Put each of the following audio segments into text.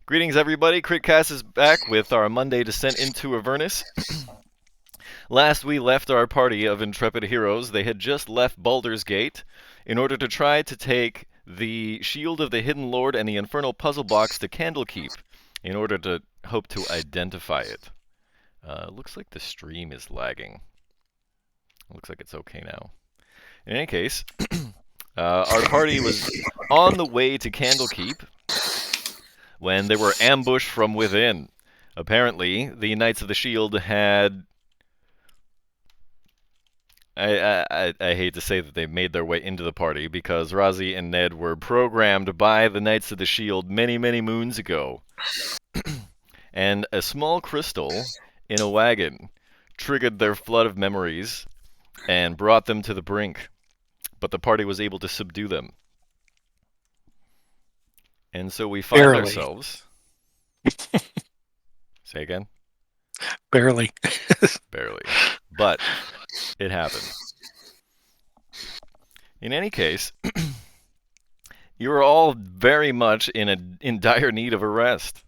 Greetings, everybody. Critcast is back with our Monday descent into Avernus. Last we left our party of intrepid heroes, they had just left Baldur's Gate in order to try to take the Shield of the Hidden Lord and the Infernal Puzzle Box to Candlekeep in order to hope to identify it. Looks like the stream is lagging. Looks like it's okay now. In any case, our party was on the way to Candlekeep when they were ambushed from within. Apparently, the Knights of the Shield had... I hate to say that they made their way into the party because Razi and Ned were programmed by the Knights of the Shield many, many moons ago. And a small crystal in a wagon triggered their flood of memories and brought them to the brink. But the party was able to subdue them. And so we find Barely. ourselves... Say again? Barely. Barely. But it happened. In any case, you are all very much in dire need of a rest.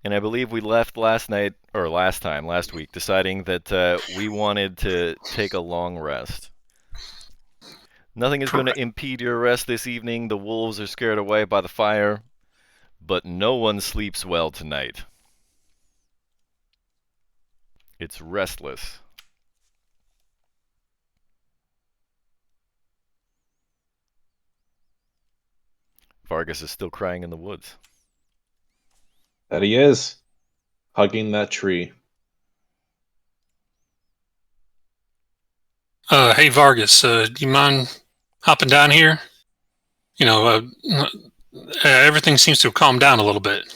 And I believe we left last week, deciding that we wanted to take a long rest. Nothing is going to impede your rest this evening. The wolves are scared away by the fire, but no one sleeps well tonight. It's restless. Vargas is still crying in the woods. That he is. Hugging that tree. Hey Vargas, do you mind hopping down here? You know, everything seems to have calmed down a little bit.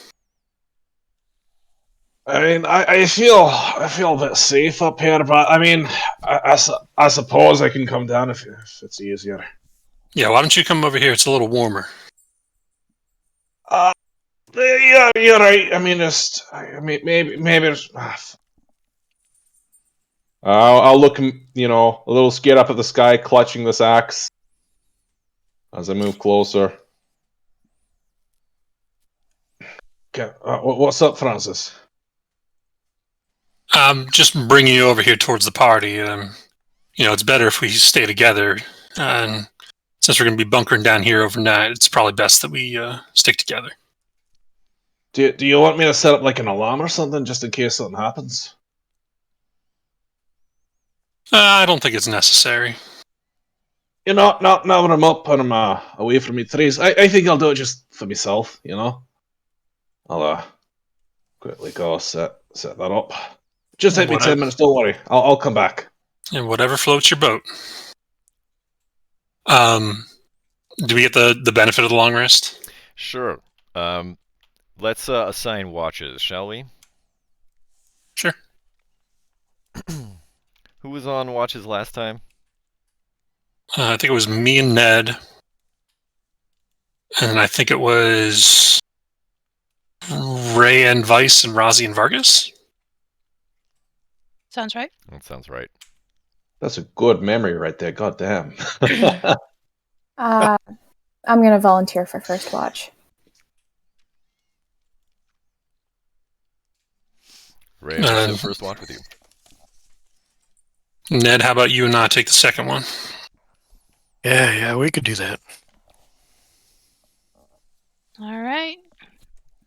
I mean, I feel a bit safe up here, but I mean, I suppose I can come down if it's easier. Yeah, why don't you come over here? It's a little warmer. Yeah, you're right. I mean, maybe it's... I'll look, a little scared up at the sky, clutching this axe as I move closer. Okay, what's up, Francis? Just bringing you over here towards the party. It's better if we stay together. And since we're going to be bunkering down here overnight, it's probably best that we stick together. Do you want me to set up like an alarm or something, just in case something happens? I don't think it's necessary. Now that I'm up and I'm away from me trees, I think I'll do it just for myself, I'll quickly go set that up. Just take me 10 minutes, don't worry. I'll come back. And whatever floats your boat. Do we get the benefit of the long rest? Sure. Let's assign watches, shall we? Sure. Who was on watches last time? I think it was me and Ned. And I think it was Ray and Vice and Razi and Vargas. Sounds right. That sounds right. That's a good memory right there. God damn. I'm going to volunteer for first watch. Ray, what's the first watch with you? Ned, how about you and I take the second one? Yeah, we could do that. All right.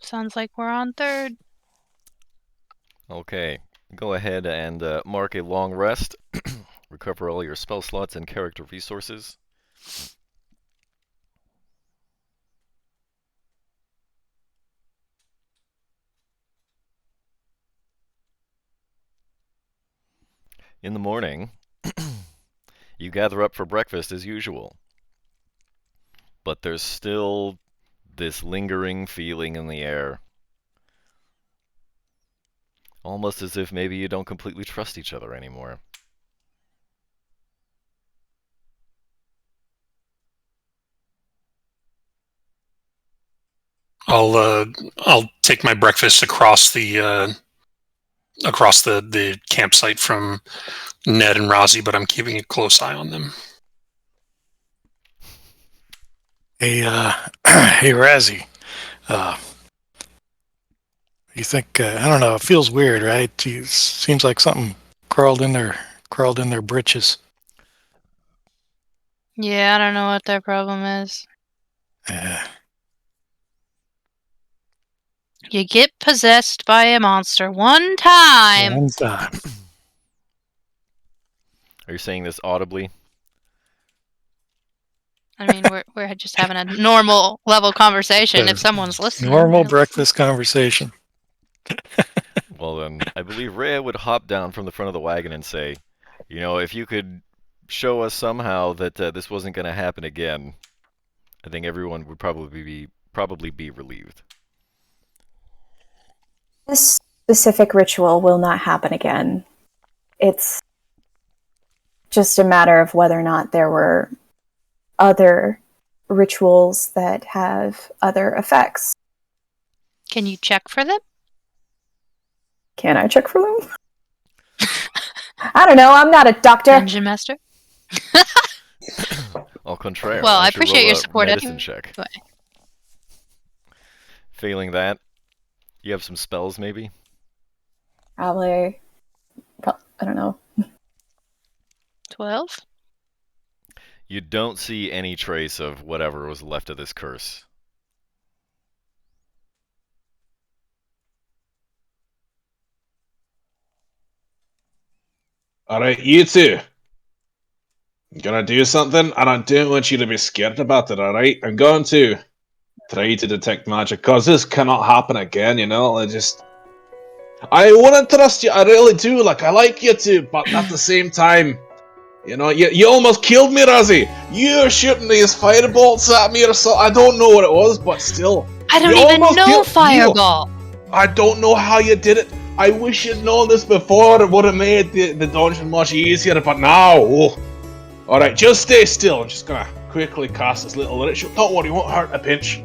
Sounds like we're on third. Okay. Go ahead and mark a long rest. Recover all your spell slots and character resources. In the morning, you gather up for breakfast as usual. But there's still this lingering feeling in the air. Almost as if maybe you don't completely trust each other anymore. I'll take my breakfast across the campsite from Ned and Razi, but I'm keeping a close eye on them. Hey, Razzie. You think, I don't know, it feels weird, right? It seems like something crawled in their britches. Yeah, I don't know what their problem is. You get possessed by a monster one time. One time. Are you saying this audibly? I mean, we're just having a normal level conversation. If someone's listening, Normal breakfast conversation. Well, then, I believe Rhea would hop down from the front of the wagon and say, if you could show us somehow that this wasn't going to happen again, I think everyone would probably be relieved. This specific ritual will not happen again. It's just a matter of whether or not there were other rituals that have other effects. Can you check for them? Can I check for them? I don't know. I'm not a doctor. Dungeon Master? Au contraire. Well, why I don't you appreciate roll your a support medicine anyway. check. Failing that, you have some spells maybe? Probably. I don't know. 12? You don't see any trace of whatever was left of this curse. Alright, you two. I'm gonna do something, and I don't want you to be scared about it, alright? I'm going to try to detect magic, because this cannot happen again, I want to trust you, I really do, I like you two, but at the same time, you almost killed me, Razzie! You're shooting these firebolts at me or so, I don't know what it was, but still. I don't You even almost know killed- Fireball! I don't know how you did it. I wish you'd known this before. It would have made the dungeon much easier, but now... Oh. Alright, just stay still. I'm just gonna quickly cast this little ritual. Don't worry, it won't hurt a pinch.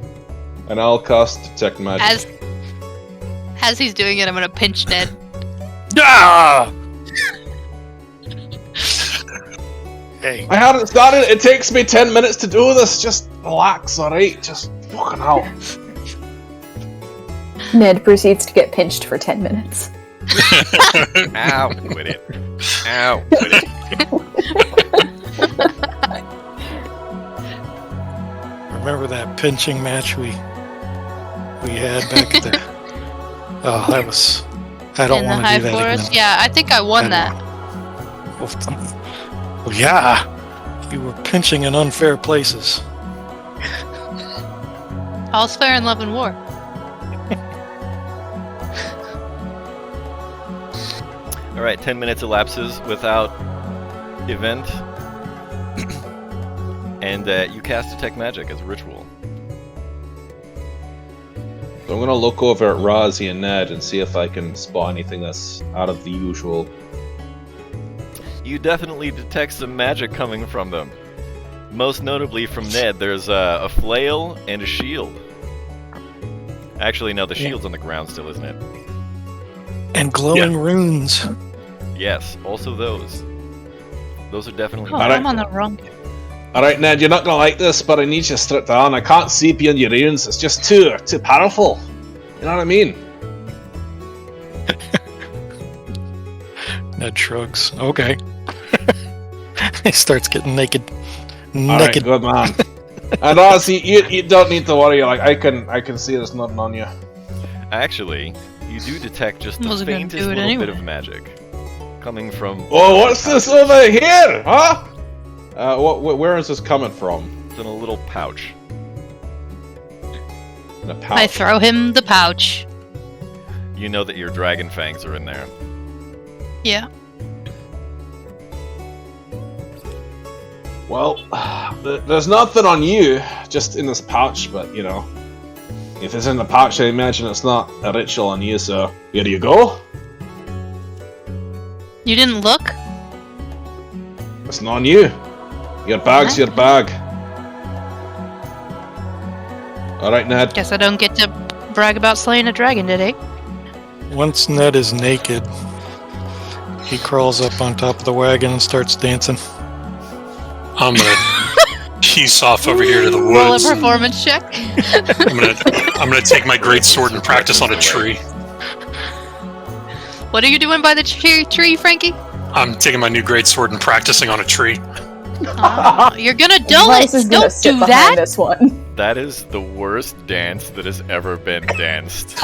And I'll cast Detect Magic. As he's doing it, I'm gonna pinch Ned. Ah! Hey. I haven't started. It takes me 10 minutes to do this. Just relax, alright? Just fucking hell. Ned proceeds to get pinched for 10 minutes. Ow, quit it. Ow, quit it. Remember that pinching match we had back at the... Oh, that was... I don't In the want to High do that Forest? again. Yeah, I think I won that. Well, yeah. You were pinching in unfair places. All's fair in love and war. Alright, 10 minutes elapses without event. And you cast Detect Magic as a ritual. So I'm gonna look over at Razzie and Ned and see if I can spot anything that's out of the usual. You definitely detect some magic coming from them. Most notably from Ned, there's a flail and a shield. Actually, no, the shield's on the ground still, isn't it? And glowing runes. Yes, also those. Those are definitely Oh, Alright. I'm on the wrong. Alright, Ned, you're not gonna like this, but I need you stripped down. I can't see beyond your runes. It's just too powerful. You know what I mean? Ned shrugs. Okay. He starts getting naked. Alright, Naked. good man. And honestly, you don't need to worry. I can see there's nothing on you. Actually, you do detect just the Wasn't gonna faintest do it little bit anyway. of magic coming from. Oh, what's this over here, huh? Where is this coming from? It's in a little pouch. In a pouch. I throw him the pouch. You know that your dragon fangs are in there. Yeah. Well, there's nothing on you, just in this pouch, but if it's in the pouch, I imagine it's not a ritual on you, so here you go. You didn't look? It's not on you. Your bag's your bag. Alright, Ned. Guess I don't get to brag about slaying a dragon, did I? Once Ned is naked, he crawls up on top of the wagon and starts dancing. I'm gonna peace off over here to the Roll a woods. performance check. I'm gonna take my great sword and practice on a tree. What are you doing by the tree, Frankie? I'm taking my new greatsword and practicing on a tree. Oh, you're gonna dull Rice it. is gonna Don't sit do behind that. this one. That is the worst dance that has ever been danced.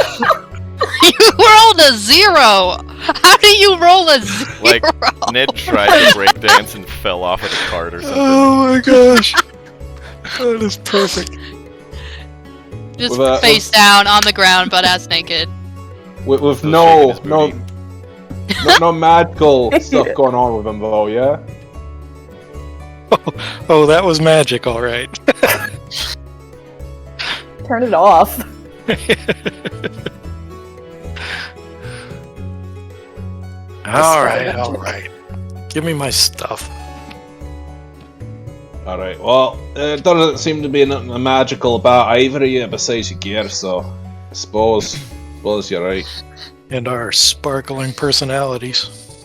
You rolled a 0. How do you roll a 0? Like, Ned tried to break dance and fell off of the cart or something. Oh my gosh. That is perfect. Just With, face down on the ground, butt ass naked. With Still no shaking his booty. no magical stuff going on with him though, yeah? Oh, that was magic, all right. Turn it off. All right. Give me my stuff. Alright, well, it doesn't seem to be nothing magical about either of you besides your gear, so I suppose you're right. And our sparkling personalities.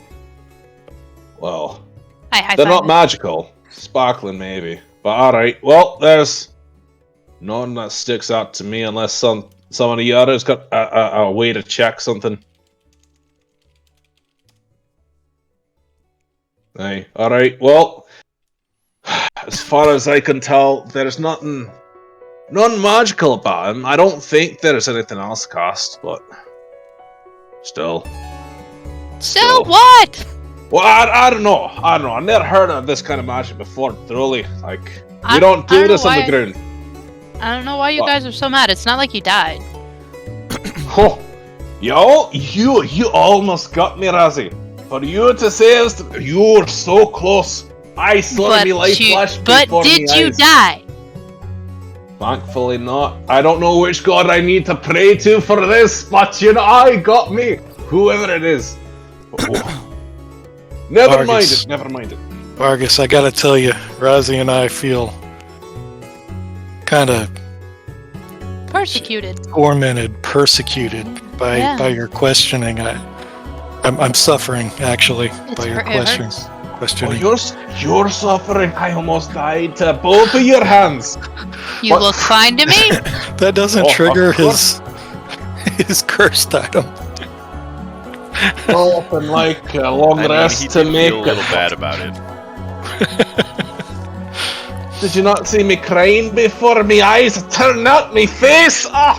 Well, High they're five. not magical. Sparkling, maybe. But alright, well, there's none that sticks out to me unless some of the others got a way to check something. Aye, alright, well, as far as I can tell, there's nothing magical about him. I don't think there's anything else cast, but still. So what? Well, I don't know. I never heard of this kind of magic before, truly. Like, we I don't do don't this know on the why- ground. I don't know why you What? guys are so mad. It's not like you died. Oh, yo, you almost got me, Razzie. For you to say this, you're so close. I saw me life flash before did me you eyes. die? Thankfully not. I don't know which god I need to pray to for this, but you know, I got me. Whoever it is. Never mind Vargas. it, never mind it. Vargas, I gotta tell you, Rozzy and I feel kind of Persecuted. tormented, persecuted by your questioning. I'm suffering actually by your It hurts. Oh, questioning. you're suffering. I almost died to both of your hands. You What? look fine to me. That doesn't Oh, trigger of course. his cursed item. Nothing like a long I mean, rest he to did make feel a little bad about it. Did you not see me crying before me eyes turned out me face? Ah!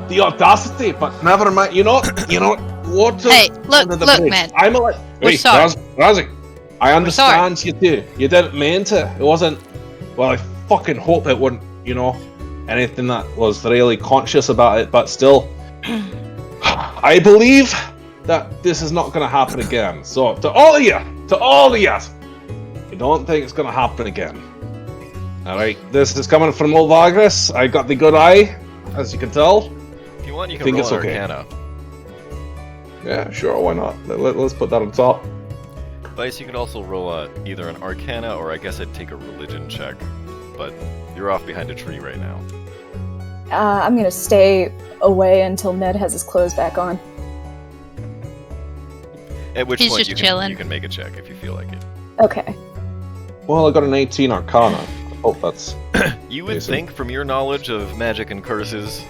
The audacity, but never mind. You know water. Hey, look, under the look, bridge. man. I'm like, We're wait, sorry. Razzie, I understand you do. You didn't mean to. It wasn't. Well, I fucking hope it wasn't. Anything that was really conscious about it. But still, I believe that this is not going to happen again. So to all of you, I don't think it's going to happen again. All right, this is coming from old Avernus. I got the good eye, as you can tell. If you want, you can Think roll it's an okay. Arcana. Yeah, sure, why not? Let's put that on top. Vice, you could also roll either an Arcana or I guess I'd take a Religion check. But you're off behind a tree right now. I'm gonna stay away until Ned has his clothes back on. At which He's point just chilling. you can make a check if you feel like it. Okay. Well, I got an 18 Arcana. I hope that's... You would Decent. think, from your knowledge of magic and curses,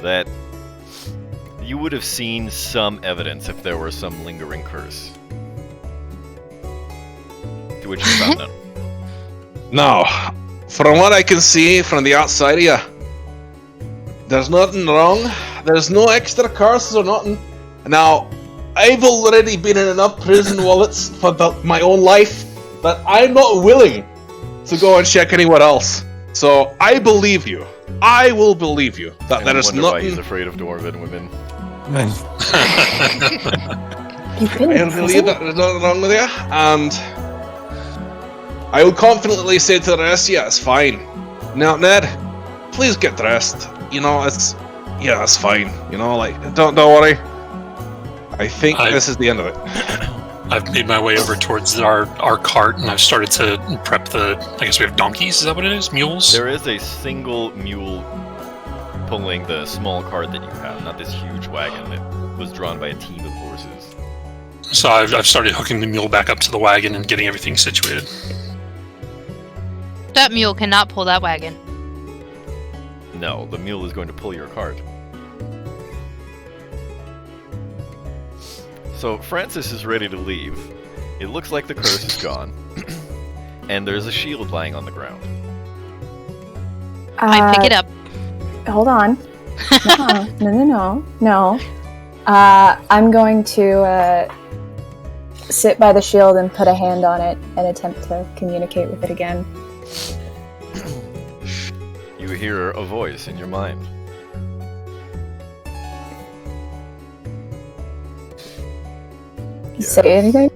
that you would have seen some evidence if there were some lingering curse. To which you found none. No, from what I can see from the outside of you, there's nothing wrong. There's no extra curses or nothing. Now, I've already been in enough prison wallets for my own life that I'm not willing to go and check anyone else. So I believe you. I will believe you that And there I is wonder why he's nothing. afraid of dwarven women. You've been I in believe prison? that there's nothing wrong with you, and I will confidently say to the rest, yeah, it's fine. Now, Ned, please get dressed. It's fine. Don't worry. I think this is the end of it. I've made my way over towards our cart, and I've started to prep I guess we have donkeys, is that what it is? Mules? There is a single mule pulling the small cart that you have, not this huge wagon that was drawn by a team of horses. So I've started hooking the mule back up to the wagon and getting everything situated. That mule cannot pull that wagon. No, the mule is going to pull your cart. So Francis is ready to leave. It looks like the curse is gone. And there's a shield lying on the ground. I pick it up. Hold on. No. I'm going to sit by the shield and put a hand on it and attempt to communicate with it again. You hear a voice in your mind. Say anything?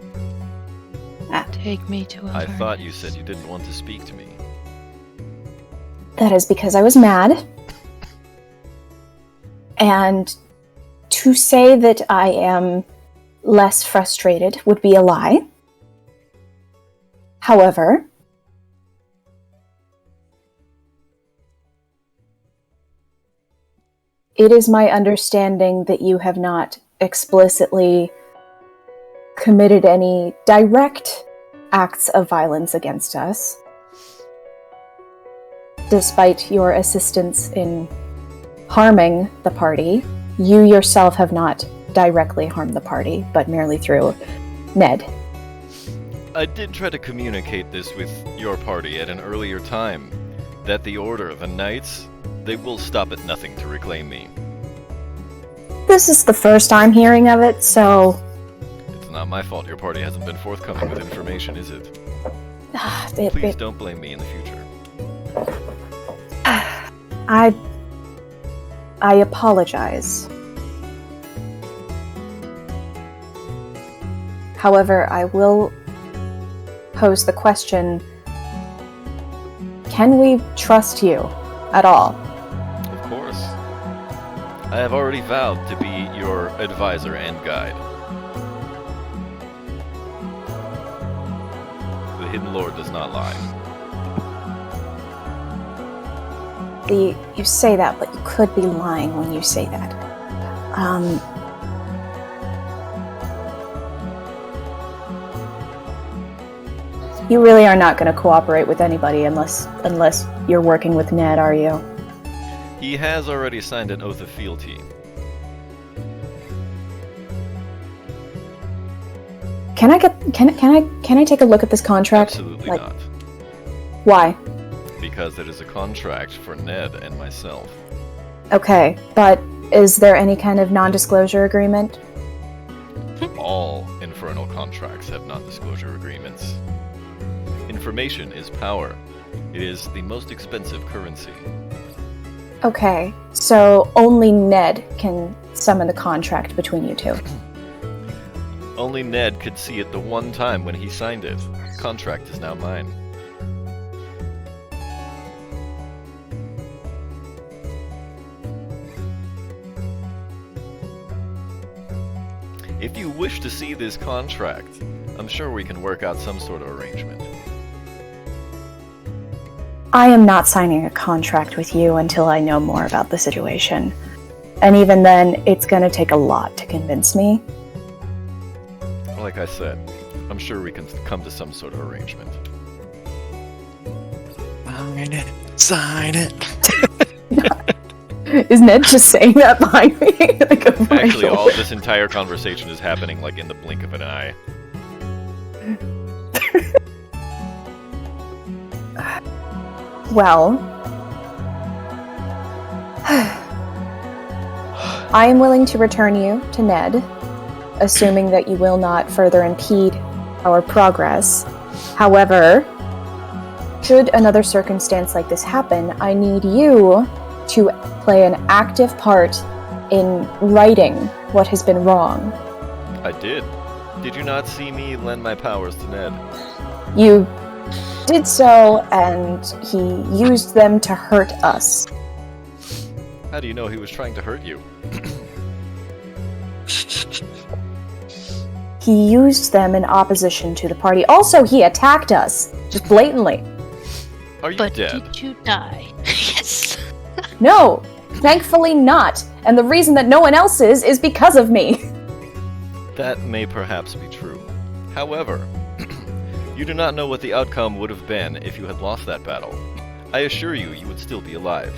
Take me to I Avernus. thought you said you didn't want to speak to me. That is because I was mad. And to say that I am less frustrated would be a lie. However, it is my understanding that you have not explicitly committed any direct acts of violence against us, despite your assistance in harming the party. You yourself have not directly harmed the party, but merely through Ned. I did try to communicate this with your party at an earlier time, that the Order, the Knights, they will stop at nothing to reclaim me. This is the first I'm hearing of it, so It's not my fault your party hasn't been forthcoming with information, is it? it- Please don't blame me in the future. I apologize. However, I will pose the question, can we trust you at all? Of course. I have already vowed to be your advisor and guide. The Hidden Lord does not lie. You say that, but you could be lying when you say that. You really are not going to cooperate with anybody unless you're working with Ned, are you? He has already signed an oath of fealty. Can I take a look at this contract? Absolutely Like, not. why? Because it is a contract for Ned and myself. Okay, but is there any kind of non-disclosure agreement? All infernal contracts have non-disclosure agreements. Information is power. It is the most expensive currency. Okay, so only Ned can summon the contract between you two. Only Ned could see it the one time when he signed it. The contract is now mine. If you wish to see this contract, I'm sure we can work out some sort of arrangement. I am not signing a contract with you until I know more about the situation. And even then, it's gonna take a lot to convince me. Like I said, I'm sure we can come to some sort of arrangement. Sign it. Is Ned just saying that behind me? Like over my Actually, all shoulder? of this entire conversation is happening like in the blink of an eye. Well, I am willing to return you to Ned, assuming that you will not further impede our progress. However, should another circumstance like this happen, I need you to play an active part in righting what has been wrong. I did. Did you not see me lend my powers to Ned? You did so, and he used them to hurt us. How do you know he was trying to hurt you? He used them in opposition to the party. Also, he attacked us, just blatantly. Are you But dead? did you die? Yes. No, thankfully not. And the reason that no one else is because of me. That may perhaps be true. However, you do not know what the outcome would have been if you had lost that battle. I assure you, you would still be alive.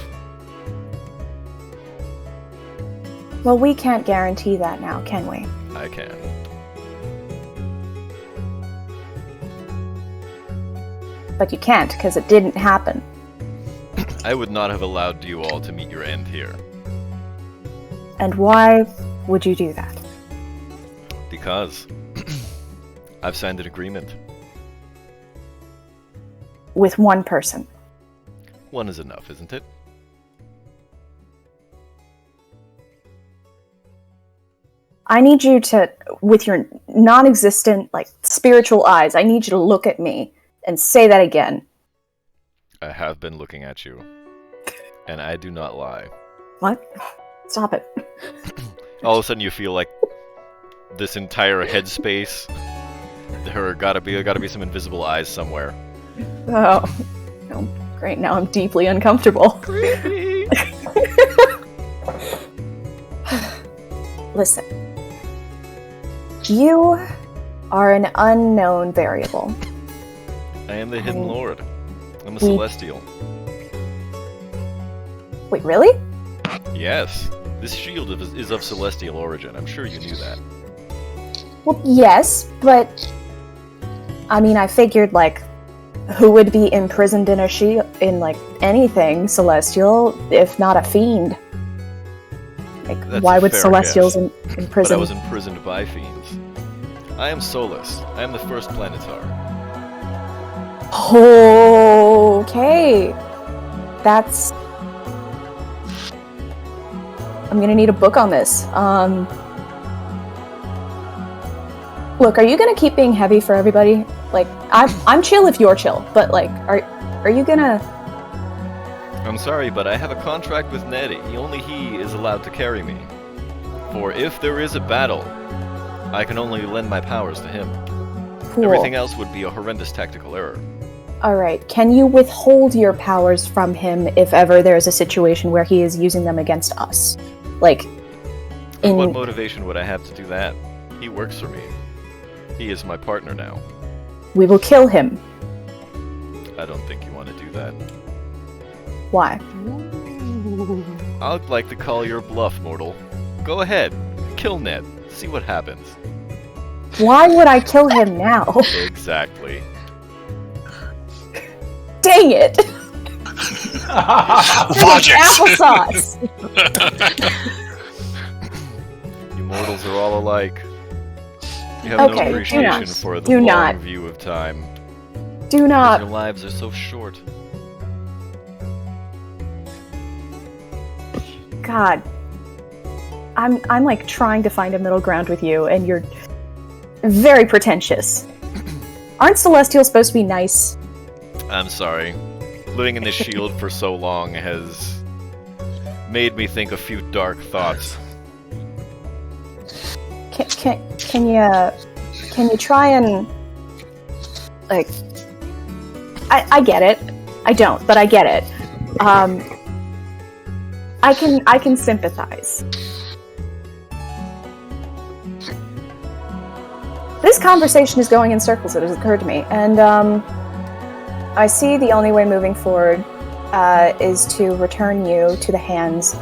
Well, we can't guarantee that now, can we? I can. But you can't, because it didn't happen. I would not have allowed you all to meet your end here. And why would you do that? Because I've signed an agreement. With one person. One is enough, isn't it? I need you to, with your non-existent, spiritual eyes, I need you to look at me and say that again. I have been looking at you, and I do not lie. What? Stop it. All of a sudden you feel like this entire headspace, there gotta be some invisible eyes somewhere. Oh, great, now I'm deeply uncomfortable. Creepy! Listen. You are an unknown variable. I am the Hidden Lord. I'm a Celestial. Wait, really? Yes. This shield is of Celestial origin. I'm sure you knew that. Well, yes, but... I mean, I figured, who would be imprisoned in a shield, in, anything Celestial, if not a fiend? That's why a would fair Celestials guess. imprison... But I was imprisoned by fiends. I am Solus. I am the first Planetar. Okay. That's... I'm gonna need a book on this. Look, are you gonna keep being heavy for everybody? I'm chill if you're chill, but are you gonna... I'm sorry, but I have a contract with Ned. Only he is allowed to carry me. For if there is a battle, I can only lend my powers to him. Cool. Everything else would be a horrendous tactical error. Alright, can you withhold your powers from him if ever there's a situation where he is using them against us? What motivation would I have to do that? He works for me. He is my partner now. We will kill him. I don't think you want to do that. Why? I'd like to call your bluff, mortal. Go ahead. Kill Ned. See what happens. Why would I kill him now? Exactly. Dang it! Logic. Applesauce! You mortals are all alike. You have Okay, no do appreciation not. for the Do long not. view of time. Do Because not. your lives are so short. God. I'm trying to find a middle ground with you, and you're very pretentious. Aren't Celestials supposed to be nice? I'm sorry. Living in this shield for so long has made me think a few dark thoughts. Can you try and I get it. I don't, but I get it. I can sympathize. This conversation is going in circles, it has occurred to me, and I see the only way moving forward is to return you to the hands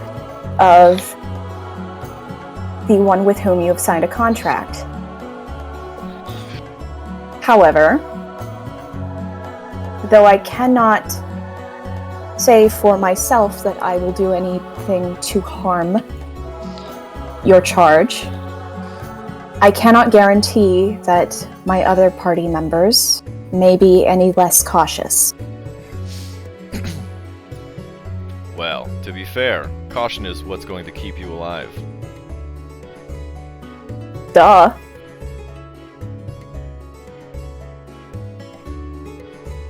of the one with whom you have signed a contract. However, though I cannot say for myself that I will do anything to harm your charge, I cannot guarantee that my other party members may be any less cautious. Well, to be fair, caution is what's going to keep you alive. Duh.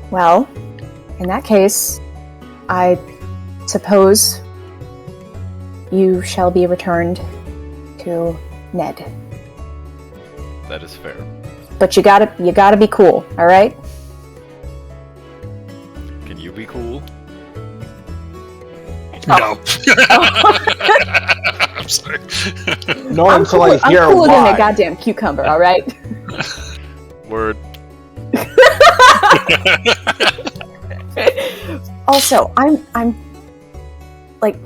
Well, in that case, I suppose you shall be returned to Ned. That is fair. But you gotta be cool, alright? Can you be cool? No. I'm sorry. No, until I I'm hear cooler than why. a goddamn cucumber, alright? Word. Also, I'm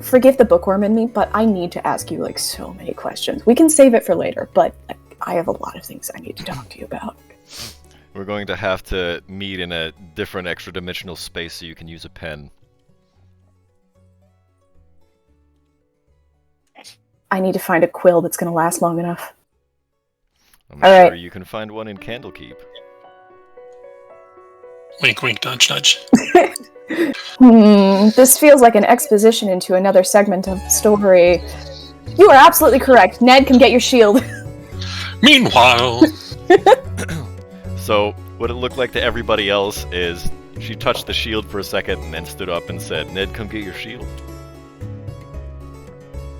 forgive the bookworm in me, but I need to ask you so many questions. We can save it for later, but I have a lot of things I need to talk to you about. We're going to have to meet in a different extra-dimensional space so you can use a pen. I need to find a quill that's going to last long enough. I'm All sure right. you can find one in Candlekeep. Wink, wink, nudge, nudge. This feels like an exposition into another segment of the story. You are absolutely correct. Ned, come get your shield. Meanwhile, So, what it looked like to everybody else is she touched the shield for a second and then stood up and said, Ned, come get your shield.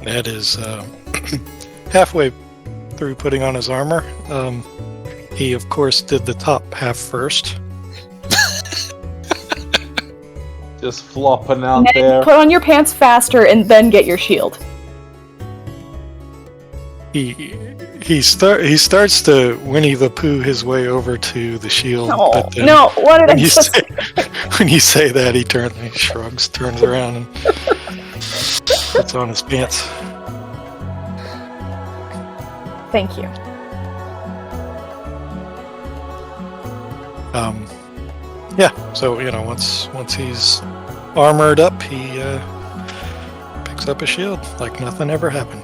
Ned is halfway through putting on his armor. He, of course, did the top half first. Just flopping out Ned, there. put on your pants faster and then get your shield. He starts to Winnie the Pooh his way over to the shield. No, but then no, what did I when you just say when you say that, he shrugs, turns around, and puts on his pants. Thank you. Yeah. So once he's armored up, he picks up a shield like nothing ever happened.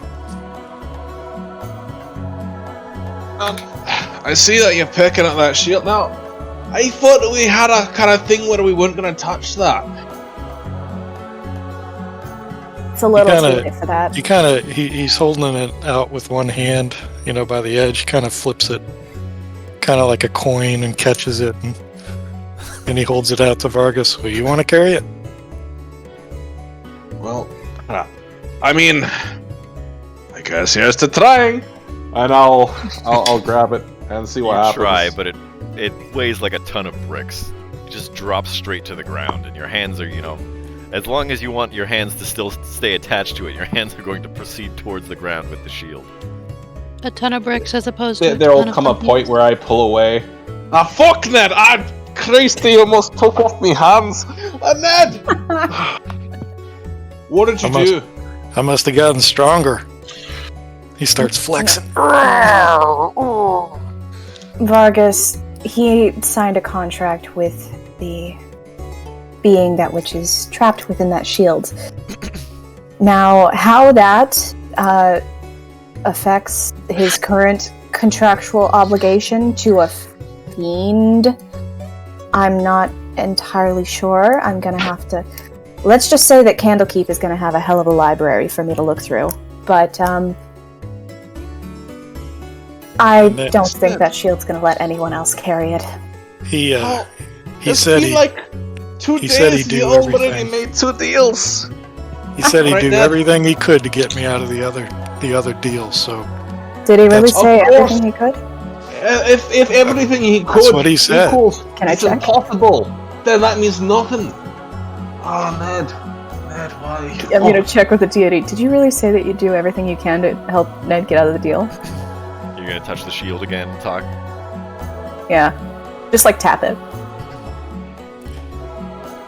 I see that you're picking up that shield. Now, I thought that we had a kind of thing where we weren't going to touch that. It's a little kinda- too late for that. He's holding it out with one hand, by the edge. Kind of flips it, kind of like a coin, and catches it, and he holds it out to Vargas. Well, you want to carry it? Well, I mean, I guess here's to trying, and I'll grab it and see what You happens. try, but it weighs like a ton of bricks. It just drops straight to the ground, and your hands are, as long as you want your hands to still stay attached to it, your hands are going to proceed towards the ground with the shield. A ton of bricks as opposed to. There'll come a point where I pull away. Ah, fuck, Ned! Christ, he almost took off me hands. Ned! What did you do? I must have gotten stronger. He starts flexing. Vargas, he signed a contract with the being that which is trapped within that shield. Now, how that affects his current contractual obligation to a fiend, I'm not entirely sure. I'm gonna have to... Let's just say that Candlekeep is gonna have a hell of a library for me to look through. But, I don't think that shield's gonna let anyone else carry it. He It's said been he like 2 he days. said he'd do he already everything. made 2 deals. he said he'd Right, do Ned? everything he could to get me out of the other deal. So Did he really That's- say Of course. everything he could? If everything he could That's what he said. equals Can I it's check? impossible, then that means nothing. Oh, Ned, why? I'm gonna check with the deity. Did you really say that you do everything you can to help Ned get out of the deal? You're gonna touch the shield again and talk? Yeah. Just like tap it.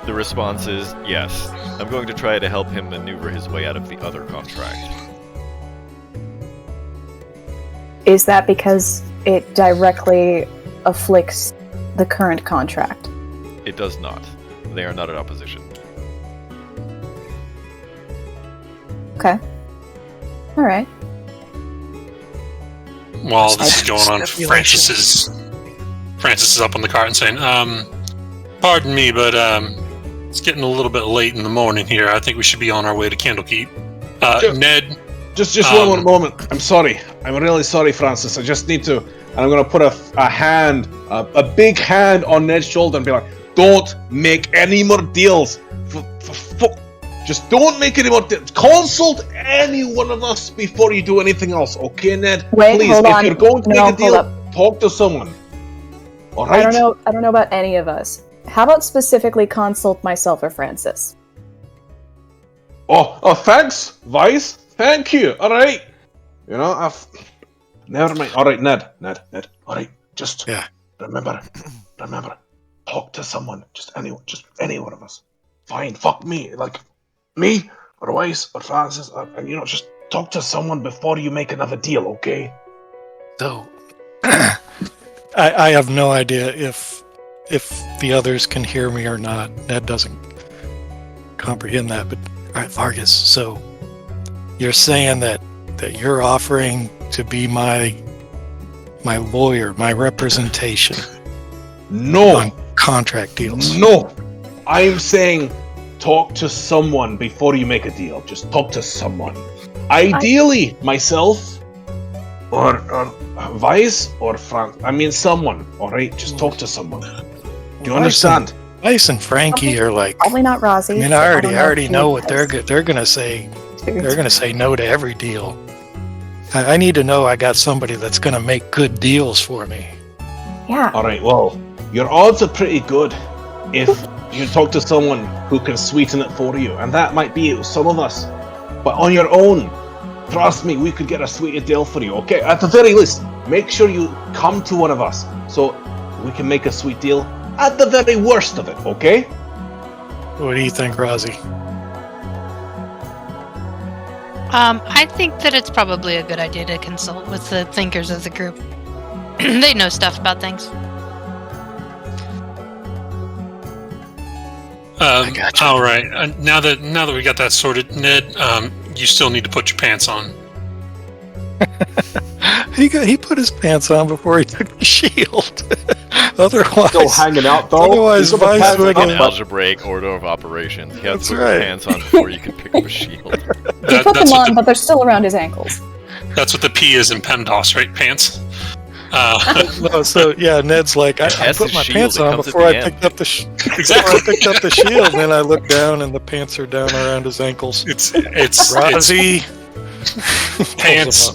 The response is yes. I'm going to try to help him maneuver his way out of the other contract. Is that because it directly afflicts the current contract? It does not. They are not in opposition. Okay. Alright. while this is going on, Speculation. Francis is up on the cart and saying, pardon me, but it's getting a little bit late in the morning here. I think we should be on our way to Candlekeep. Sure. Ned, Just one more moment. I'm sorry. I'm really sorry, Francis. I just need to, and I'm gonna put a hand, a big hand on Ned's shoulder and be like, "Don't make any more deals. Just don't make any more deals. Consult any one of us before you do anything else, okay, Ned? Wait, Please, hold if on. you're going to No, make a hold deal, up. talk to someone. All right? I don't know about any of us. How about specifically consult myself or Francis? Oh, thanks, Vice. Thank you. All right. You know, never mind. All right, Ned. All right, just remember. Talk to someone. Just any one of us. Fine. Fuck me. Like me or Vice or Francis. And just talk to someone before you make another deal. Okay? So, I have no idea if the others can hear me or not. Ned doesn't comprehend that. But all right, Vargas. So you're saying that you're offering to be my lawyer, my representation No, on contract deals. no. I'm saying talk to someone before you make a deal. Just talk to someone. Ideally, myself, or Vice, or Frank. I mean, someone. All right, just talk to someone. Do you understand? Vice and Frankie are like. Probably not Rozzy. I mean, I already know what they're gonna say. They're gonna say no to every deal. I need to know I got somebody that's gonna make good deals for me. Yeah. All right. Well, your odds are pretty good if you talk to someone who can sweeten it for you, and that might be some of us. But on your own, trust me, we could get a sweeter deal for you. Okay? At the very least, make sure you come to one of us so we can make a sweet deal. At the very worst of it. Okay? What do you think, Rozzy? I think that it's probably a good idea to consult with the thinkers of the group. They know stuff about things. I gotcha. All right. Now that we got that sorted, Ned, you still need to put your pants on. He put his pants on before he took the shield. Otherwise, Still hanging out though. Otherwise, He's got the Vice pants would up, An but- algebraic order of operations. He has That's to put right. his pants on before you can pick up a shield. He put That's them what on, but they're still around his ankles. That's what the P is in PEMDAS, right? Pants. no, so yeah, Ned's like, I has put his my shield, pants it on comes at before the I end. picked up the Exactly. shield. And then I look down, and the pants are down around his ankles. It's Rozzy,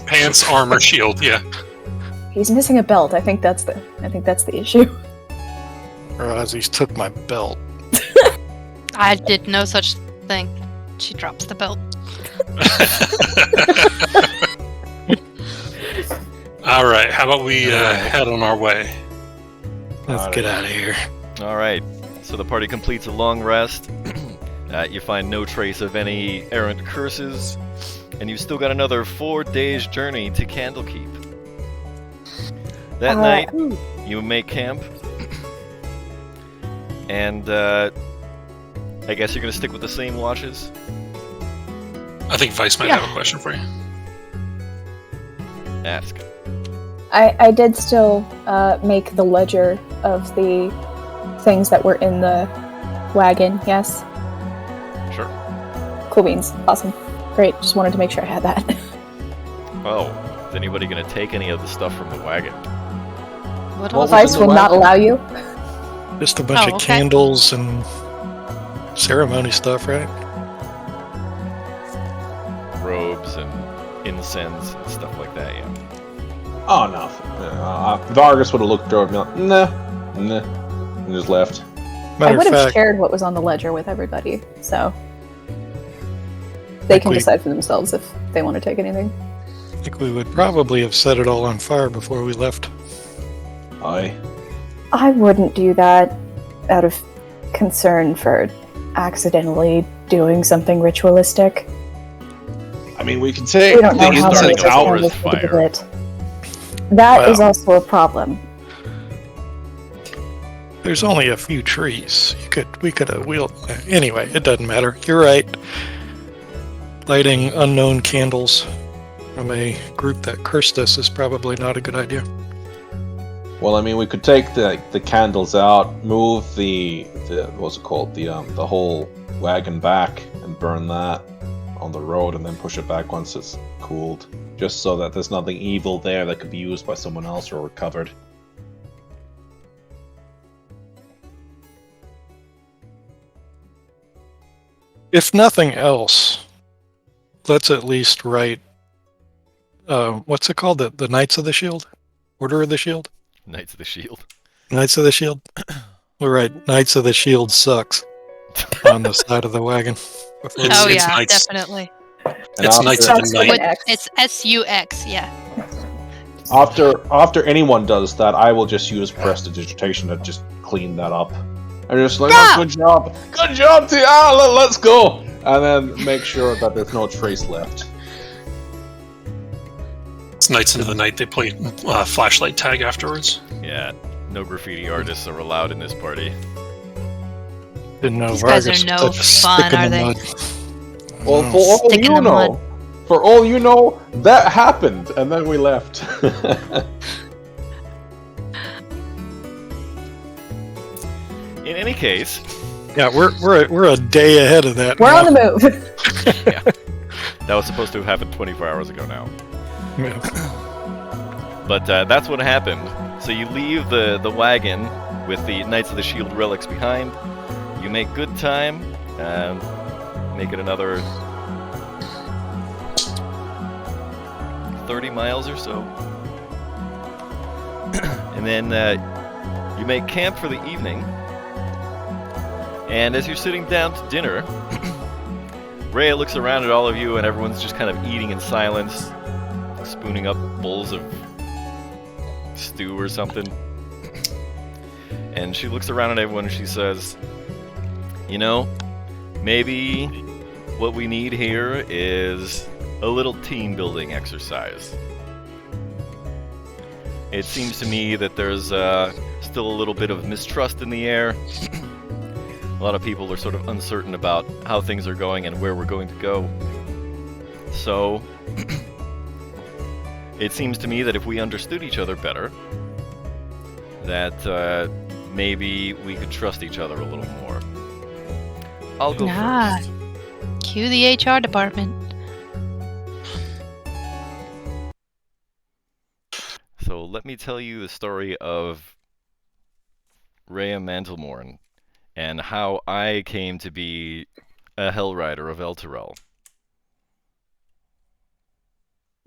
pants, armor, shield. Yeah. He's missing a belt. I think that's the issue. Rozzy's took my belt. I did no such thing. She drops the belt. All right. How about we head on our way? Let's get out of here. All right. So the party completes a long rest. You find no trace of any errant curses, and you've still got another 4 days' journey to Candlekeep. That night, you make camp, and I guess you're gonna stick with the same watches. I think Vice might have a question for you. Ask. I did still make the ledger of the things that were in the wagon, yes? Sure. Cool beans. Awesome. Great. Just wanted to make sure I had that. Oh, is anybody gonna take any of the stuff from the wagon? What Well, else? Vice Vice will not allow you. Just a bunch of okay. candles and ceremony stuff, right? Robes and incense and stuff like that, yeah. Oh no. Vargas would have looked through it and been like, nah, and just left. I Matter would of have fact, shared what was on the ledger with everybody, so they can we- decide for themselves if they want to take anything. I think we would probably have set it all on fire before we left. Aye. I wouldn't do that out of concern for accidentally doing something ritualistic. I mean, we can take We don't know the how many incense out. forest would do fire. it. That is Wow. also a problem. There's only a few trees. We could have wheeled. Anyway, it doesn't matter. You're right. Lighting unknown candles from a group that cursed us is probably not a good idea. Well, I mean, we could take the candles out, move the what's it called, the whole wagon back, and burn that on the road, and then push it back once it's cooled, just so that there's nothing evil there that could be used by someone else or recovered. If nothing else, let's at least write. What's it called? The Knights of the Shield, Order of the Shield, Knights of the Shield. Knights of the Shield. We'll write Knights of the Shield sucks on the side of the wagon. Oh It's yeah, Knights. definitely. And It's after, Knights of the Sucks Night. with an X. It's SUX, yeah. after anyone does that, I will just use prestidigitation to just clean that up. And just like, Yeah. oh, good job, Tia. Let's go, and then make sure that there's no trace left. It's Nights into the night, they play flashlight tag afterwards. Yeah, no graffiti artists are allowed in this party. Didn't know These guys Vargas are no was such a fun, stick in are the they? mud. Well, No. for all Stick in you the mud. know, that happened, and then we left. In any case, Yeah, we're a day ahead of that. We're now. on the move. that was supposed to have happened 24 hours ago now. Yeah. But that's what happened. So you leave the wagon with the Knights of the Shield relics behind. You make good time, make it another 30 miles or so. And then you make camp for the evening. And as you're sitting down to dinner, Rhea looks around at all of you and everyone's just kind of eating in silence, spooning up bowls of stew or something. And she looks around at everyone and she says, you know, maybe what we need here is a little team building exercise. It seems to me that there's still a little bit of mistrust in the air. A lot of people are sort of uncertain about how things are going and where we're going to go. So, it seems to me that if we understood each other better, that maybe we could trust each other a little more. I'll go Nah. first. Cue the HR department. So let me tell you the story of Rhea Mantelmorn and how I came to be a Hellrider of Elturel.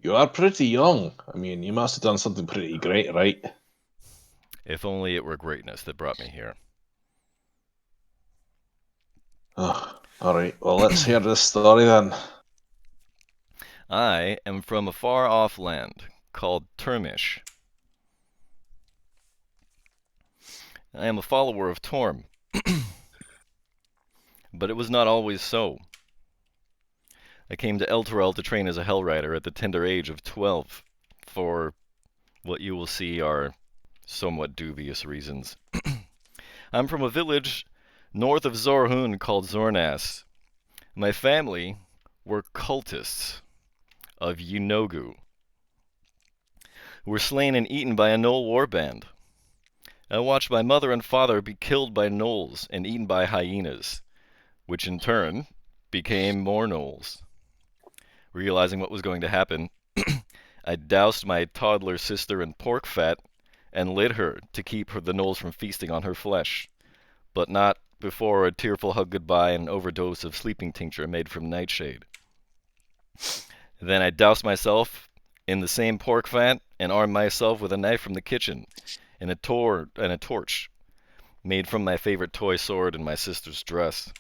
You are pretty young. I mean, you must have done something pretty great, right? If only it were greatness that brought me here. Oh, alright, well, let's hear this story then. I am from a far-off land called Termish. I am a follower of Torm. But it was not always so. I came to Elturel to train as a Hellrider at the tender age of 12, for what you will see are somewhat dubious reasons. I'm from a village north of Zorhun called Zornas. My family were cultists of Yunogu, who were slain and eaten by a Gnoll warband. I watched my mother and father be killed by gnolls and eaten by hyenas, which in turn became more gnolls. Realizing what was going to happen, I doused my toddler sister in pork fat and lit her to keep the gnolls from feasting on her flesh, but not before a tearful hug goodbye and an overdose of sleeping tincture made from nightshade. Then I doused myself in the same pork fat and armed myself with a knife from the kitchen and a torch made from my favorite toy sword and my sister's dress.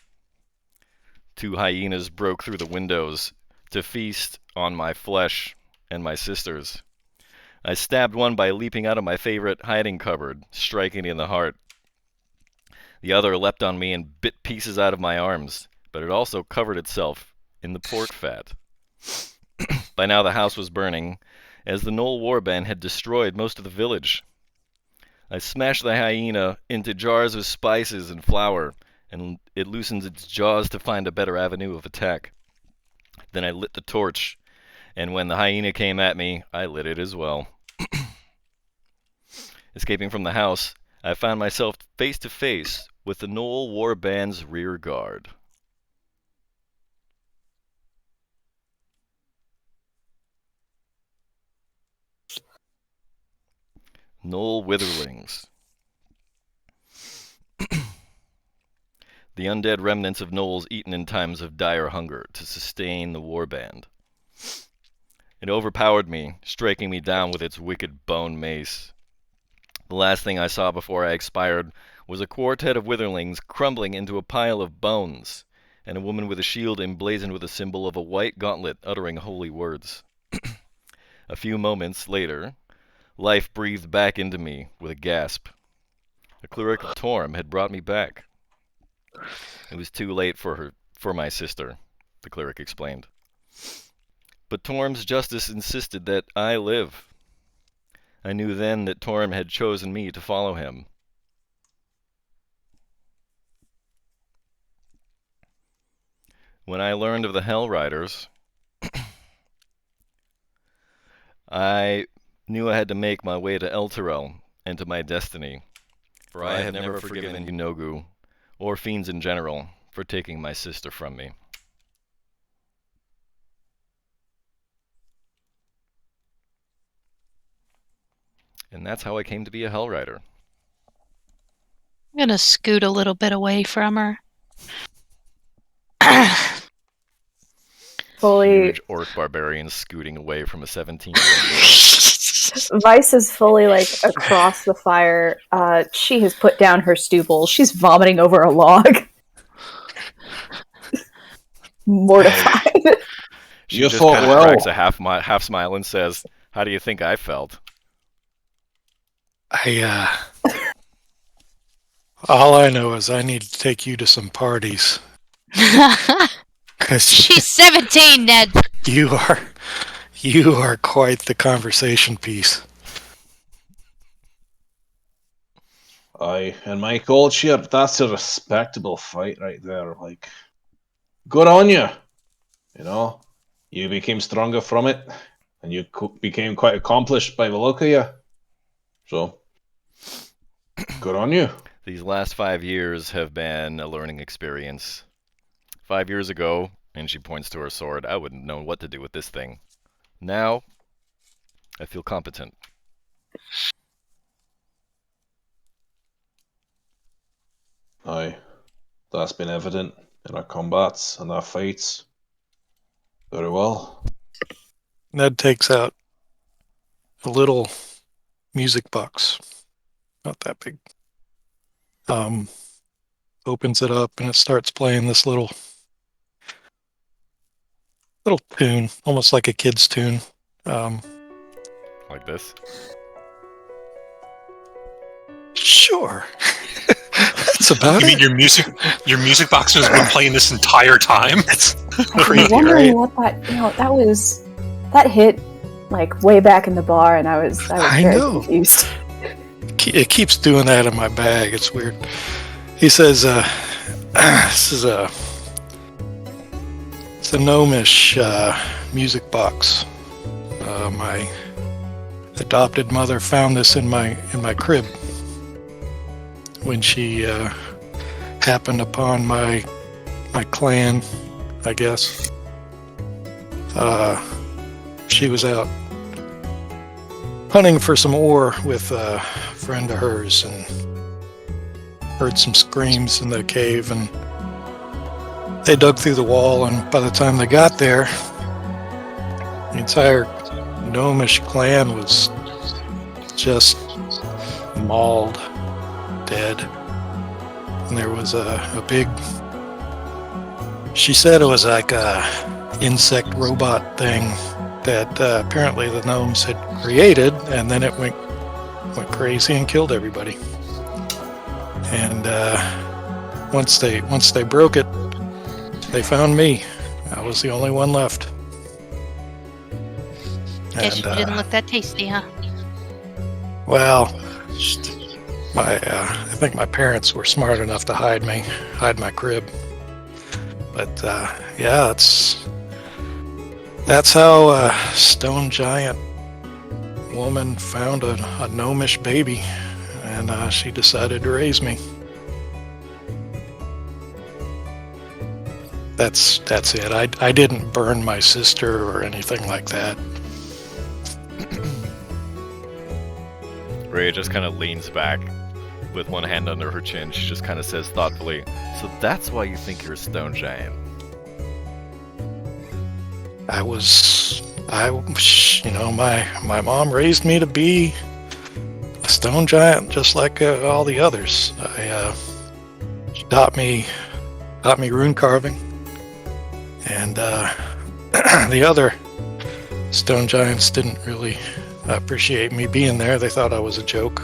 2 hyenas broke through the windows to feast on my flesh and my sister's. I stabbed one by leaping out of my favorite hiding cupboard, striking it in the heart. The other leapt on me and bit pieces out of my arms, but it also covered itself in the pork fat. By now the house was burning, as the Gnoll warband had destroyed most of the village. I smashed the hyena into jars of spices and flour, and it loosens its jaws to find a better avenue of attack. Then I lit the torch, and when the hyena came at me, I lit it as well. Escaping from the house, I found myself face to face with the Gnoll warband's rear guard. Gnoll witherlings. The undead remnants of gnolls eaten in times of dire hunger to sustain the warband. It overpowered me, striking me down with its wicked bone mace. The last thing I saw before I expired was a quartet of witherlings crumbling into a pile of bones, and a woman with a shield emblazoned with a symbol of a white gauntlet uttering holy words. A few moments later, life breathed back into me with a gasp. A cleric of Torm had brought me back. It was too late for my sister, the cleric explained. But Torm's justice insisted that I live. I knew then that Torm had chosen me to follow him. When I learned of the Hell Riders, I knew I had to make my way to Elturel and to my destiny, for I have never forgiven Ynogu, or fiends in general, for taking my sister from me. And that's how I came to be a Hell Rider. I'm gonna scoot a little bit away from her. Fully, Huge orc barbarian scooting away from a 17-year-old. Vice is fully like across the fire. She has put down her stoople. She's vomiting over a log. Mortified. She You just fought kind of well. cracks a half smile and says, "How do you think I felt?" All I know is I need to take you to some parties. 'Cause She's 17, Ned. you are quite the conversation piece. Aye, and my culture, that's a respectable fight right there. Like, good on you. You know, you became stronger from it, and you became quite accomplished by the look of you. So, good on you. These last 5 years have been a learning experience. 5 years ago, and she points to her sword, I wouldn't know what to do with this thing. Now, I feel competent. Aye, that's been evident in our combats and our fights. Very well. Ned takes out a little music box, not that big. Opens it up and it starts playing this little tune, almost like a kid's tune. Like this. Sure. That's about You it. mean your music box has been playing this entire time? It's I'm crazy, wondering right? what that hit like way back in the bar, and I was I very know. confused. It keeps doing that in my bag. It's weird. He says, "This is it's a gnomish music box. My adopted mother found this in my crib when she happened upon my clan, I guess. She was out hunting for some ore with a friend of hers and heard some screams in the cave, and they dug through the wall, and by the time they got there, the entire gnomish clan was just mauled, dead. And there was a big, she said it was like a insect robot thing that apparently the gnomes had created, and then it went crazy and killed everybody. And once they broke it, they found me. I was the only one left. Guess you didn't look that tasty, huh? Well, I think my parents were smart enough to hide my crib. But yeah, that's how a stone giant woman found a gnomish baby, and she decided to raise me. That's it. I didn't burn my sister or anything like that. Rhea just kind of leans back with one hand under her chin. She just kind of says thoughtfully, "So that's why you think you're a stone giant?" My mom raised me to be a stone giant just like all the others. She taught me rune carving, and the other stone giants didn't really appreciate me being there. They thought I was a joke.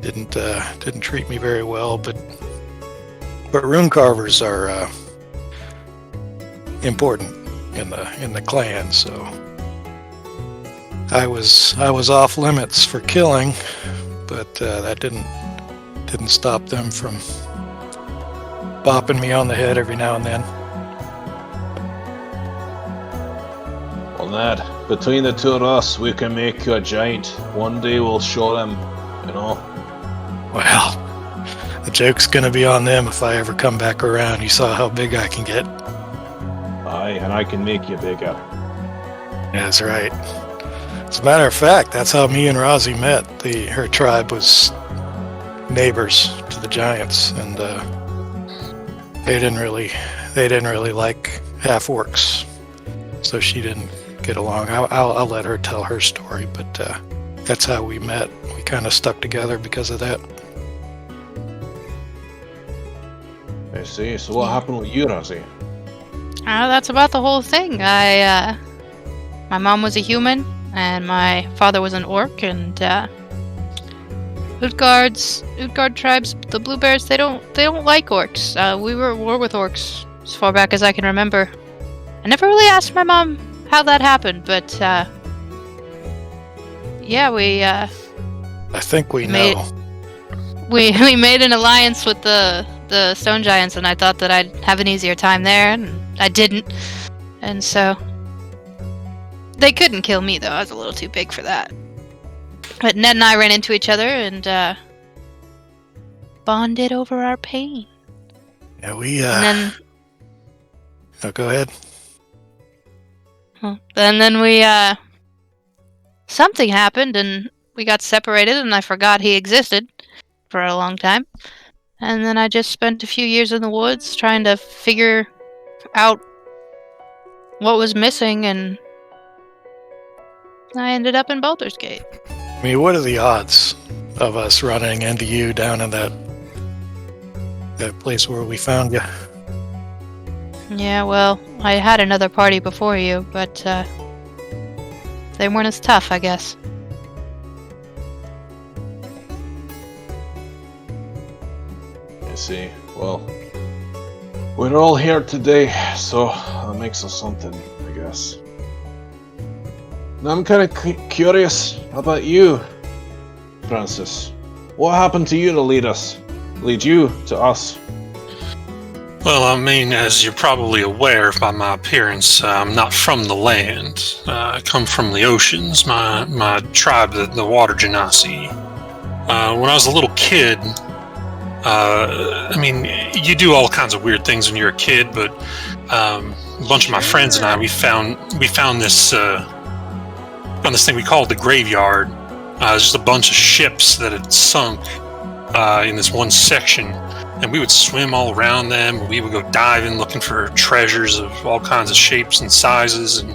Didn't treat me very well, but rune carvers are important in the clan, so I was off limits for killing, but that didn't stop them from bopping me on the head every now and then. Well, Ned, between the two of us, we can make you a giant. One day we'll show them, you know. Well, the joke's gonna be on them if I ever come back around. You saw how big I can get. Aye, and I can make you bigger. That's right. As a matter of fact, that's how me and Rosie met. Her tribe was neighbors to the giants, and they didn't really like half orcs, so she didn't get along. I'll let her tell her story, but that's how we met. We kind of stuck together because of that. I see. So what happened with you, Rosie? That's about the whole thing. My mom was a human, and my father was an orc, and Utgard tribes, the Blue Bears, they don't like orcs. We were at war with orcs as far back as I can remember. I never really asked my mom how that happened, but yeah, we I think we know. we made an alliance with the stone giants, and I thought that I'd have an easier time there, and I didn't. And so they couldn't kill me, though. I was a little too big for that. But Ned and I ran into each other and bonded over our pain. Yeah, we And then, oh, go ahead. and then we something happened, and we got separated, and I forgot he existed for a long time. And then I just spent a few years in the woods trying to figure out what was missing, and I ended up in Baldur's Gate. I mean, what are the odds of us running into you down in that place where we found you? Yeah, well, I had another party before you, but they weren't as tough, I guess. I see. Well, we're all here today, so that makes us something, I guess. Now I'm kind of curious about you, Francis. What happened to you to lead you to us? Well, I mean, as you're probably aware by my appearance, I'm not from the land. I come from the oceans. My tribe, the Water Genasi. When I was a little kid, I mean, you do all kinds of weird things when you're a kid, but a bunch of my friends and I, we found this thing we called the graveyard. It's just a bunch of ships that had sunk in this one section, and we would swim all around them. We would go diving, looking for treasures of all kinds of shapes and sizes. And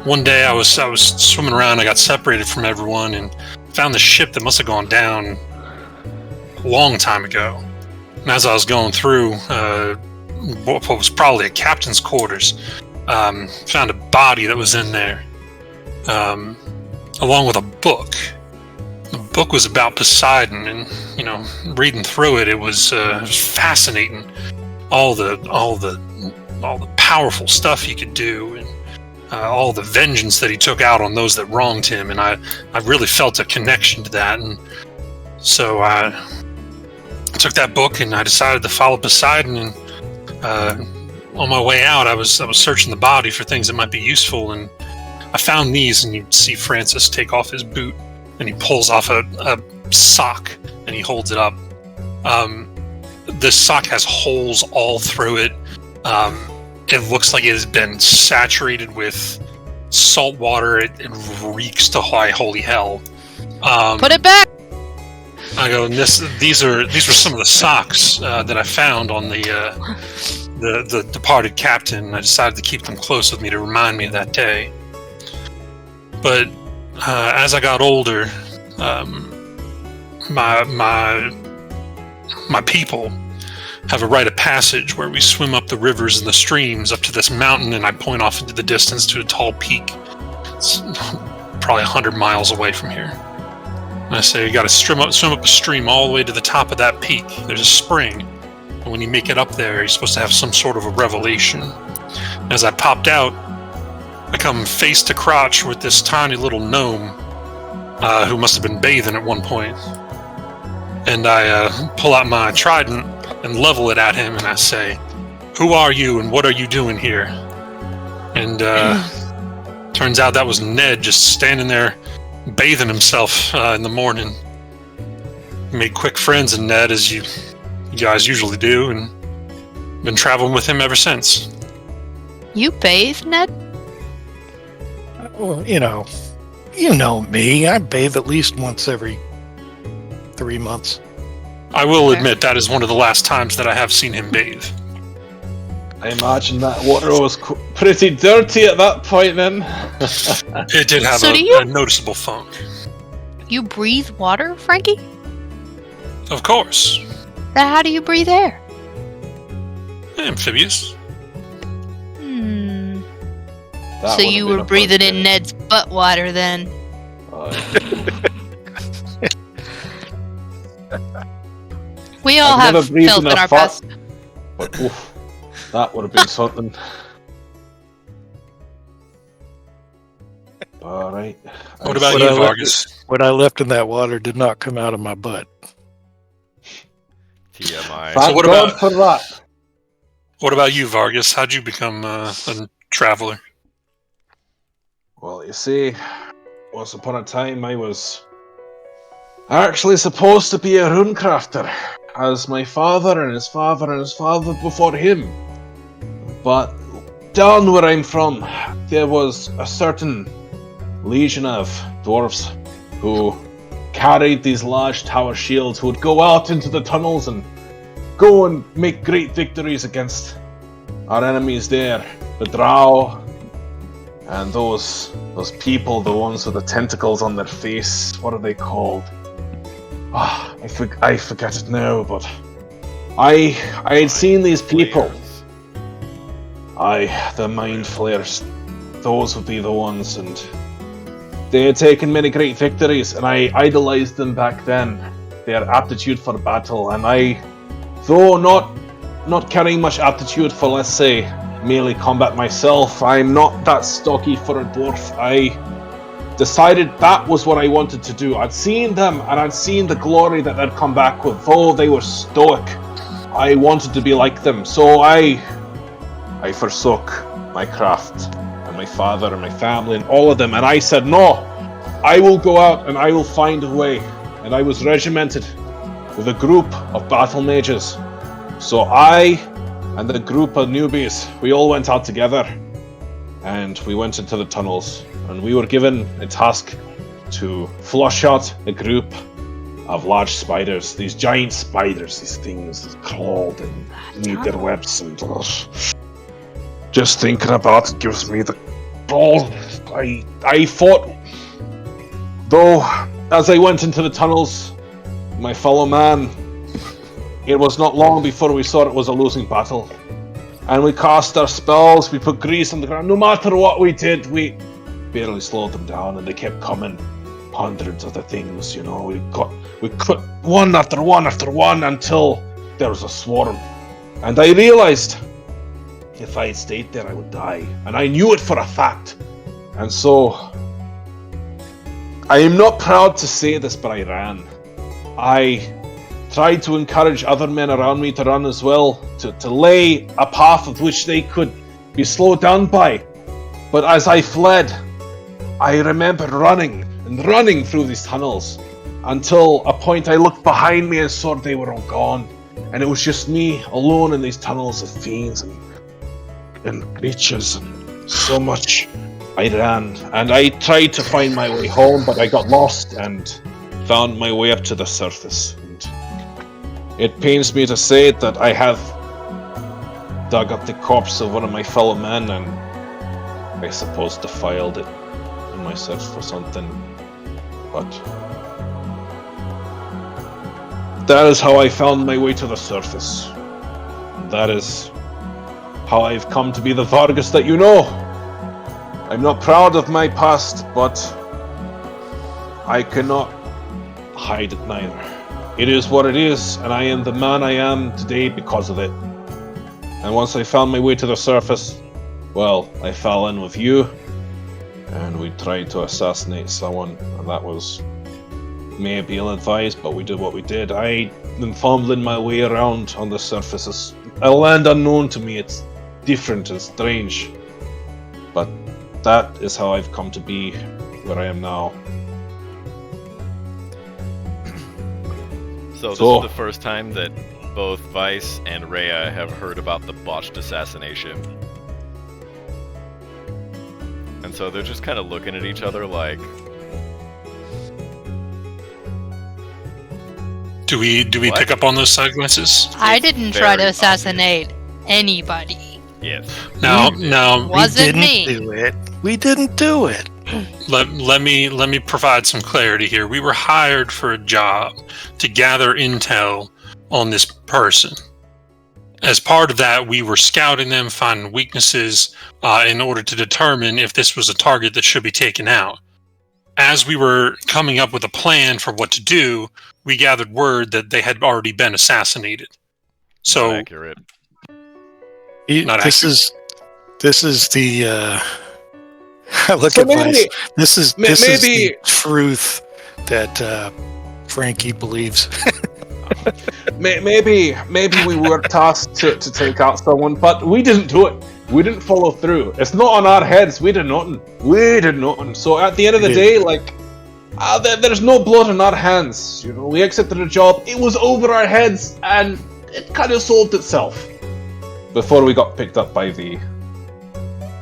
one day I was swimming around. I got separated from everyone and found the ship that must have gone down a long time ago. And as I was going through what was probably a captain's quarters, found a body that was in there, along with a book. The book was about Poseidon, and reading through it, it was fascinating. All the powerful stuff he could do, and all the vengeance that he took out on those that wronged him, and I really felt a connection to that, and so I took that book and I decided to follow Poseidon. And on my way out, I was searching the body for things that might be useful, and I found these. And you see Francis take off his boot, and he pulls off a sock, and he holds it up. This sock has holes all through it. It looks like it has been saturated with salt water. It reeks to high holy hell. Put it back! I go, and these were some of the socks that I found on the departed captain. I decided to keep them close with me to remind me of that day. But as I got older, my people have a rite of passage where we swim up the rivers and the streams up to this mountain, and I point off into the distance to a tall peak. It's probably 100 miles away from here. And I say, you got to swim up a stream all the way to the top of that peak. There's a spring, When you make it up there, you're supposed to have some sort of a revelation. As I popped out, I come face to crotch with this tiny little gnome who must have been bathing at one point. And I pull out my trident and level it at him, and I say, "Who are you, and what are you doing here?" And turns out that was Ned just standing there bathing himself in the morning. Made quick friends in Ned, as you guys usually do, and been traveling with him ever since. You bathe, Ned? Well, you know me. I bathe at least once every 3 months. I will admit that is one of the last times that I have seen him bathe. I imagine that water was pretty dirty at that point then. It did have So a noticeable funk. You breathe water, Frankie? Of course. Then how do you breathe air? Amphibious. That So would you have been were a breathing first in day. Ned's butt water then. We all I've never have breathed filth in in a our fart. past. But oof, that would have been something. Alright. What about What you, I left- Vargas? What I left in that water did not come out of my butt. TMI. Thank what God about- for that. What about you, Vargas? How'd you become a traveler? Well, you see, once upon a time I was actually supposed to be a runecrafter, as my father and his father and his father before him. But down where I'm from, there was a certain legion of dwarves who carried these large tower shields, who would go out into the tunnels and go and make great victories against our enemies there, the drow, and those people, the ones with the tentacles on their face. What are they called? Ah, I forget it now. But I had seen these people. The mind flayers. Those would be the ones, and they had taken many great victories, and I idolized them back then. Their aptitude for battle, and though not carrying much aptitude for, let's say, melee combat myself, I'm not that stocky for a dwarf. I decided that was what I wanted to do. I'd seen them, and I'd seen the glory that they'd come back with. Though they were stoic, I wanted to be like them. So I forsook my craft, and my father, and my family, and all of them, and I said, no, I will go out, and I will find a way. And I was regimented with a group of battle mages. So I and the group of newbies, we all went out together, and we went into the tunnels, and we were given a task to flush out a group of large spiders, these giant spiders, these things that crawled and weaved their webs, and just thinking about it gives me the balls. I fought, though, as I went into the tunnels, my fellow man, it was not long before we saw it was a losing battle. And we cast our spells, we put grease on the ground. No matter what we did, we barely slowed them down, and they kept coming. Hundreds of the things, you know. We cut one after one after one until there was a swarm. And I realized if I had stayed there, I would die. And I knew it for a fact. And so, I am not proud to say this, but I ran. I tried to encourage other men around me to run as well, to lay a path of which they could be slowed down by. But as I fled, I remember running and running through these tunnels until a point I looked behind me and saw they were all gone. And it was just me alone in these tunnels of fiends and creatures and so much. I ran and I tried to find my way home, but I got lost and found my way up to the surface. It pains me to say that I have dug up the corpse of one of my fellow men and I suppose defiled it in my search for something, but that is how I found my way to the surface. That is how I've come to be the Vargas that you know. I'm not proud of my past, but I cannot hide it neither. it is what it is, and I am the man I am today because of it. And once I found my way to the surface, well, I fell in with you, and we tried to assassinate someone, and that was maybe ill-advised, but we did what we did. I've been fumbling my way around on the surface. It's a land unknown to me. It's different and strange. But that is how I've come to be where I am now. So this is the first time that both Vice and Rhea have heard about the botched assassination. And so they're just kind of looking at each other like... Do we What? pick up on those sequences? I It's didn't try to very assassinate anybody. Yes. Now, Wasn't we me. didn't do it. We didn't do it. let me provide some clarity here. We were hired for a job to gather intel on this person. As part of that, we were scouting them, finding weaknesses in order to determine if this was a target that should be taken out. As we were coming up with a plan for what to do, we gathered word that they had already been assassinated. So, Not accurate. Not This is the look So at Vice. maybe- This is maybe- the truth that Frankie believes. Maybe we were tasked to take out someone, but we didn't do it. We didn't follow through. It's not on our heads. We did nothing. So at the end of the day, like, there's no blood on our hands. You know, we accepted a job. It was over our heads, and it kind of solved itself before we got picked up by the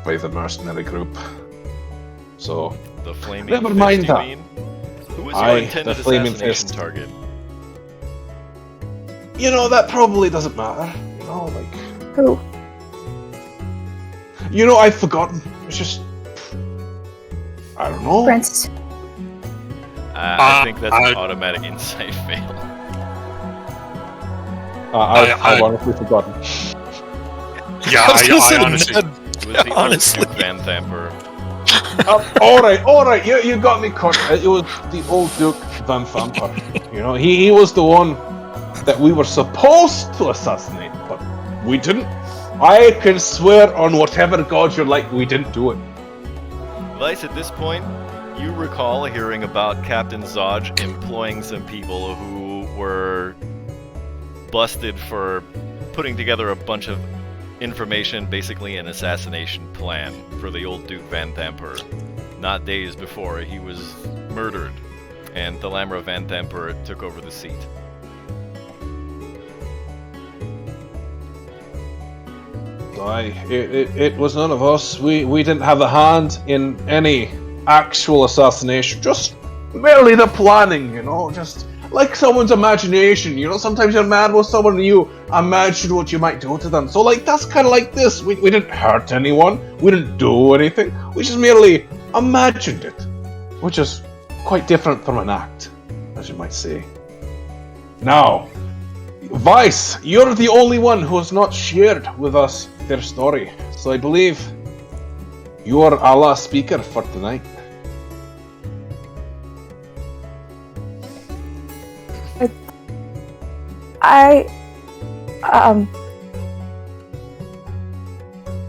mercenary group. So The flaming Never fist, mind you that. mean? Who was your Aye, intended the flaming assassination fist. target? you know that probably doesn't matter. You know, like. Who? You know, I've forgotten. It's just... I don't know. Prince. I think that's an automatic insight fail. I've honestly forgotten. yeah, I honestly... It was the Honestly. Duke Van Thamper. Alright, you got me caught. It was the old Duke Van Thamper. You know, he was the one that we were supposed to assassinate, but we didn't. I can swear on whatever god you're like, we didn't do it. Vice, at this point, you recall hearing about Captain Zodge employing some people who were busted for putting together a bunch of information, basically an assassination plan for the old Duke Van Thamper. Not days before he was murdered, and Thalamra Van Thamper took over the seat. It was none of us. We didn't have a hand in any actual assassination. Just merely the planning, you know, just like someone's imagination. You know, sometimes you're mad with someone and you imagine what you might do to them. So, like, that's kind of like this. We didn't hurt anyone. We didn't do anything. We just merely imagined it, which is quite different from an act, as you might say. Now, Vice, you're the only one who has not shared with us their story, so I believe you are our last speaker for tonight.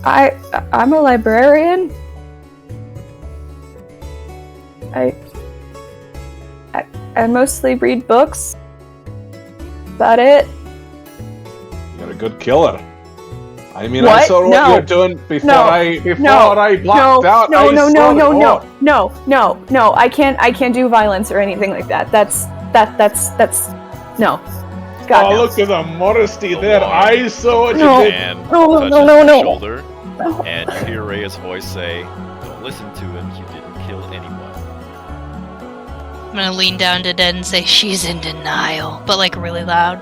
I'm a librarian. I mostly read books. About it. You're a good killer. I mean, What? I saw what No. you were doing before No. I blacked out. No, I no, saw no, it no, all. no. I can't do violence or anything like that. That's no. God, Oh, no. look at the modesty The there. wall. I saw what No. you did. And No, touches no, his no. shoulder, No. and you hear Rhea's voice say, "Don't listen to him. You didn't kill anyone." I'm gonna lean down to Dead and say, she's in denial, but like really loud.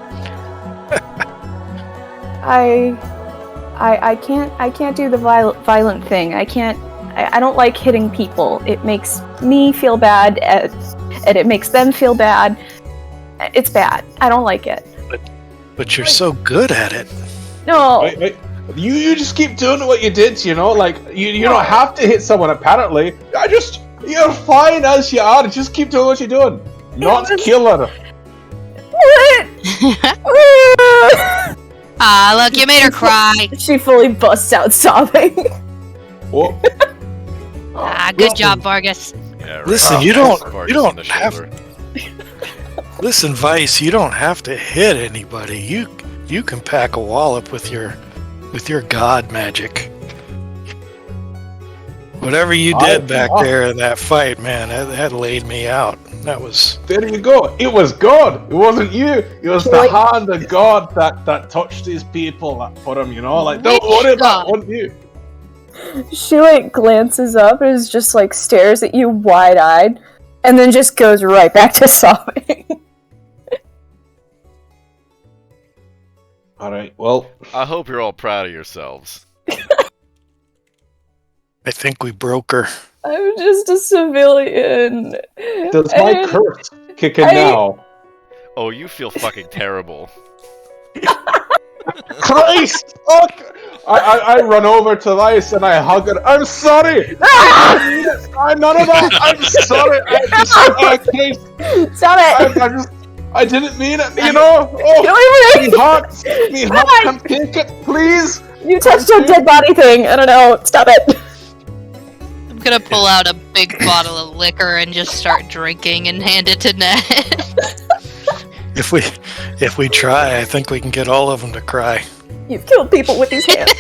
I can't do the violent thing. I don't like hitting people. It makes me feel bad, and it makes them feel bad. It's bad. I don't like it. But you're so good at it. No. Wait. You just keep doing what you did, you know? Like, you don't have to hit someone, apparently. You're fine as you are. Just keep doing what you're doing. Not killer. Ah, look, you made her cry. She fully busts out sobbing. Whoa. Ah, good job, Vargas. Yeah, right. Listen, you Vargas don't on the have. shoulder. Listen, Vice, you don't have to hit anybody. You can pack a wallop with your god magic. Whatever you did back there in that fight, man, that laid me out. That was. There you go. It was God. It wasn't you. It was the hand of God that touched these people that put him, you know? Like, don't worry about it, wasn't you. She like glances up and is just like stares at you wide-eyed, and then just goes right back to sobbing. Alright, well. I hope you're all proud of yourselves. I think we broke her. I'm just a civilian. Does my curse kick in now? Oh, you feel fucking terrible. Christ! Fuck! I run over to Vice and I hug her. I'm sorry! I'm none of that! I'm sorry! Christ! Stop it! I didn't mean it, you know? Oh, me heart can't take it, please! You touched a dead body thing. I don't know. Stop it. I'm gonna pull out a big bottle of liquor and just start drinking and hand it to Ned. If we try, I think we can get all of them to cry. You've killed people with these hands.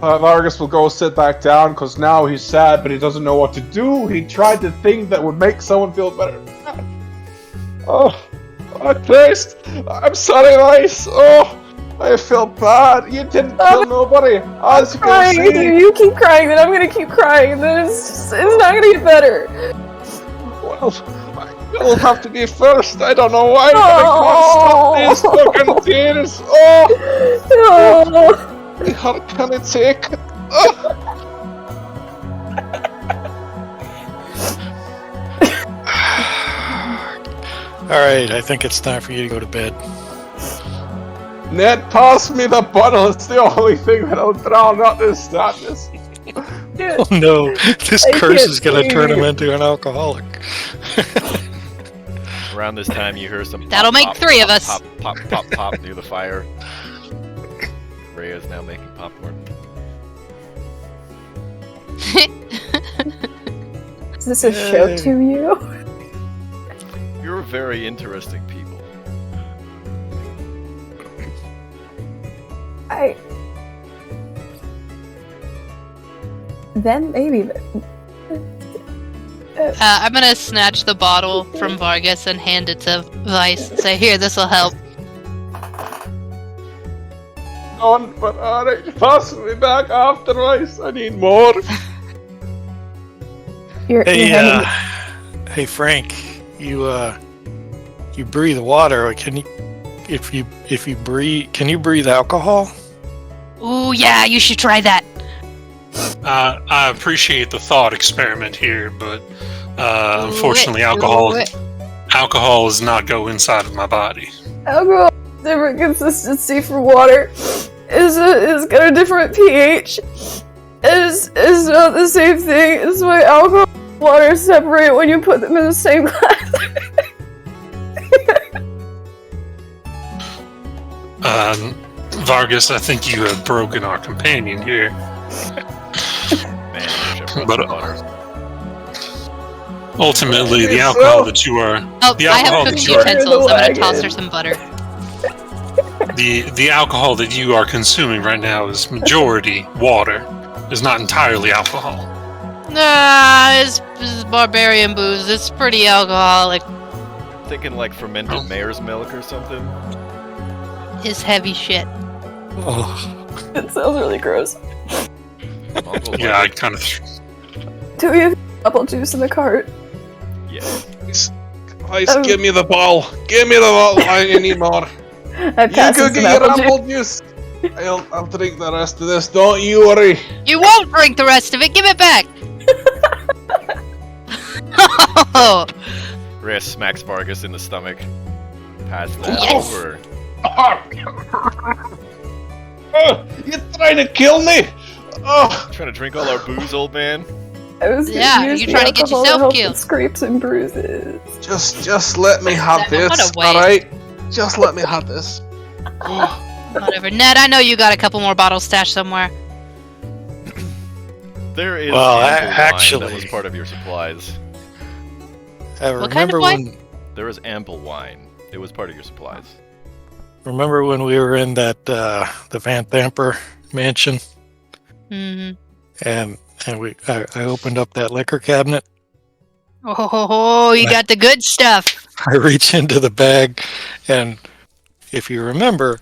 Vargas will go sit back down because now he's sad, but he doesn't know what to do. He tried the thing that would make someone feel better. Oh Christ! I'm sorry, Vice. Oh, I feel bad. You didn't kill nobody. As you can see. You keep crying, then I'm gonna keep crying, and then it's not gonna get better. Well, you'll have to be first. I don't know why. I can't stop these fucking tears. Oh. My heart can't take it. Alright, I think it's time for you to go to bed. Ned, pass me the bottle. It's the only thing that'll drown out this sadness. Oh no, this curse is gonna turn him into an alcoholic. Around this time, you hear some. That'll make three of us. Pop, pop, pop, pop near the fire. Rhea is now making popcorn. Is this a show to you? You're very interesting people. Then maybe. I'm gonna snatch the bottle from Vargas and hand it to Vice and say, "Here, this'll help." But alright, pass me back after Vice. I need more. Hey Frank, you breathe water. Can you breathe? Can you breathe alcohol? Ooh, yeah, you should try that. I appreciate the thought experiment here, but unfortunately, alcohol does not go inside of my body. Alcohol has different consistency for water. It's got a different pH. It's not the same thing. It's why alcohol and water separate when you put them in the same glass. Vargas, I think you have broken our companion here. Man, but ultimately, the alcohol that you are... Oh, I have cooking utensils. I'm gonna toss her some butter. The alcohol that you are consuming right now is majority water. It's not entirely alcohol. Nah, it's barbarian booze. It's pretty alcoholic. Thinking like fermented mare's milk or something. It's heavy shit. Oh, It sounds really gross. Yeah, I kind of... Do we have apple juice in the cart? Yes. Vice, give me the ball. Give me the ball. I need more. I You go get your apple juice. I'll drink the rest of this. Don't you worry. You won't drink the rest of it. Give it back. Oh. Rhea smacks Vargas in the stomach. Pass that Yes. over. You're trying to kill me. Oh, Trying to drink all our booze, old man? I was gonna Yeah, use you're the trying to get alcohol yourself help killed. with scrapes and bruises. Just let me have What a this, waste. alright? Just let me have this. Whatever. Ned, I know you got a couple more bottles stashed somewhere. There is Well, ample wine that actually- was part of your supplies. I What kind of remember wine? when There was ample wine. It was part of your supplies. remember when we were in that the Van Thamper mansion Mm-hmm. and I opened up that liquor cabinet. Oh, you got the good stuff. I reach into the bag, and if you remember,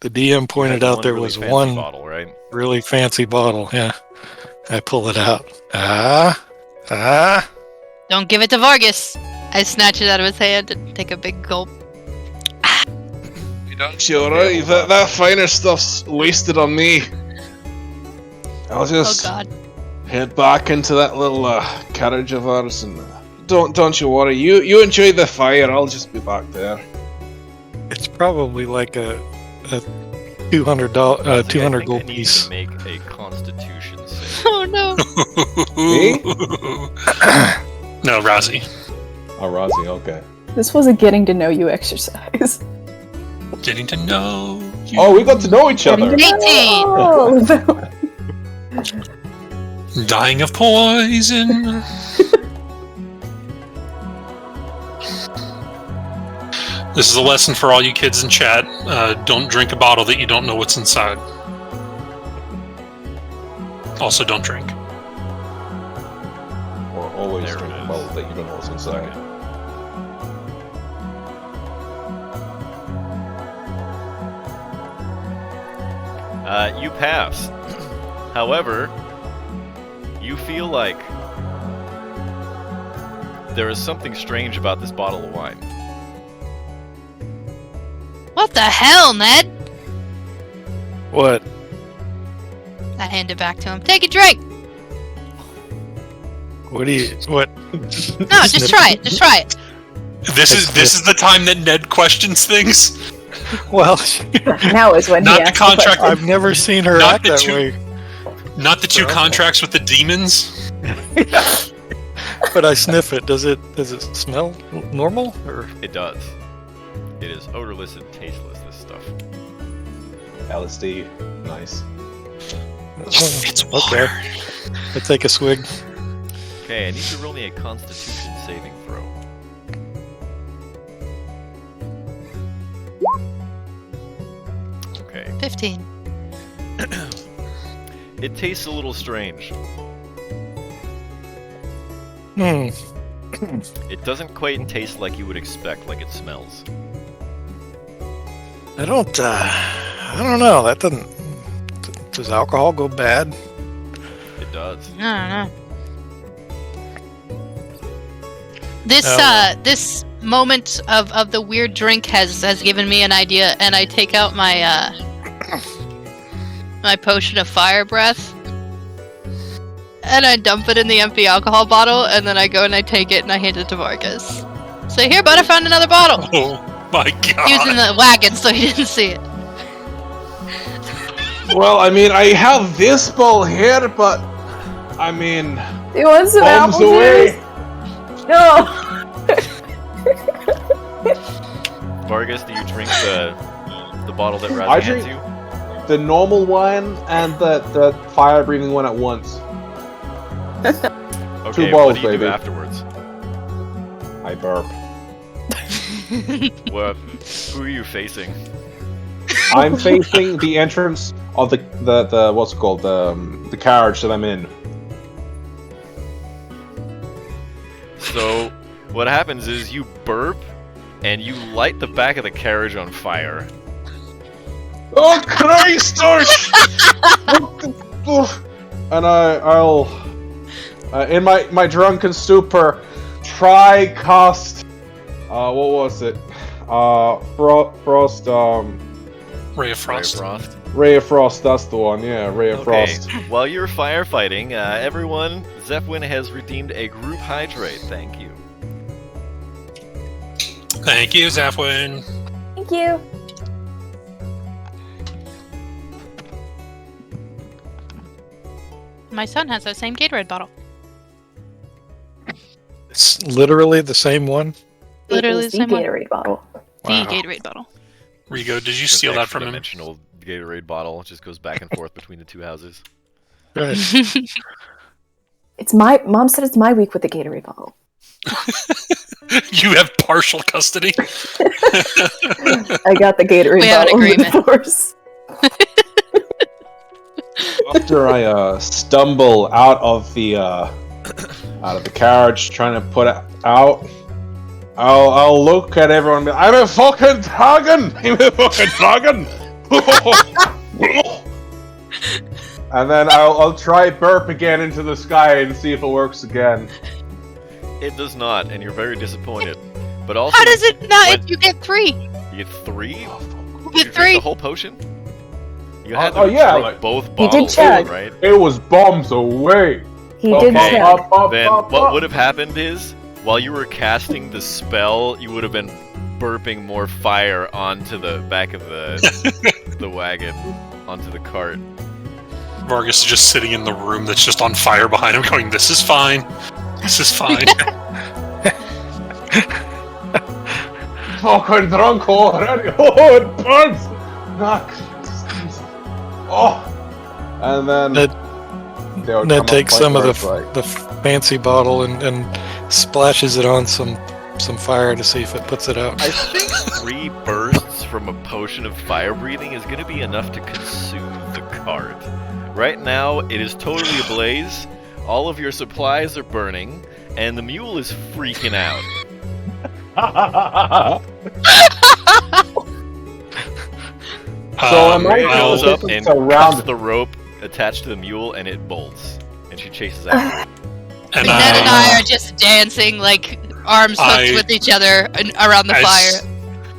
the DM pointed You had out one there really was fancy one bottle, right? really fancy bottle. Yeah, I pull it out. Don't give it to Vargas. I snatch it out of his hand and take a big gulp. Sure, Okay, right? hold on. That finer stuff's wasted on me. I'll Oh just god. head back into that little carriage of ours, and don't you worry. You enjoy the fire. I'll just be back there. It's probably like a $200 Honestly, I 200 think gold I need piece. to make a Constitution save. Oh no. No, Rozzy. Oh, Rozzy, okay. This was a getting to know you exercise. Getting to know you. Oh, we got to know each other. Getting to know 18. Dying of poison. This is a lesson for all you kids in chat. Don't drink a bottle that you don't know what's inside. Also, don't drink. Or always There it drink a is. bottle that you don't know what's inside. You pass. However, you feel like there is something strange about this bottle of wine. What the hell, Ned? What? I hand it back to him. Take a drink. What do you? What? No, just try it. Just try it. This is the time that Ned questions things. Well, Now is when Not he the asks contract- question. I've never seen her Not act the that two- way. Not the two contracts with the demons. But I sniff it. Does it smell normal or? It does. It is odorless and tasteless, this stuff. LSD, nice. It's Okay. water. I take a swig. Okay, I need to roll me a Constitution saving throw. Okay. 15. It tastes a little strange. Hmm. It doesn't quite taste like you would expect, like it smells. I don't know. That doesn't. Does alcohol go bad? It does. I don't know. This Oh. this moment of the weird drink has given me an idea, and I take out my my potion of fire breath, and I dump it in the empty alcohol bottle, and then I go and I take it and I hand it to Vargas. Say, here, bud, I found another bottle. Oh my god. He was in the wagon, so he didn't see it. Well, I mean, I have this ball here, but I mean, Do you want some bombs apple away. juice? No. Vargas, do you drink the bottle that I Razzie hands drink- you? The normal wine and the fire-breathing one at once. Okay, bottles, what do you do baby. afterwards? I burp. What? Who are you facing? I'm facing the entrance of the what's it called, the carriage that I'm in. So, what happens is you burp, and you light the back of the carriage on fire. Oh Christ! And I'll in my drunken stupor try cast what was it? Frost Ray of Frost. Frost. Ray of Frost, that's the one, yeah, Ray of Okay. Frost. While you're firefighting, everyone, Zephwin has redeemed a group hydrate. Thank you. Thank you, Zafwin. Thank you. My son has that same Gatorade bottle. It's literally the same one. Literally It is the the same one. Gatorade bottle. The Wow. Gatorade bottle. Rigo, did you An steal that from him? extra-dimensional Gatorade bottle. It just goes back and forth between the two houses. Right. It's my mom said it's my week with the Gatorade bottle. You have partial custody. I got the Gatorade We have an bottle with agreement. the force. After I stumble out of the carriage, trying to put it out, I'll look at everyone and be, I'm a fucking dragon! I'm a fucking dragon! And then I'll try burp again into the sky and see if it works again. It does not, and you're very disappointed. But also, How does it not when- if you get 3? you get 3? You Did get you drink 3? the whole potion? You had to oh, yeah, drink like- both did bottles, check. right? It was bombs away! He did Okay. check. Then what would have happened is, while you were casting the spell, you would have been burping more fire onto the back of the wagon, onto the cart. Vargas is just sitting in the room that's just on fire behind him, going, "This is fine. This is fine." Fucking drunk already! Oh, it burns! Knock. Oh! And then... they would come Ned up takes like some of where it's like, the fancy bottle and splashes it on some fire to see if it puts it out. I think 3 bursts from a potion of fire breathing is going to be enough to consume the cart. Right now, it is totally ablaze, all of your supplies are burning, and the mule is freaking out. So am I Ray goes able up to and surround cuts the rope attached to the mule, and it bolts. And she chases after it. And Ned and I are just dancing like arms hooked with each other around the fire.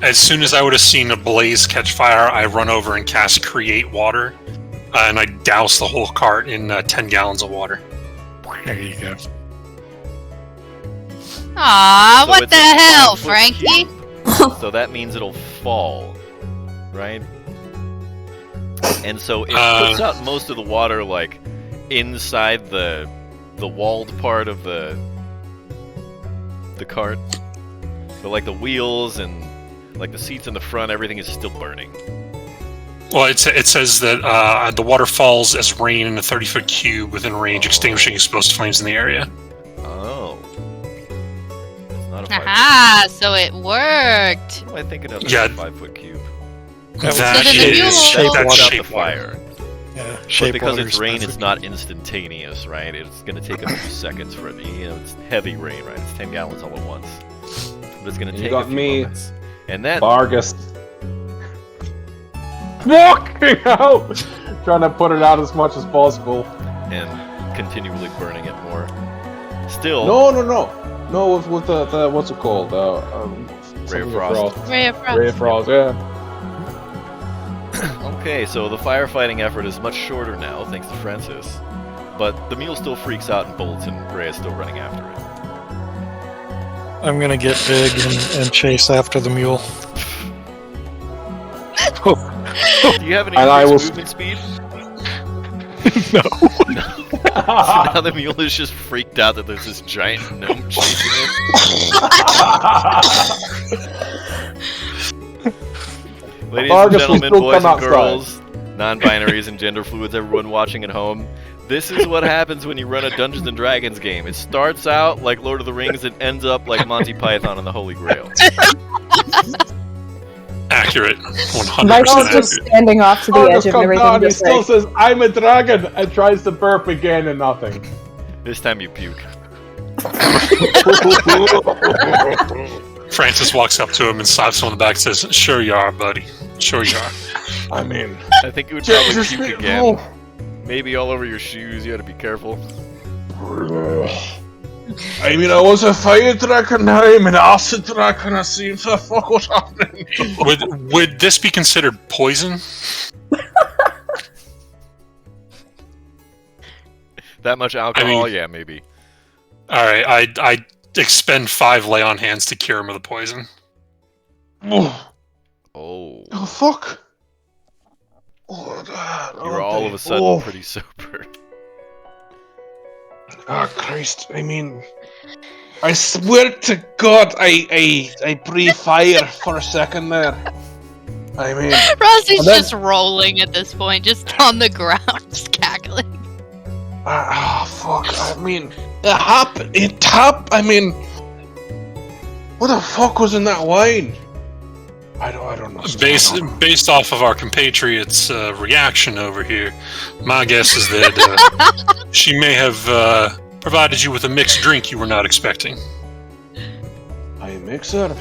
As soon as I would have seen a blaze catch fire, I run over and cast Create Water, and I douse the whole cart in 10 gallons of water. There you go. Aw, So what it's the a hell, 5-foot Frankie? cube, so that means it'll fall, right? And so it puts out most of the water, like, inside the walled part of the cart. So, like, the wheels and, like, the seats in the front, everything is still burning. Well, it says that the water falls as rain in a 30-foot cube within range, extinguishing exposed flames in the area. Oh. It's not a 5-foot Aha, so it worked. What am I thinking of as Yeah. a 5-foot cube? That So then the mule- that's Put out the shape fire. Yeah, But shape because water's it's rain, it's perfect. not instantaneous, right? It's going to take a few seconds for it. You know, it's heavy rain, right? It's 10 gallons all at once. But it's going to You take got a few me. moments. And that Vargas. Walking out! Trying to put it out as much as possible. and continually burning it more. Still, No, with the what's it called? Ray of something Frost. Ray of Frost. Ray of Frost, yeah. Okay, so the firefighting effort is much shorter now, thanks to Francis. But the mule still freaks out and bolts, and Ray is still running after it. I'm gonna get big and chase after the mule. Do you have any And I increased will movement speed? No. So now the mule is just freaked out that there's this giant gnome chasing it. Ladies and Vargas will gentlemen, still boys come and outside. girls, non-binaries and gender fluids, everyone watching at home, this is what happens when you run a Dungeons and Dragons game. It starts out like Lord of the Rings and ends up like Monty Python and the Holy Grail. Accurate. 100% Michael's accurate. just standing off to the Vargas edge of comes everything, down, he just still like, says, I'm a dragon, and tries to burp again and nothing. This time you puke. Francis walks up to him and slaps him on the back and says, "Sure you are, buddy. Sure you are." I mean, I think you would probably just puke again. Maybe all over your shoes, you gotta be careful. I mean, I was a fire dragon, I'm an acid dragon, I seem to fuck what's happening. Would this be considered poison? That much alcohol? mean- Yeah, maybe. Alright, I expend 5 lay on hands to cure him of the poison. Oh, Oh. fuck. Oh, God. You're all of a Oh. sudden pretty sober. Oh, Christ. I mean, I swear to God, I breathe fire for a second there. I mean, Rossi's and then- just rolling at this point, just on the ground, just cackling. fuck. I mean, it happened. I mean, what the fuck was in that wine? I don't know. Based off of our compatriots' reaction over here, my guess is that she may have provided you with a mixed drink you were not expecting. Aye, mixer.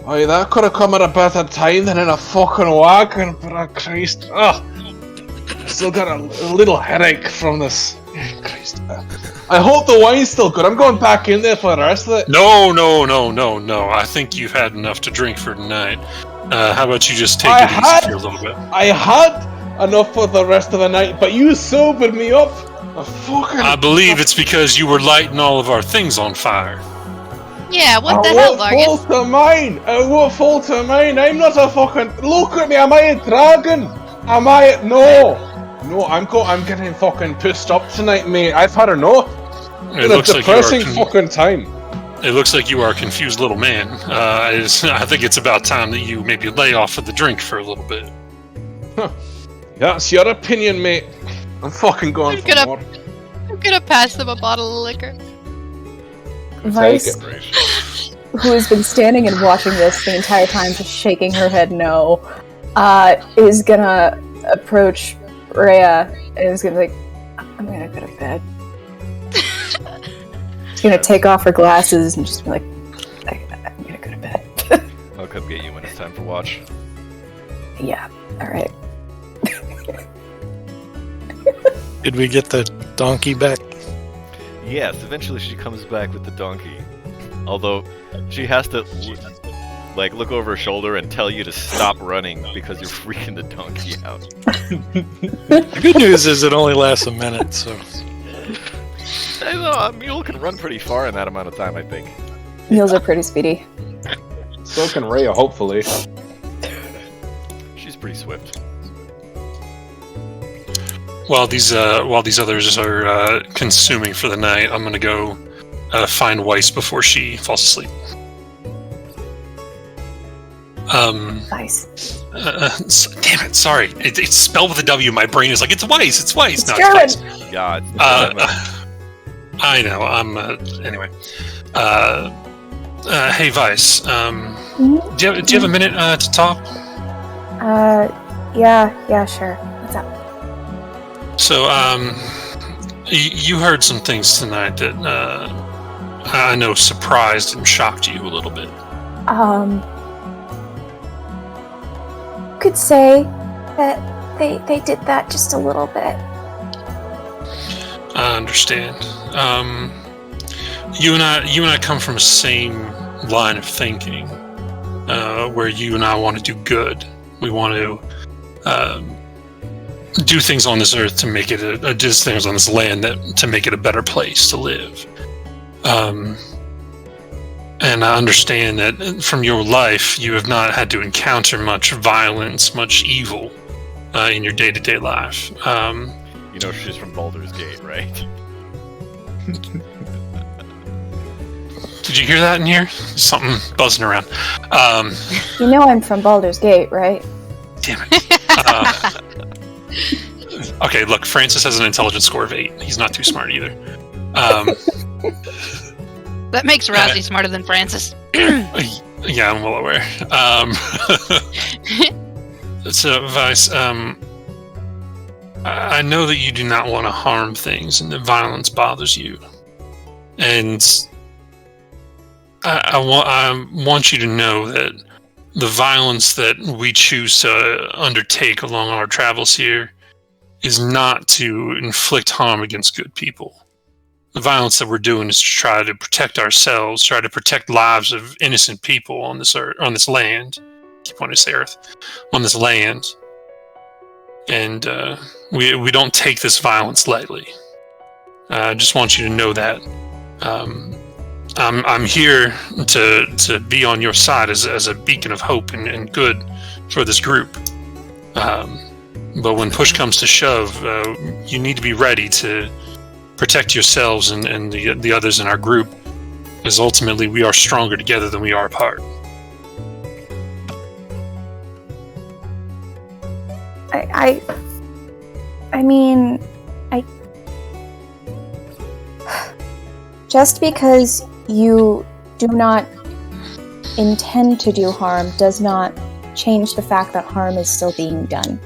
Aye, that could have come at a better time than in a fucking wagon, but Christ. Still got a little headache from this. Christ. I hope the wine's still good. I'm going back in there for the rest of it. No. I think you've had enough to drink for tonight. How about you just take it easy for a little bit? I had enough for the rest of the night, but you sobered me up. I believe it's because you were lighting all of our things on fire. Yeah, what the hell, What fault of mine? What fault of mine? I'm not a fucking... Look at me, am I a dragon? No, I'm getting fucking pissed up tonight, mate. I've had enough. It's been a depressing fucking time. It looks like you are a confused little man. I think it's about time that you maybe lay off of the drink for a little bit. That's your opinion, mate. I'm fucking going for more. I'm gonna pass them a bottle of liquor. Vice, who has been standing and watching this the entire time, just shaking her head no, is gonna approach Rhea and is gonna be like, I'm gonna go to bed. She's gonna take off her glasses and just be like, I'm gonna go to bed. I'll come get you when it's time for watch. Yeah, alright. Did we get the donkey back? Yes, eventually she comes back with the donkey. Although, she has to, look over her shoulder and tell you to stop running because you're freaking the donkey out. The good news is it only lasts a minute, so... I know, a mule can run pretty far in that amount of time, I think. Mules are pretty speedy. So can Rhea, hopefully. She's pretty swift. While these others are consuming for the night, I'm gonna go find Weiss before she falls asleep. Nice. Damn it! Sorry, it's spelled with a W. My brain is like, it's Weiss. It's Weiss. It's No, German. it's Weiss. Yeah, it's I know. Anyway. Hey, Weiss. Do you have a minute to talk? Yeah, sure. What's up? So, you heard some things tonight that I know surprised and shocked you a little bit. Could say that they did that just a little bit. I understand. You and I come from the same line of thinking, where you and I want to do good. We want to do things on this earth to make it do things on this land to make it a better place to live. And I understand that from your life, you have not had to encounter much violence, much evil in your day-to-day life. You know she's from Baldur's Gate, right? Did you hear that in here? Something buzzing around. You know I'm from Baldur's Gate, right? Damn it. Okay, look, Francis has an intelligence score of 8. He's not too smart either. That makes Rossi smarter than Francis. Yeah, I'm well aware. So, Vice, I know that you do not want to harm things and that violence bothers you. And I want you to know that the violence that we choose to undertake along our travels here is not to inflict harm against good people. The violence that we're doing is to try to protect ourselves, try to protect lives of innocent people on this earth, on this land. I keep wanting to say earth, on this land. And we don't take this violence lightly. I just want you to know that. I'm here to be on your side as a beacon of hope and good for this group. But when push comes to shove, you need to be ready to protect yourselves and the others in our group, because ultimately we are stronger together than we are apart. I mean, just because you do not intend to do harm does not change the fact that harm is still being done.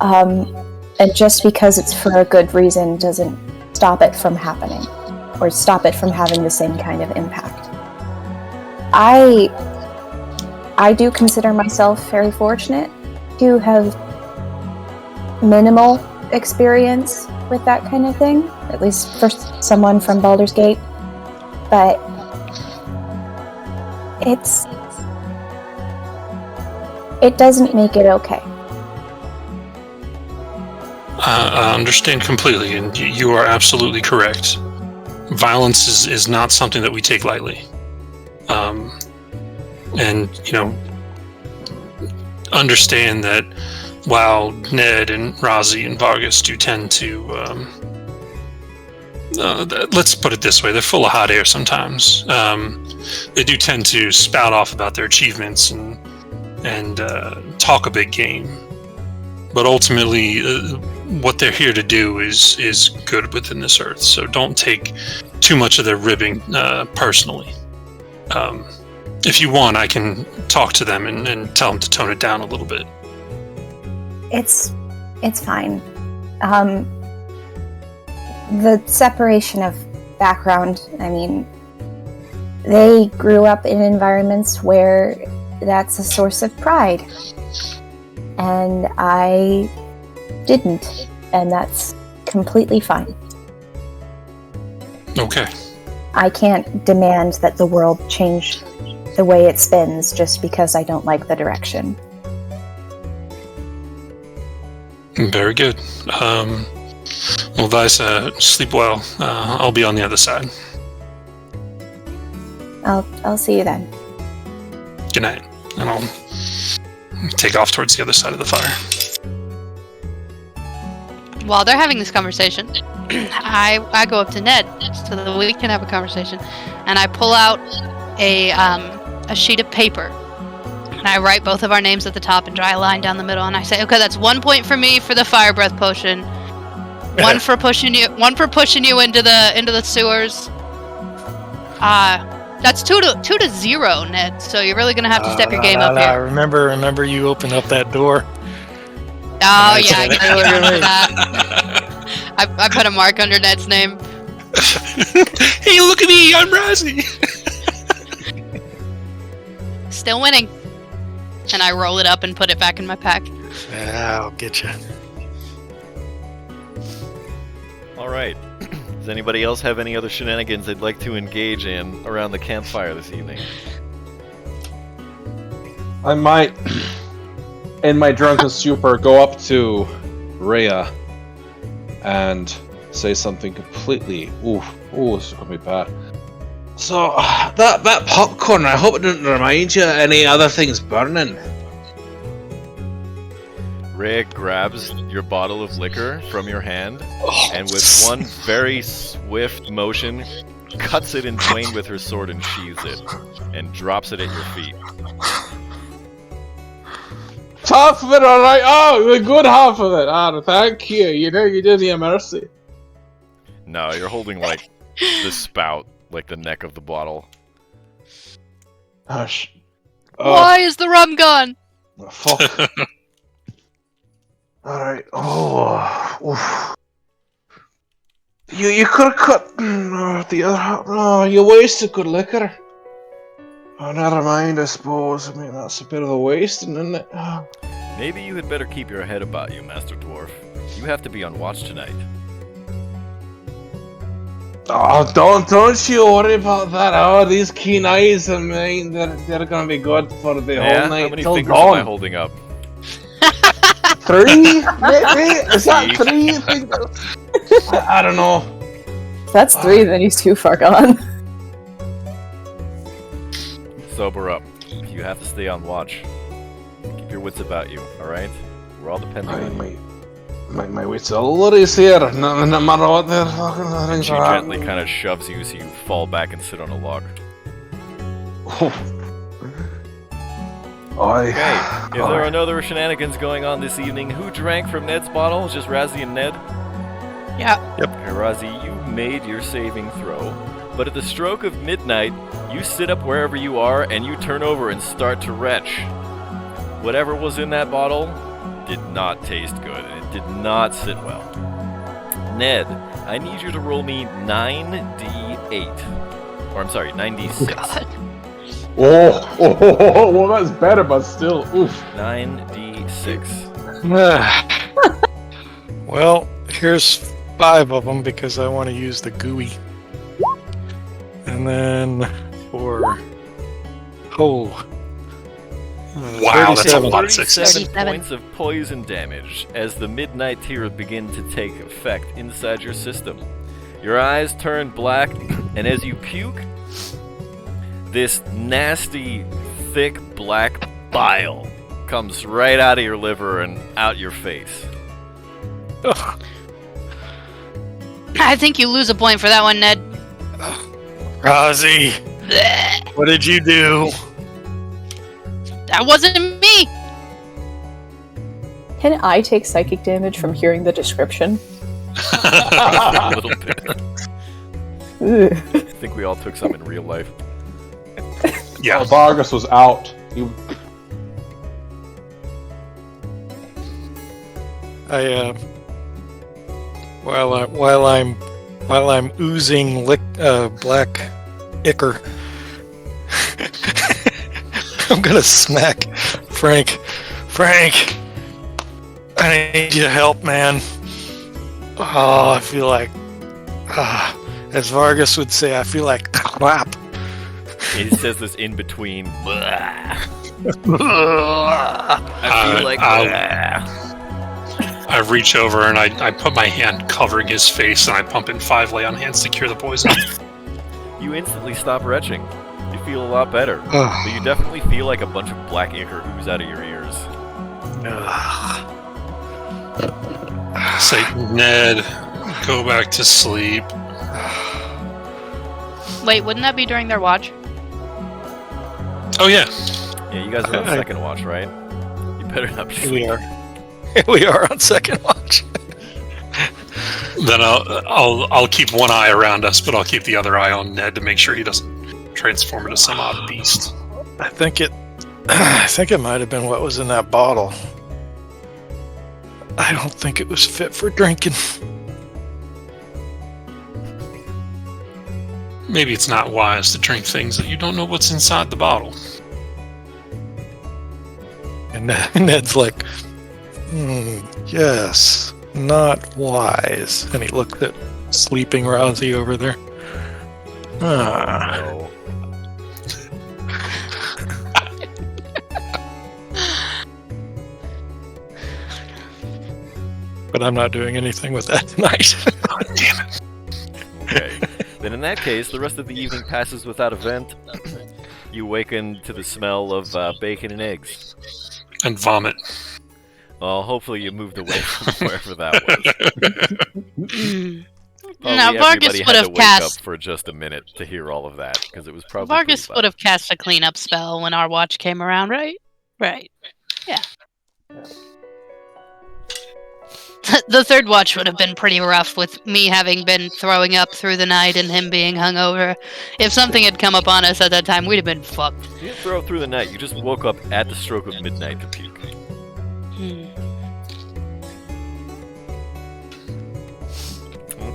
And just because it's for a good reason doesn't stop it from happening, or stop it from having the same kind of impact. I do consider myself very fortunate to have minimal experience with that kind of thing, at least for someone from Baldur's Gate, but it doesn't make it okay. I understand completely, and you are absolutely correct. Violence is not something that we take lightly. And, understand that while Ned and Razi and Vargas do tend to, let's put it this way, they're full of hot air sometimes. They do tend to spout off about their achievements and talk a big game. But ultimately, what they're here to do is good within this earth. So don't take too much of their ribbing personally. If you want, I can talk to them and tell them to tone it down a little bit. It's fine. The separation of background, I mean, they grew up in environments where that's a source of pride. And I didn't, and that's completely fine. Okay. I can't demand that the world change the way it spins just because I don't like the direction. Very good. Well, Vice, sleep well. I'll be on the other side. I'll see you then. Good night. And I'll take off towards the other side of the fire. While they're having this conversation, I go up to Ned so that we can have a conversation, and I pull out a sheet of paper, and I write both of our names at the top and draw a line down the middle, and I say, okay, that's 1 point for me for the fire breath potion, one for pushing you into the sewers. That's 2 to 0, Ned. So you're really gonna have to step your game up here. Remember you opened up that door. Oh yeah, I can remember that. I put a mark under Ned's name. Hey, look at me! I'm Razi. Still winning. And I roll it up and put it back in my pack. I'll get you. All right. Does anybody else have any other shenanigans they'd like to engage in around the campfire this evening? I might, in my drunken stupor, go up to Rhea and say something completely. This is gonna be bad. So that popcorn, I hope it didn't remind you of any other things burning. Rhea grabs your bottle of liquor from your hand, and with one very swift motion, cuts it in twain with her sword and sheathes it, and drops it at your feet. Half of it, alright. Oh, the good half of it. Thank you. You did me a mercy. No, you're holding, like, the spout, like the neck of the bottle. Hush. Why is the rum gone? Fuck. Alright. You could have cut the other half. No, you wasted good liquor. Oh, never mind, I suppose. I mean, that's a bit of a wasting, isn't it? Maybe you had better keep your head about you, Master Dwarf. You have to be on watch tonight. Oh, don't you worry about that. Oh, these keen eyes of mine, they're gonna be good for the whole night. How many till fingers dawn. am I holding up? 3? Maybe? Is that 3 fingers? I don't know. If that's 3, then he's too far gone. Sober up. You have to stay on watch. Keep your wits about you, alright? We're all depending on you. my wits a little easier, no matter what the fucking She things gently kind of shoves you so you fall back and sit on a log. Okay, if there are no other shenanigans going on this evening, who drank from Ned's bottle? Just Razzie and Ned? Yeah. Okay, Razzie, you made your saving throw, but at the stroke of midnight, you sit up wherever you are and you turn over and start to retch. Whatever was in that bottle did not taste good, and it did not sit well. Ned, I need you to roll me 9d8. Or I'm sorry, 9d6. God. well, that's better, but still, oof. 9d6. Well, here's 5 of them because I want to use the gooey. And then for Wow, that's a 37. lot of sixes. 37 points of poison damage as the midnight tear begin to take effect inside your system. Your eyes turn black, and as you puke, this nasty, thick, black bile comes right out of your liver and out your face. Ugh. I think you lose a point for that one, Ned. Rozzy, Blech. what did you do? That wasn't me. Can I take psychic damage from hearing the description? A little bit. Ugh. I think we all took some in real life. Yeah. Vargas was out. While I'm oozing black ichor, I'm gonna smack Frank. Frank, I need you to help, man. Oh, I feel like, as Vargas would say, I feel like crap. He says this in between. I I feel like. I reach over and I put my hand covering his face and I pump in 5 lay on hands to cure the poison. You instantly stop retching. You feel a lot better. But you definitely feel like a bunch of black ichor ooze out of your ears. Say, Ned, go back to sleep. Wait, wouldn't that be during their watch? Oh yeah, Yeah, you guys are on second watch, right? You better not be We sleeping. are. We are on second watch. then I'll keep one eye around us, but I'll keep the other eye on Ned to make sure he doesn't transform into some odd beast. I think it might have been what was in that bottle. I don't think it was fit for drinking. Maybe it's not wise to drink things that you don't know what's inside the bottle. And Ned's like, yes, not wise. And he looked at sleeping Rousey over there. No. But I'm not doing anything with that tonight. Oh, damn it. Okay. Then in that case, the rest of the evening passes without event. You awaken to the smell of bacon and eggs. And vomit. Well, hopefully you moved away from wherever that was. Now, Probably Vargas everybody would had have to wake cast. up for just a minute to hear all of that, because it was probably Vargas pretty would loud. have cast a cleanup spell when our watch came around, right? Right. Yeah. The third watch would have been pretty rough with me having been throwing up through the night and him being hungover. If something had come upon us at that time, we'd have been fucked. You didn't throw through the night, you just woke up at the stroke of midnight to puke. Hmm.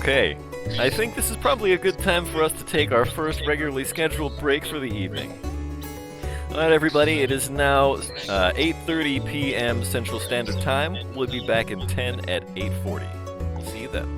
Okay, I think this is probably a good time for us to take our first regularly scheduled break for the evening. Alright everybody, it is now 8:30 p.m. Central Standard Time. We'll be back in 10 at 8:40. We'll see you then.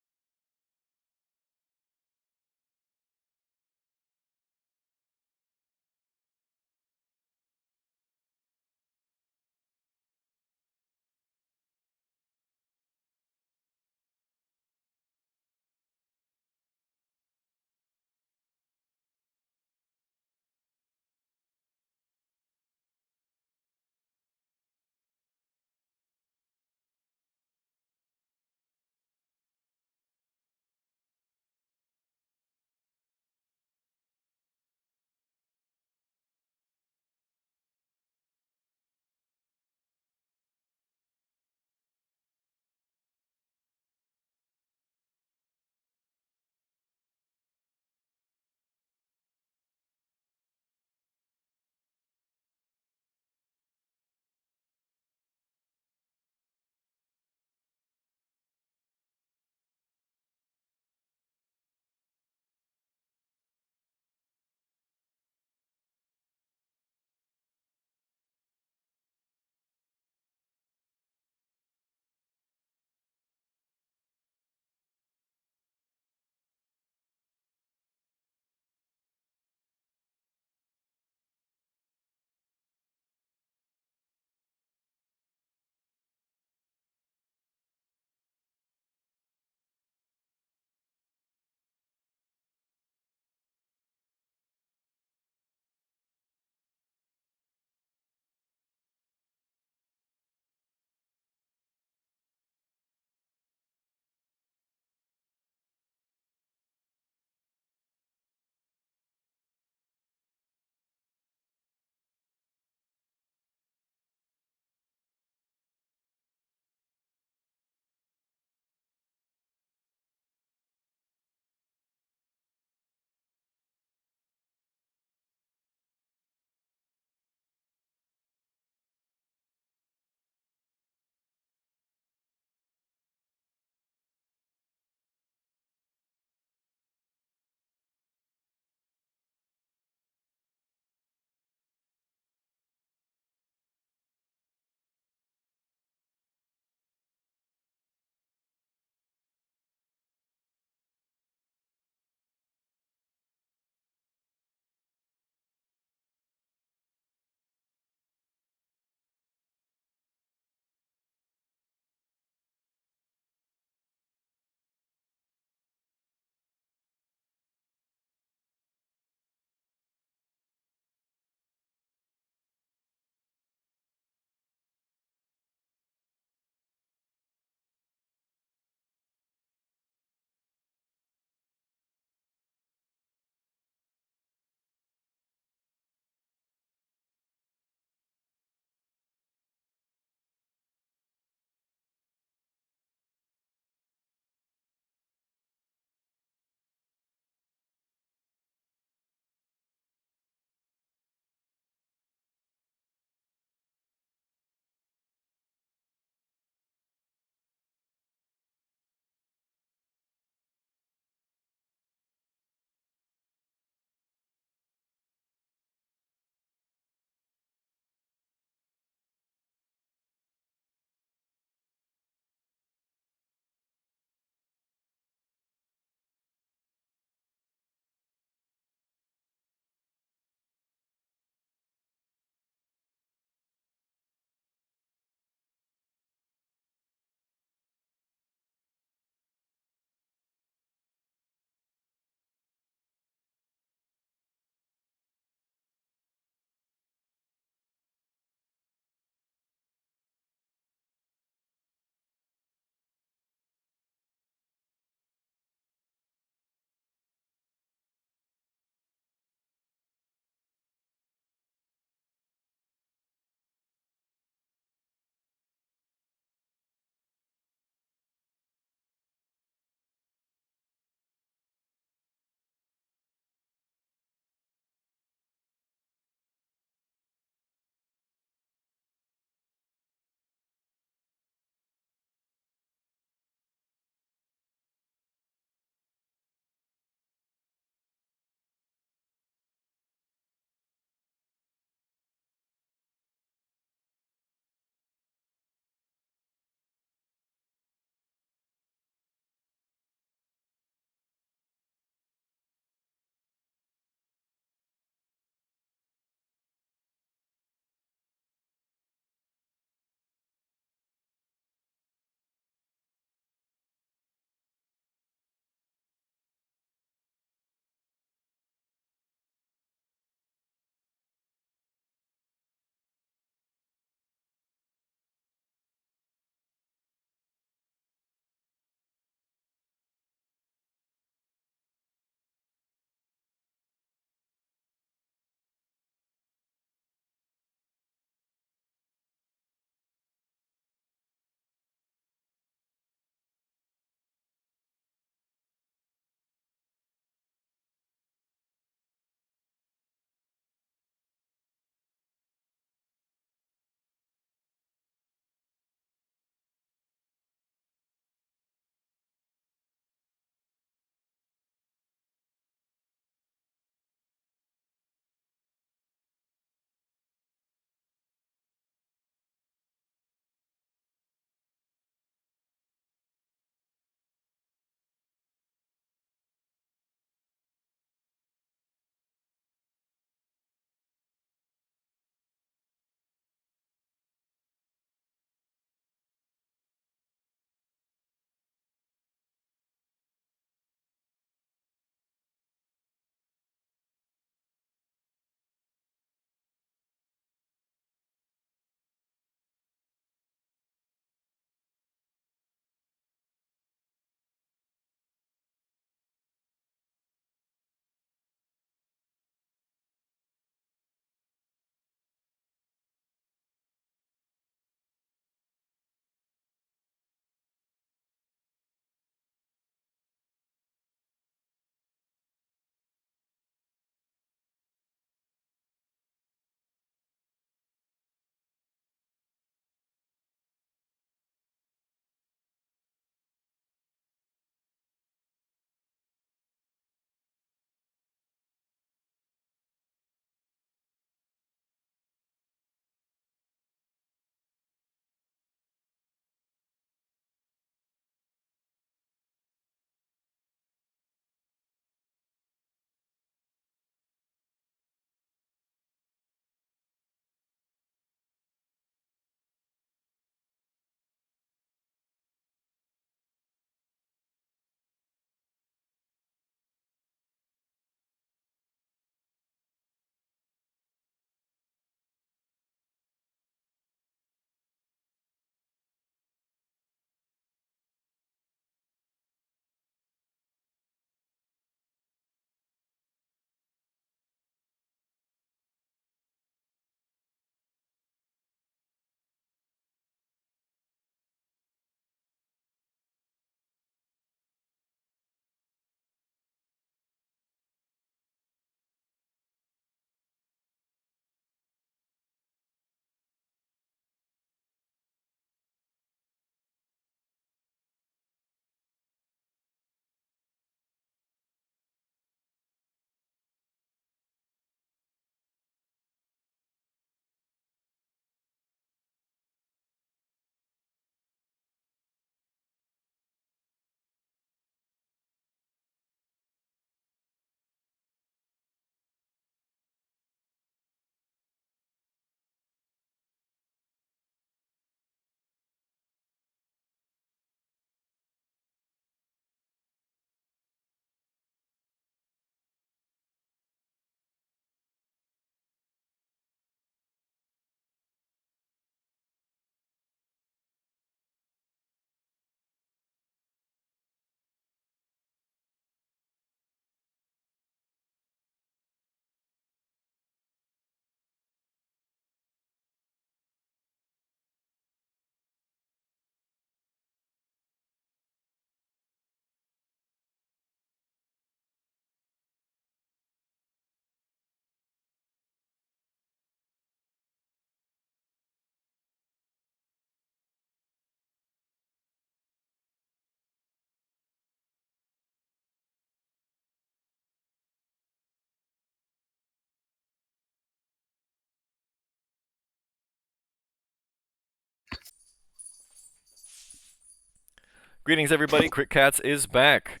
Greetings, everybody. Crit Cats is back.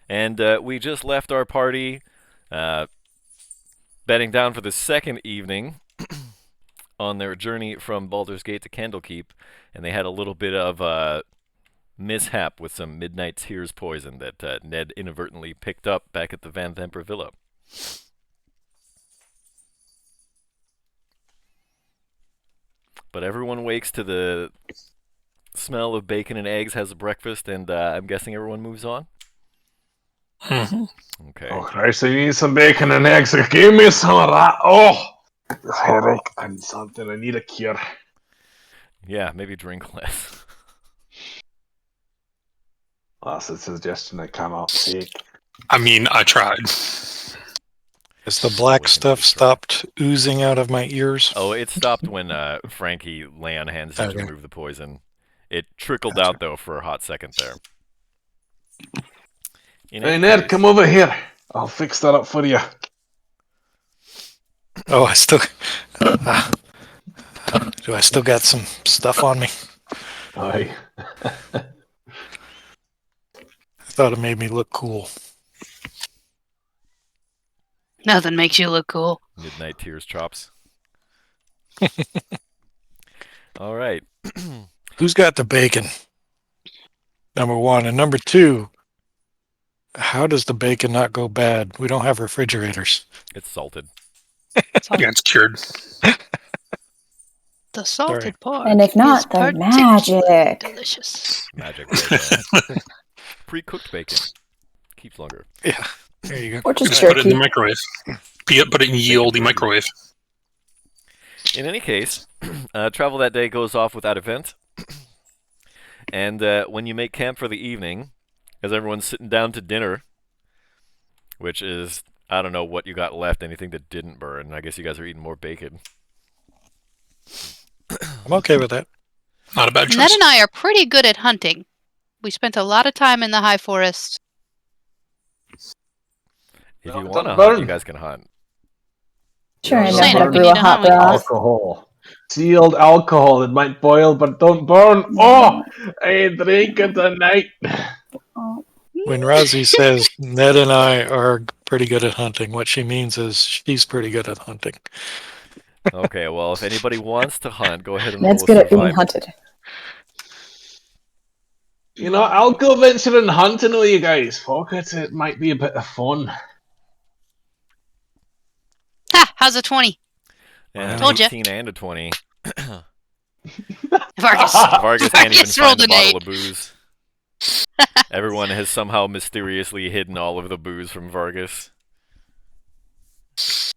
And we just left our party bedding down for the second evening on their journey from Baldur's Gate to Candlekeep, and they had a little bit of mishap with some Midnight Tears poison that Ned inadvertently picked up back at the Van Themper Villa. But everyone wakes to the smell of bacon and eggs, has a breakfast, and I'm guessing everyone moves on? Mhm. Okay. Oh Christ, I need some bacon and eggs. Give me some of that. Oh, this headache. I need something. I need a cure. Yeah, maybe drink less. That's a suggestion I cannot take. I mean, I tried. Has the black Poison stuff is strong. stopped oozing out of my ears? Oh, it stopped when Frankie lay on hands to Okay. remove the poison. It trickled Gotcha. out, though, for a hot second there. In Hey any Ned, case- come over here. I'll fix that up for you. Oh, I still. Do I still got some stuff on me? Aye. I thought it made me look cool. Nothing makes you look cool. Midnight Tears chops. All right. Who's got the bacon? Number one. And number two, how does the bacon not go bad? We don't have refrigerators. It's salted. Yeah, it's cured. The salted part. And if not, is the particularly magic. delicious. Magic bacon. Pre-cooked bacon. Keeps longer. Yeah, there you go. Or just Just put it in jerky. the microwave. Put it in ye olde microwave. In any case, travel that day goes off without event. And when you make camp for the evening, as everyone's sitting down to dinner, which is, I don't know what you got left, anything that didn't burn. I guess you guys are eating more bacon. I'm okay with that. Not a bad choice. Ned and I are pretty good at hunting. We spent a lot of time in the high forest. If No, you it want to doesn't hunt, you burn. guys can hunt. Sure, I know Saying how to we brew need a to hot hunt when- broth. Alcohol. Sealed alcohol. It might boil, but don't burn. Oh, I drink it tonight. Oh, When Razi says Ned and I are pretty good at hunting, what she means is she's pretty good at hunting. Okay, well, if anybody wants to hunt, go ahead and Ned's roll good a at being survival. hunted. You know, I'll go venturing hunting with you guys. Fuck it. It might be a bit of fun. Ha! How's a 20? Yeah, Told ya. 18 and a 20. Vargas. Vargas can't even Vargas find rolled a an bottle 8. of booze. Everyone has somehow mysteriously hidden all of the booze from Vargas.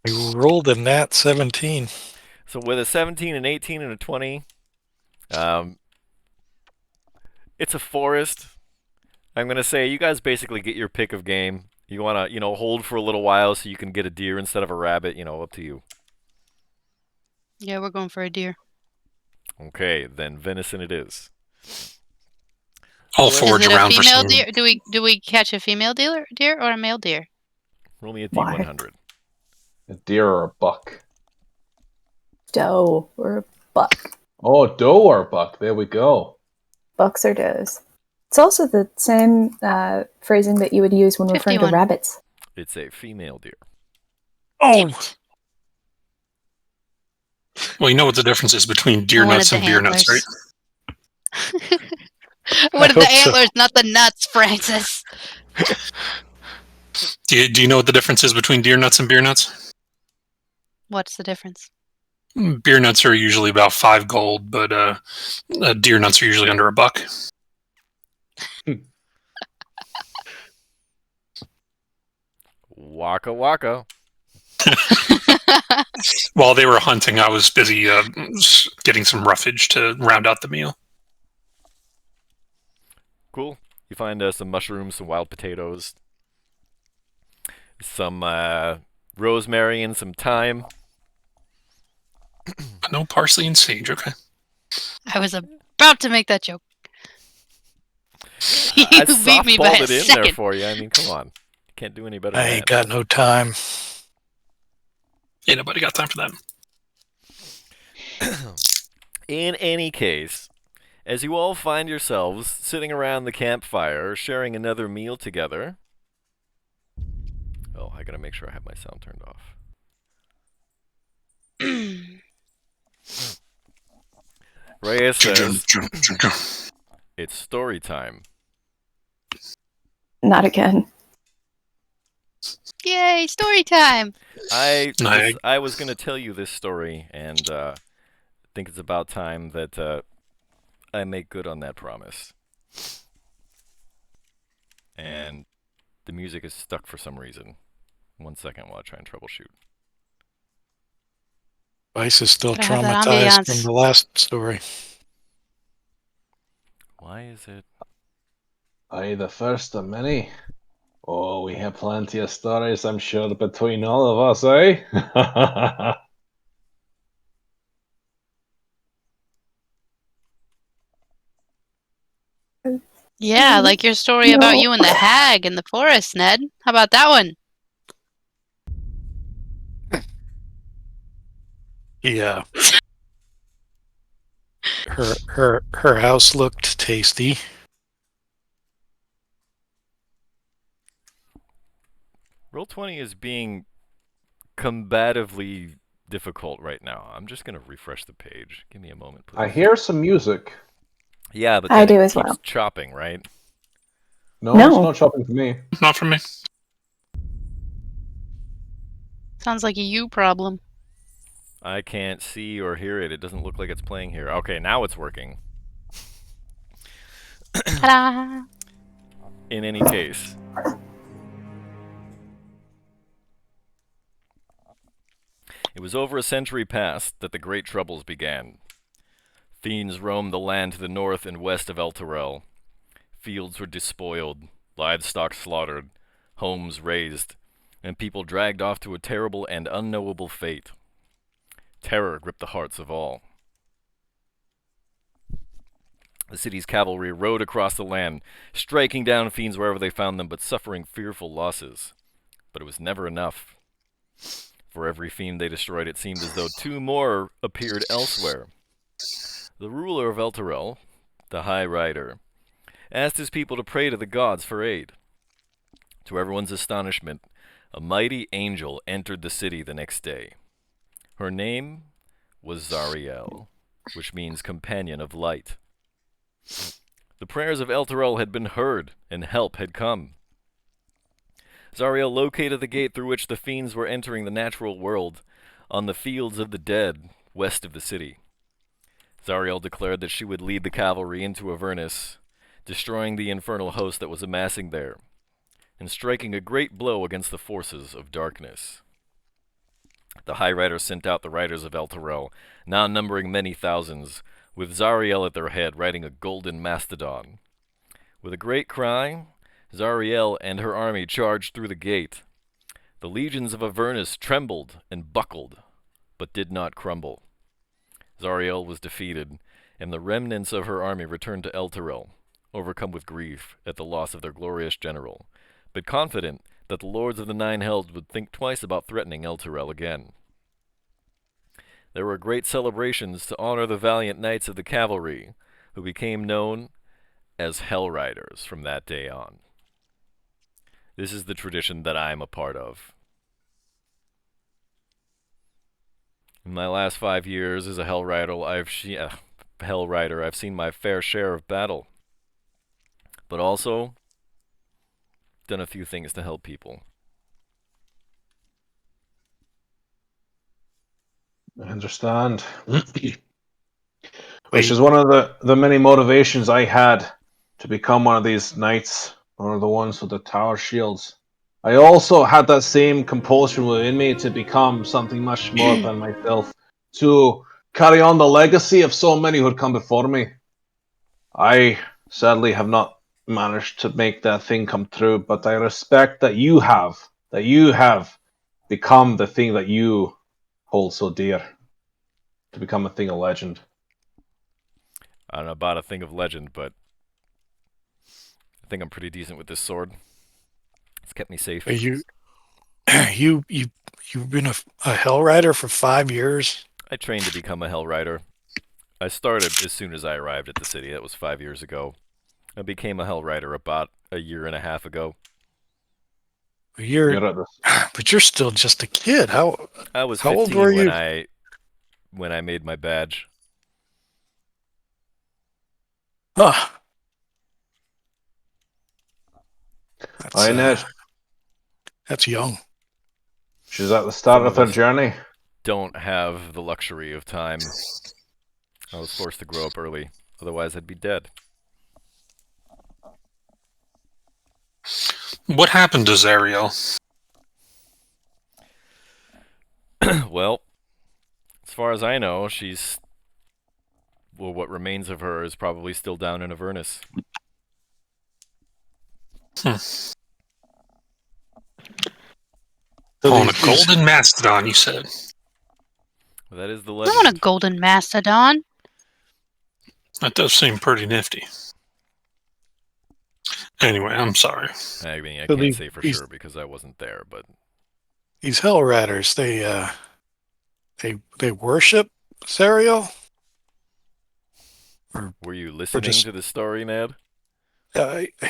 We rolled a nat 17. So with a 17, an 18, and a 20, it's a forest. I'm going to say you guys basically get your pick of game. You want to, hold for a little while so you can get a deer instead of a rabbit, up to you. Yeah, we're going for a deer. Okay, then venison it is. I'll Is forage Is it a around for female some. deer? Do we catch a female deer or a male deer? Roll me a Why? D100. A deer or a buck? Doe or a buck. Oh, doe or buck. There we go. Bucks or does. It's also the same phrasing that you would use when referring to 51. rabbits. It's a female deer. Oh, Well, you know what the difference is between deer I wanted nuts the and beer nuts, right? antlers. What are the hope so. antlers, not the nuts, Francis? Do you know what the difference is between deer nuts and beer nuts? What's the difference? Beer nuts are usually about 5 gold, but deer nuts are usually under $1. Waka waka. While they were hunting, I was busy getting some roughage to round out the meal. Cool. You find some mushrooms, some wild potatoes, some rosemary, and some thyme. No parsley and sage, okay. I was about to make that joke. You I beat me by softballed a it in there second. for you. I mean, come on. Can't do any better I than ain't that. got no time. Ain't nobody got time for that. In any case, As you all find yourselves sitting around the campfire, sharing another meal together. Oh, I gotta make sure I have my sound turned off. Reyes says, it's story time. Not again. Yay, story time! I was going to tell you this story, and think it's about time that I make good on that promise. And the music is stuck for some reason. 1 second while I try and troubleshoot. Vice is still Gotta have that traumatized ambiance. from the last story. Why is it? Aye, the first of many. Oh, we have plenty of stories, I'm sure, between all of us, eh? Yeah, like your story about No. you and the hag in the forest, Ned. How about that one? Yeah. Her house looked tasty. Roll20 is being combatively difficult right now. I'm just going to refresh the page. Give me a moment, please. I hear some music. Yeah, but I then do it as keeps well. chopping, right? No, No. it's not chopping for me. Not for me. Sounds like a you problem. I can't see or hear it. It doesn't look like it's playing here. Okay, now it's working. Ta-da! In any case, it was over a century past that the great troubles began. Fiends roamed the land to the north and west of Elturel. Fields were despoiled, livestock slaughtered, homes razed, and people dragged off to a terrible and unknowable fate. Terror gripped the hearts of all. The city's cavalry rode across the land, striking down fiends wherever they found them, but suffering fearful losses. But it was never enough. For every fiend they destroyed, it seemed as though two more appeared elsewhere. The ruler of Elturel, the High Rider, asked his people to pray to the gods for aid. To everyone's astonishment, a mighty angel entered the city the next day. Her name was Zariel, which means companion of light. The prayers of Elturel had been heard, and help had come. Zariel located the gate through which the fiends were entering the natural world, on the fields of the dead, west of the city. Zariel declared that she would lead the cavalry into Avernus, destroying the infernal host that was amassing there, and striking a great blow against the forces of darkness. The High Rider sent out the riders of Elturel, now numbering many thousands, with Zariel at their head, riding a golden mastodon. With a great cry, Zariel and her army charged through the gate. The legions of Avernus trembled and buckled, but did not crumble. Zariel was defeated, and the remnants of her army returned to Elturel, overcome with grief at the loss of their glorious general, but confident that the lords of the Nine Hells would think twice about threatening Elturel again. There were great celebrations to honor the valiant knights of the cavalry, who became known as Hell Riders from that day on. This is the tradition that I am a part of. In my last 5 years as a Hell Rider, I've seen my fair share of battle, but also done a few things to help people. I understand. Which Wait, is one of the many motivations I had to become one of these knights, one of the ones with the tower shields. I also had that same compulsion within me to become something much more than myself, to carry on the legacy of so many who had come before me. I sadly have not managed to make that thing come true, but I respect that you have become the thing that you hold so dear, to become a thing of legend. I don't know about a thing of legend, but I think I'm pretty decent with this sword. It's kept me safe. you've been a Hell Rider for 5 years. I trained to become a Hell Rider. I started as soon as I arrived at the city. That was 5 years ago. I became a Hell Rider about a year and a half ago. You're at this. But you're still just a kid. How I was How old 15 were when you? I made my badge. Ah, I know. that's young. She's at the start Some of of her us journey. don't have the luxury of time. I was forced to grow up early, otherwise I'd be dead. What happened to Zariel? Well, as far as I know, what remains of her is probably still down in Avernus. On a golden mastodon, you said. That is the I want a legend. golden mastodon. That does seem pretty nifty. Anyway, I'm sorry. I mean, I So can't say for these- sure because I wasn't there, but These Hell Riders, they worship Zariel? were you listening just- to the story, Ned?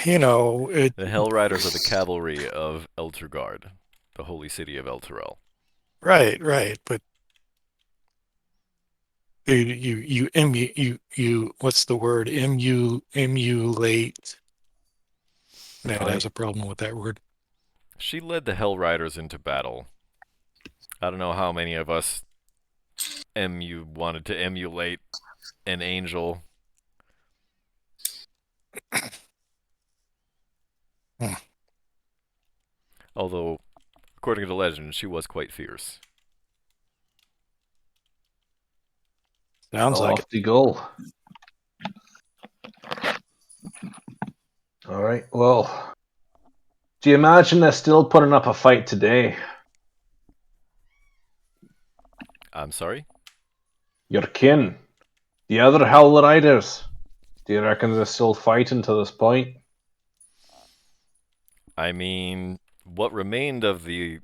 You know, The Hell Riders are the cavalry of Elturgard, the holy city of Elturel. right, but you what's the word? Emulate. Ned has a problem with that word. She led the Hell Riders into battle. I don't know how many of us wanted to emulate an angel. Although, according to legend, she was quite fierce. Sounds like it. Lofty goal. All right. Well, do you imagine they're still putting up a fight today? I'm sorry? Your kin, the other Hell Riders. Do you reckon they're still fighting to this point? I mean, what remained of the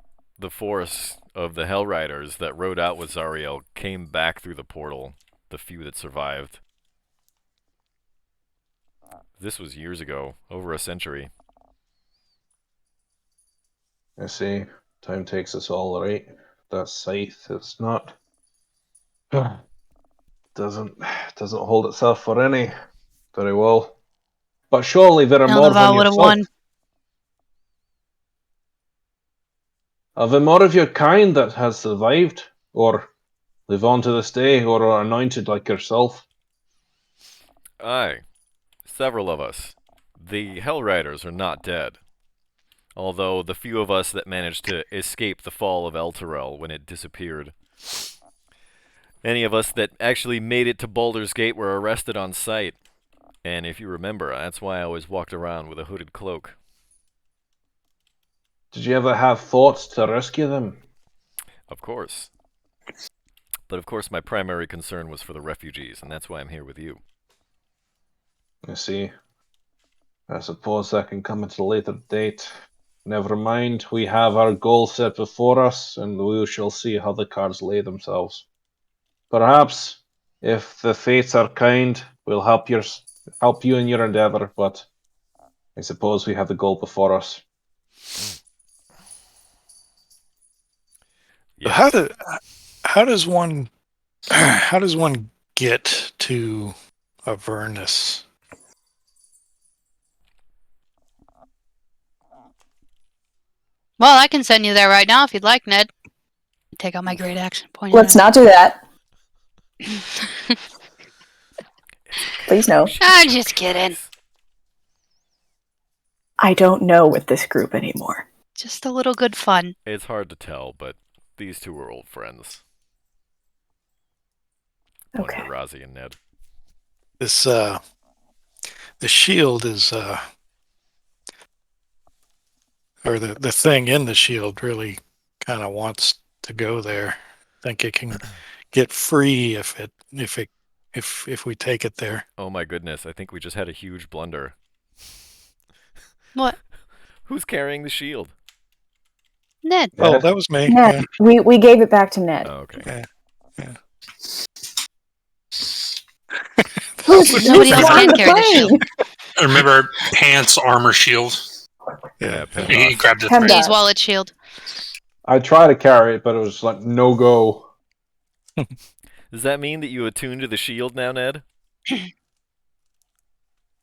force of the Hell Riders that rode out with Zariel came back through the portal, the few that survived. This was years ago, over a century. I see. Time takes us all, right? That scythe, it's not. doesn't hold itself for any. Very well. But surely there are more than Elnaval would have yourself. won. Are there more of your kind that has survived, or live on to this day, or are anointed like yourself? Aye, several of us. The Hell Riders are not dead. Although the few of us that managed to escape the fall of Elturel when it disappeared. Any of us that actually made it to Baldur's Gate were arrested on sight. And if you remember, that's why I always walked around with a hooded cloak. Did you ever have thoughts to rescue them? Of course. But of course my primary concern was for the refugees, and that's why I'm here with you. I see. I suppose that can come at a later date. Never mind, we have our goal set before us, and we shall see how the cards lay themselves. Perhaps, if the fates are kind, we'll help you in your endeavor, but I suppose we have the goal before us. Yes. How does one how does one get to Avernus? Well, I can send you there right now if you'd like, Ned. Take out my great action point. Let's not do that. Please no. I'm just kidding. I don't know with this group anymore. Just a little good fun. It's hard to tell, but these two are old friends. Okay. Pointing to Razi and Ned. This the shield is or the thing in the shield really kind of wants to go there. I think it can get free if we take it there. Oh my goodness, I think we just had a huge blunder. What? Who's carrying the shield? Ned. Oh, that was me. Ned. Yeah. We gave it back to Ned. Oh, okay. Yeah. Nobody else flying can the carry the shield. plane. I remember Pants' armor shield. Yeah. He grabbed it. Pem Bree's does. wallet shield. I tried to carry it, but it was like no go. Does that mean that you attune to the shield now, Ned?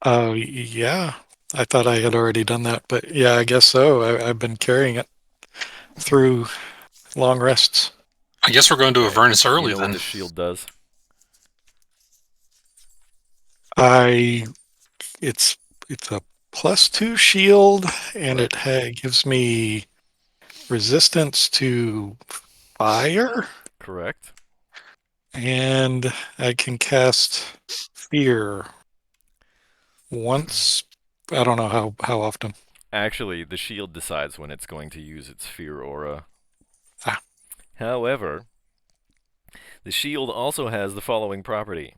Yeah. I thought I had already done that, but yeah, I guess so. I've been carrying it through long rests. I guess we're going to Avernus You early know what then. the shield does? It's a +2 shield, and it gives me resistance to fire, Correct. and I can cast fear once. I don't know how often. Actually, the shield decides when it's going to use its fear aura. Ah. However, the shield also has the following property.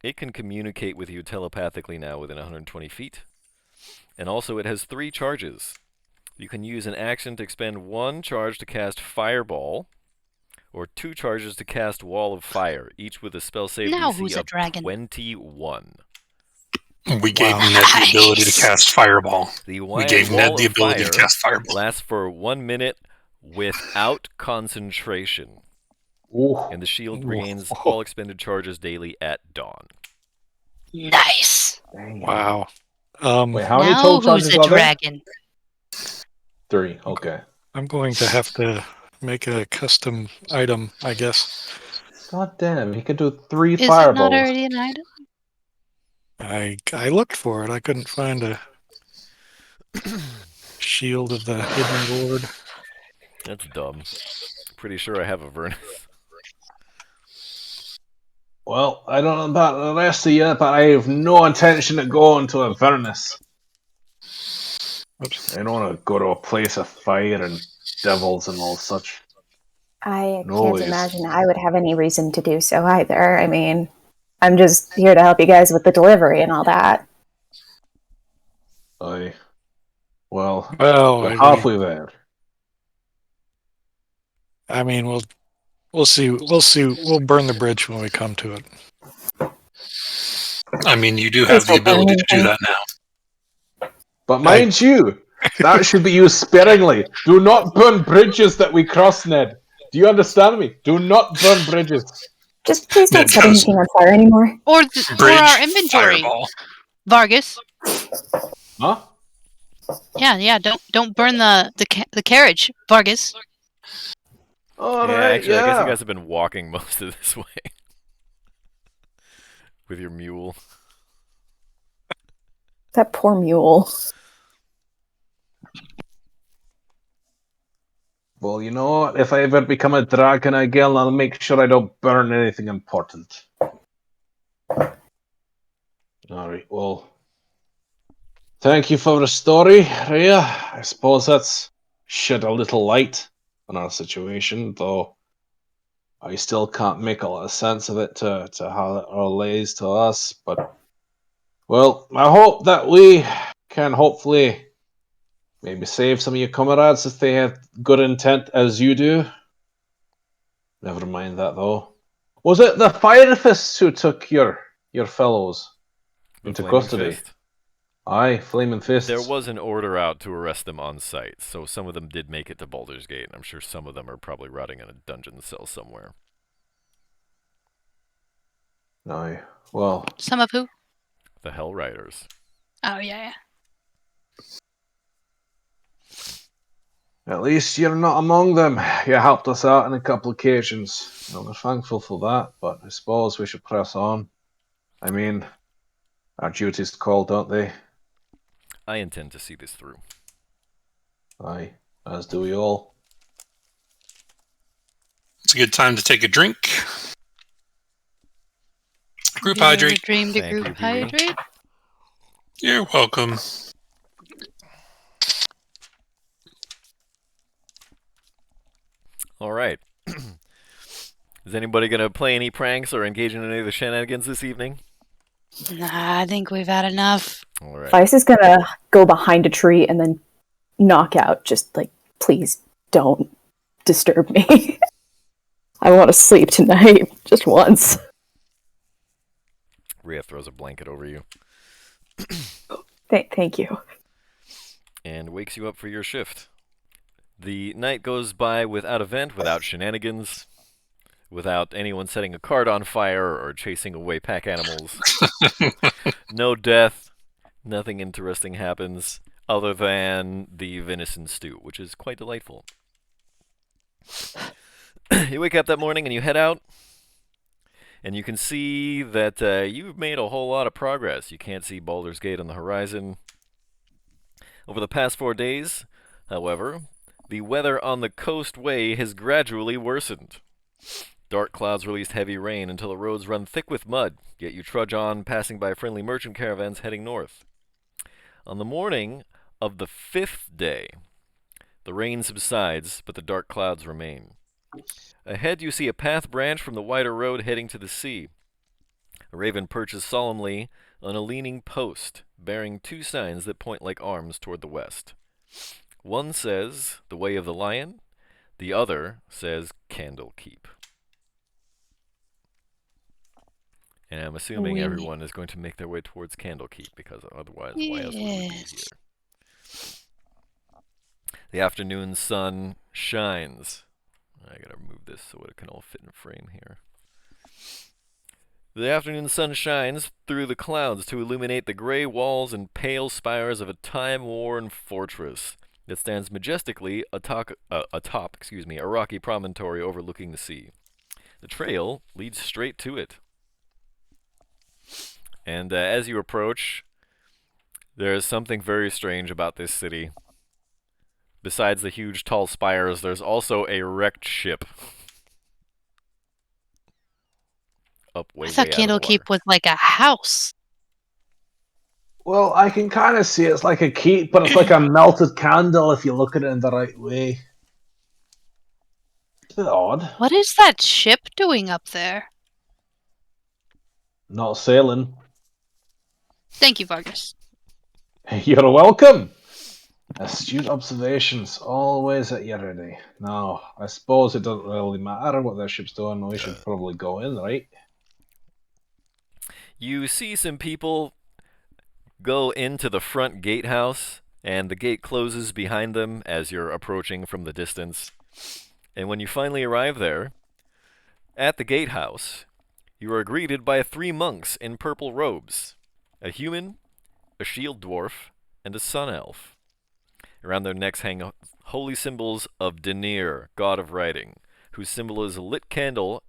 It can communicate with you telepathically now within 120 feet. And also it has 3 charges. You can use an action to expend 1 charge to cast Fireball, or 2 charges to cast Wall of Fire, each with a spell save Now DC who's a of dragon? 21. We gave Ned the ability to cast Fireball. The We gave Ned the ability to cast Fireball. lasts for 1 minute without concentration, Ooh. and the shield Ooh. regains all expended charges daily at dawn. Nice. Dang. Wow. Wait, how many Now total who's charges a are there? dragon? 3. Okay. I'm going to have to make a custom item, I guess. God damn, he could do 3 Is it fireballs. not already an item? I looked for it. I couldn't find a shield of the hidden lord. That's dumb. Pretty sure I have Avernus. Well, I don't know about the rest of you, but I have no intention of going to Avernus. Oops. I don't want to go to a place of fire and devils and all such. I No can't ways. imagine I would have any reason to do so either. I mean, I'm just here to help you guys with the delivery and all that. Well, Well, we're halfway there. I mean, we'll see. We'll burn the bridge when we come to it. I mean, you do have the ability to do that now. But mind you, that should be used sparingly. Do not burn bridges that we cross, Ned. Do you understand me? Do not burn bridges. Just please don't Ned set goes, anything on fire anymore. Or Bridge, our inventory. Fireball. Vargas. Huh? Yeah. Don't burn the carriage, Vargas. All Yeah, right, actually, I guess yeah. you guys have been walking most of this way. With your mule. That poor mule. Well, you know what? If I ever become a dragon again, I'll make sure I don't burn anything important. Alright, well. Thank you for the story, Rhea. I suppose that's shed a little light on our situation, though I still can't make a lot of sense of it to how it relates to us. But, well, I hope that we can hopefully maybe save some of your comrades if they have good intent as you do. Never mind that, though. Was it the fire fists who took your fellows The into Flaming custody? Fist. Aye, flaming fists. There was an order out to arrest them on site, so some of them did make it to Baldur's Gate, and I'm sure some of them are probably rotting in a dungeon cell somewhere. Aye. Well, Some of who? The Hell Riders. Oh yeah. at least you're not among them. You helped us out on a couple occasions. We're thankful for that, but I suppose we should press on. I mean, our duties call, don't they? I intend to see this through. Aye, as do we all. It's a good time to take a drink. Group You ever hydrate. dreamed to Thank you, group Pee-wee. hydrate? You're welcome. All right. Is anybody going to play any pranks or engage in any of the shenanigans this evening? Nah, I think we've had enough. All right. Vice is gonna go behind a tree and then knock out. Just like, please don't disturb me. I want to sleep tonight, just once. Rhea throws a blanket over you Thank you. and wakes you up for your shift. The night goes by without event, without shenanigans, without anyone setting a cart on fire or chasing away pack animals. No death, nothing interesting happens other than the venison stew, which is quite delightful. You wake up that morning and you head out, and you can see that you've made a whole lot of progress. You can't see Baldur's Gate on the horizon. Over the past 4 days, however, the weather on the coastway has gradually worsened. Dark clouds released heavy rain until the roads run thick with mud, yet you trudge on, passing by friendly merchant caravans heading north. On the morning of the 5th day, the rain subsides, but the dark clouds remain. Ahead you see a path branch from the wider road heading to the sea. A raven perches solemnly on a leaning post, bearing 2 signs that point like arms toward the west. One says, "The Way of the Lion," the other says, "Candlekeep." And I'm assuming We- everyone is going to make their way towards Candlekeep, because otherwise, why else would we be Yes. here? The afternoon sun shines. I gotta move this so it can all fit in frame here. The afternoon sun shines through the clouds to illuminate the gray walls and pale spires of a time-worn fortress that stands majestically atop a rocky promontory overlooking the sea. The trail leads straight to it. And as you approach, there is something very strange about this city. Besides the huge tall spires, there's also a wrecked ship. Up way, I thought way out of the water. Candlekeep was like a house. Well, I can kind of see it's like a keep, but it's like a melted candle if you look at it in the right way. It's a bit odd. What is that ship doing up there? Not sailing. Thank you, Vargas. You're welcome. Astute observations, always at your ready. Now, I suppose it doesn't really matter what their ship's doing. We should probably go in, right? You see some people go into the front gatehouse, and the gate closes behind them as you're approaching from the distance. And when you finally arrive there, at the gatehouse, you are greeted by 3 monks in purple robes: a human, a shield dwarf, and a sun elf. Around their necks hang holy symbols of Denir, god of writing, whose symbol is a lit candle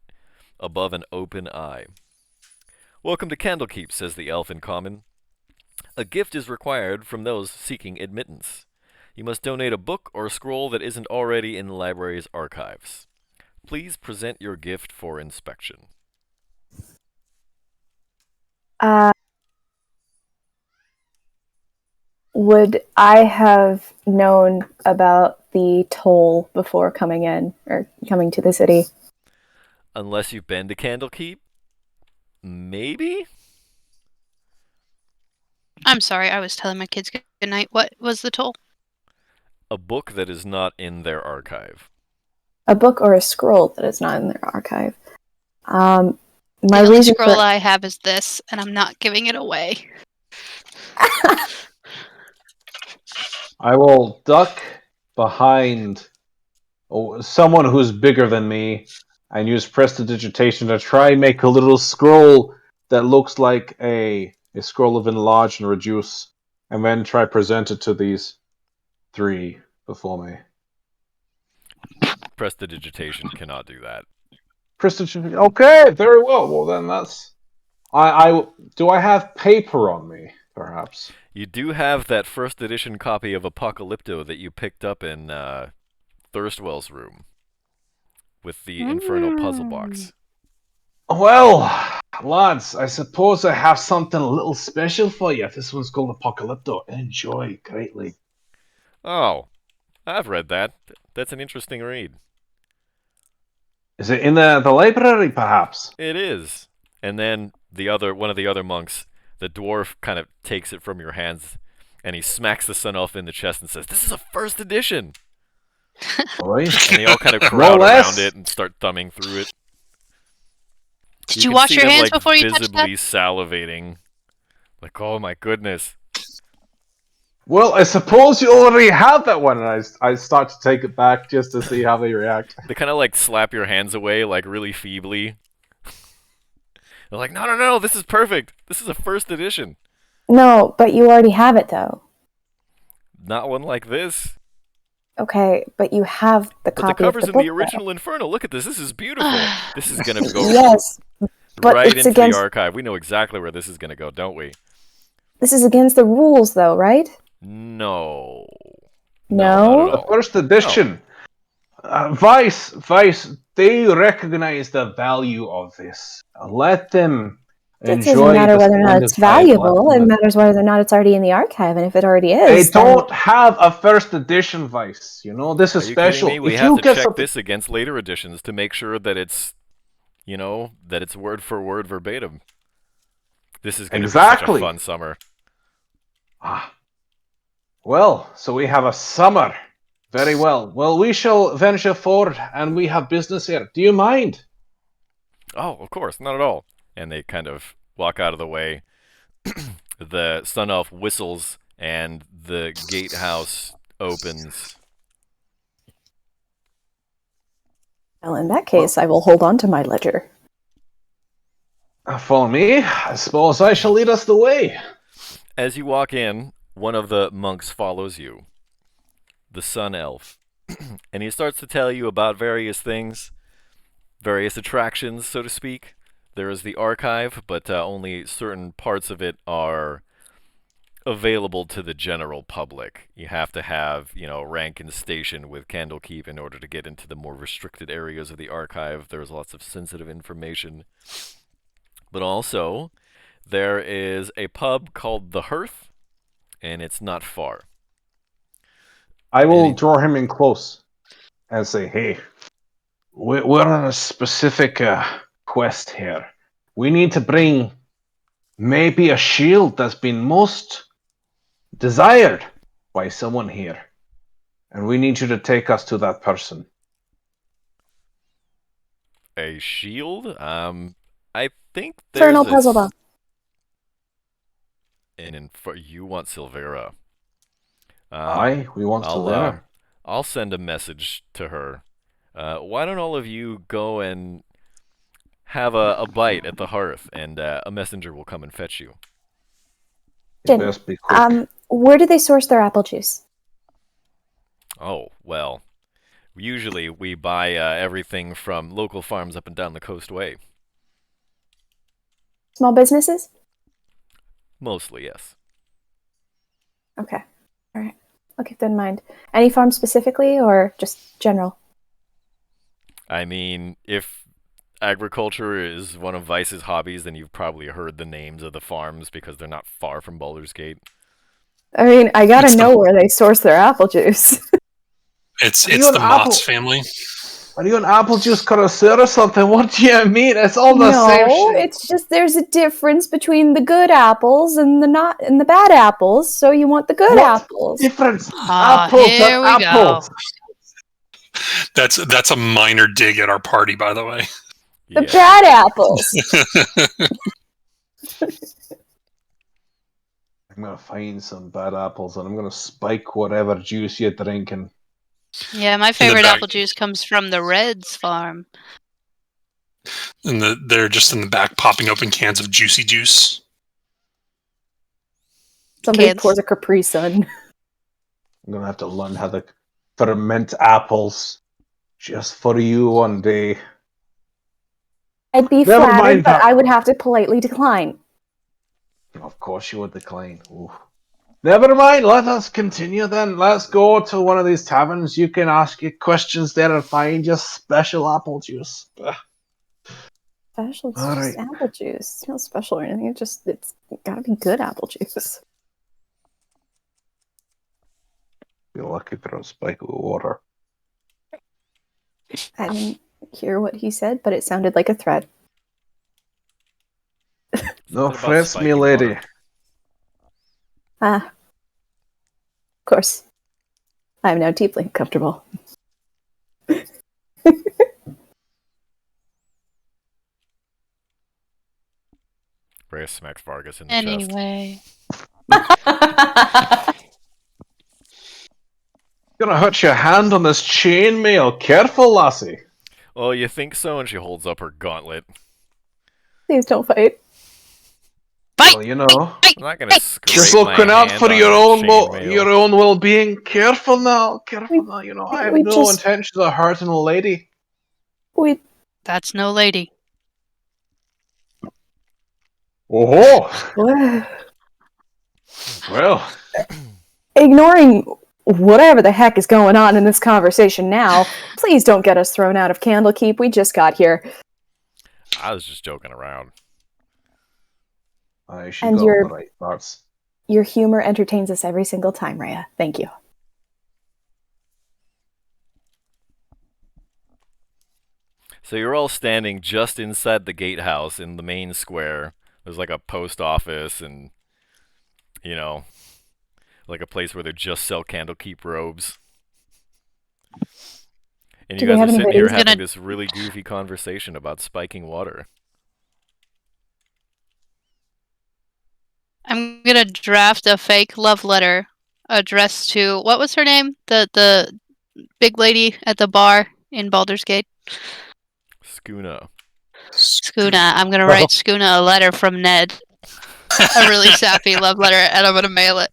above an open eye. "Welcome to Candlekeep," says the elf in common. "A gift is required from those seeking admittance. You must donate a book or scroll that isn't already in the library's archives. Please present your gift for inspection." Would I have known about the toll before coming in or coming to the city? Unless you've been to Candlekeep? Maybe? I'm sorry, I was telling my kids good night. What was the toll? A book that is not in their archive. A book or a scroll that is not in their archive. My The only reason scroll for I have is this, and I'm not giving it away. I will duck behind someone who's bigger than me and use prestidigitation to try and make a little scroll that looks like a scroll of enlarge and reduce, and then try present it to these 3 before me. Prestidigitation cannot do that. Prestidigitation. Okay, very well. Well, then that's. Do I have paper on me, perhaps? You do have that first edition copy of Apocalypto that you picked up in Thirstwell's room with the Infernal puzzle box. Well, lads, I suppose I have something a little special for you. This one's called Apocalypto. Enjoy greatly. Oh, I've read that. That's an interesting read. Is it in the library, perhaps? It is. And then one of the other monks, the dwarf, kind of takes it from your hands, and he smacks the sun elf in the chest and says, "This is a first edition." Oi. And they all kind of More or crowd less. around it and start thumbing through it. Did you can wash see your them, hands like, before you touched that? visibly salivating. Like, oh my goodness. Well, I suppose you already have that one, and I start to take it back just to see how they react. They kind of like slap your hands away, like really feebly. They're like, no, no, no, this is perfect. This is a first edition. No, but you already have it though. Not one like this. Okay, but you have the But the copy of cover's the in book. the original Inferno. Look at this. This is beautiful. This is going to go Yes, but right it's into against. the archive. We know exactly where this is going to go, don't we? This is against the rules, though, right? No. No? not at The all. first edition. Vice, they recognize the value of this. Let them It enjoy doesn't matter the whether or not splendid it's life valuable. left It in matters whether or not it's already in the archive. And if it already They is, then don't have a first edition, Vice. You know, this Are is you kidding special. me? We If have you to get check something, this against later editions to make sure that it's, that it's word for word verbatim. This is going to be such a Exactly. fun summer. Well, so we have a summer. Very well. Well, we shall venture forward, and we have business here. Do you mind? Oh, of course, not at all. And they kind of walk out of the way. The Sun Elf whistles, and the gatehouse opens. well, in that case, I will hold on to my ledger. Follow me. I suppose I shall lead us the way. As you walk in, one of the monks follows you, the Sun Elf, and he starts to tell you about various things, various attractions, so to speak. There is the archive, but only certain parts of it are available to the general public. You have to have, rank and station with Candlekeep in order to get into the more restricted areas of the archive. There's lots of sensitive information. But also, there is a pub called The Hearth, and it's not far. I will draw him in close and say, hey, we're on a specific quest here. We need to bring maybe a shield that's been most desired by someone here. And we need you to take us to that person. A shield? I think there's Infernal puzzle box. you want Silvera. Aye, we want to learn. I'll send a message to her. Why don't all of you go and have a bite at the hearth, and a messenger will come and fetch you. You best be quick. Where do they source their apple juice? Oh, well, usually we buy everything from local farms up and down the coastway. Small businesses? Mostly, yes. Okay. All right. I'll keep that in mind. Any farm specifically or just general? I mean, if agriculture is one of Vice's hobbies, then you've probably heard the names of the farms because they're not far from Baldur's Gate. I mean, I gotta know where they source their apple juice. It's you the an apple- Mott's family. Are you an apple juice connoisseur or something? What do you mean? It's all the same No, shit. it's just there's a difference between the good apples and the bad apples. So you want the good What apples. difference? Ah, Apples here are we apples. That's a minor dig at our party, by the way. The Yeah. bad apples. I'm gonna find some bad apples and I'm gonna spike whatever juice you're drinking. Yeah, my favorite back. apple juice comes from the Reds farm. And they're just in the back popping open cans of juicy juice. Somebody Kids. pours a Capri Sun. I'm gonna have to learn how to ferment apples just for you one day. I'd be Never flattered, mind but that. I would have to politely decline. Of course you would decline. Ooh. Never mind, let us continue then. Let's go to one of these taverns. You can ask your questions there and find your special apple juice. Special All juice, right. apple juice. It's not special or anything. It's gotta be good apple juice. Be lucky for a spike of water. I didn't hear what he said, but it sounded like a threat. No Something about offense, me spiking lady. water. Ah, of course. I am now deeply uncomfortable. Rhea smacks Vargas in the chest. Anyway. Gonna hurt your hand on this chainmail. Careful, lassie. Oh, you think so? And she holds up her gauntlet. Please don't fight. Fight! Well, you know, I'm not gonna scrape just my looking out hand for on your the own chainmail. your own well-being. Careful now. Careful now. You know, I have we no just- intentions of hurting a lady. We That's no lady. Oh, well, ignoring whatever the heck is going on in this conversation now. Please don't get us thrown out of Candlekeep. We just got here. I was just joking around. she And got you're- the right parts. Your humor entertains us every single time, Rhea. Thank you. So you're all standing just inside the gatehouse in the main square. There's like a post office and, you know, like a place where they just sell Candlekeep robes. And Do you they guys have are any sitting here ladies? having this really goofy conversation about spiking water. I'm gonna draft a fake love letter addressed to what was her name? The big lady at the bar in Baldur's Gate. Skuna. Skuna. I'm gonna write Skuna a letter from Ned. A really sappy love letter, and I'm gonna mail it.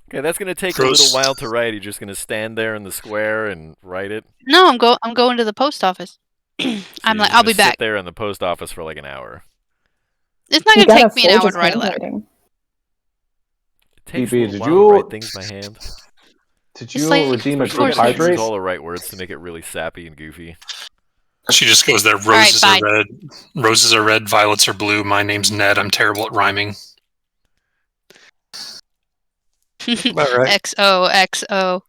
Okay, that's gonna take Gross. a little while to write. You're just gonna stand there in the square and write it. No, I'm going to the post office. So I'm you're like, just I'll gonna be back. Sit there in the post office for like an hour. It's not You gonna gotta take me an forge hour his to write a letter. handwriting. It takes BB, a did little while you- to write things by hand. Did It's you like redeem a Especially good when you have to use hydrate? all the right words to make it really sappy and goofy. She just goes there. right, Roses are fine. red. Roses are red. Violets are blue. My name's Ned. I'm terrible at rhyming. All right. XOXO.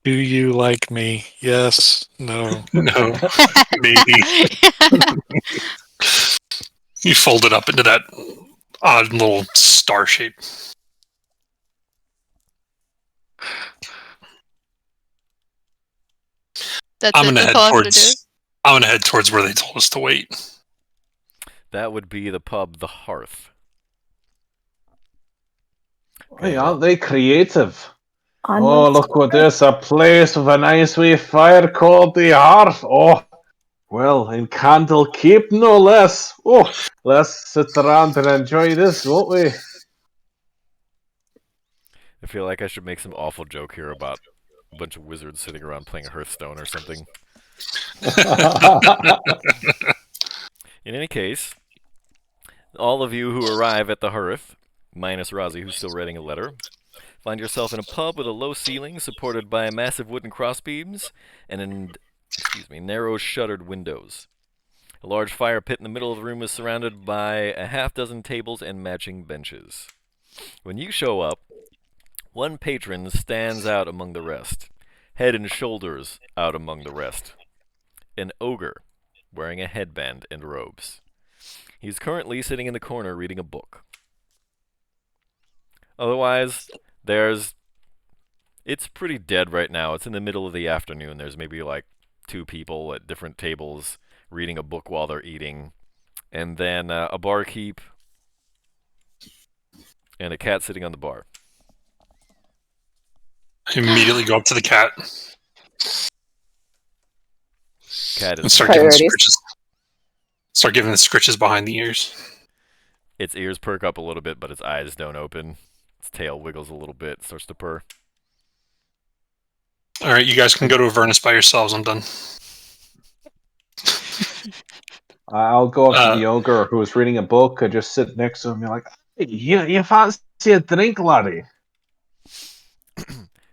Do you like me? Yes. No. No, maybe. You fold it up into that odd little star shape. That's I'm it. gonna That's head all I'm gonna do. towards. I'm gonna head towards where they told us to wait. That would be the pub, the Hearth. Hey, aren't they creative? On Oh, my look what square. this, a place with a nice wee fire called the Hearth. Oh, well, in Candlekeep, no less. Oh, let's sit around and enjoy this, won't we? I feel like I should make some awful joke here about a bunch of wizards sitting around playing Hearthstone or something. In any case, all of you who arrive at the Hearth, minus Razi, who's still writing a letter, find yourself in a pub with a low ceiling supported by massive wooden crossbeams and narrow shuttered windows. A large fire pit in the middle of the room is surrounded by a half-dozen tables and matching benches. When you show up, one patron stands out among the rest, head and shoulders out among the rest. An ogre, wearing a headband and robes. He's currently sitting in the corner reading a book. Otherwise, it's pretty dead right now. It's in the middle of the afternoon. There's maybe like 2 people at different tables reading a book while they're eating. And then a barkeep and a cat sitting on the bar. I immediately go up to the cat Cat and is start giving the Priorities. scritches. Start giving the scritches behind the ears. its ears perk up a little bit, but its eyes don't open. Its tail wiggles a little bit, starts to purr. All right, you guys can go to Avernus by yourselves. I'm done. I'll go up to the ogre who was reading a book and just sit next to him and be like, hey, you fancy a drink, laddie?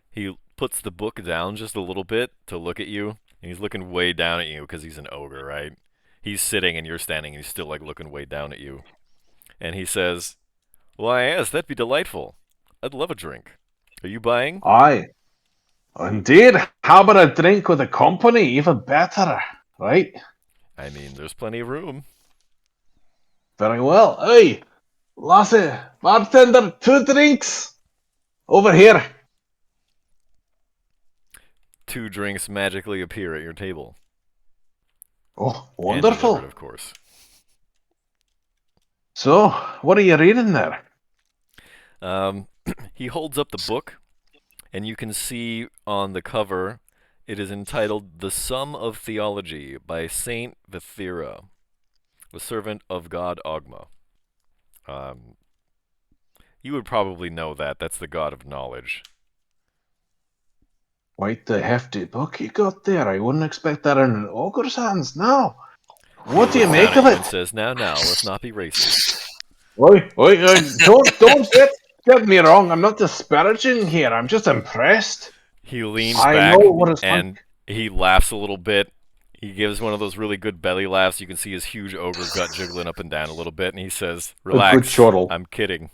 He puts the book down just a little bit to look at you, and he's looking way down at you because he's an ogre, right? He's sitting and you're standing, and he's still like looking way down at you. And he says, "Why, yes, that'd be delightful. I'd love a drink. Are you buying?" Aye. Indeed. How about a drink with a company? Even better, right? I mean, there's plenty of room. Very well. Hey, lassie, bartender, 2 drinks. Over here. 2 drinks magically appear at your table. Oh, And delivered, wonderful. of course. So, what are you reading there? He holds up the book, and you can see on the cover it is entitled The Sum of Theology by Saint Vithira, the servant of God Ogma. You would probably know that. That's the god of knowledge. Quite the hefty book you got there. I wouldn't expect that in an ogre's hands now. What do He you looks down make at of you it? and says, now, let's not be racist. Oi, don't get me wrong. I'm not disparaging here. I'm just impressed. He leans I know back what it's and like. he laughs a little bit. He gives one of those really good belly laughs. You can see his huge ogre gut jiggling up and down a little bit, and he says, A good relax, chortle. I'm kidding.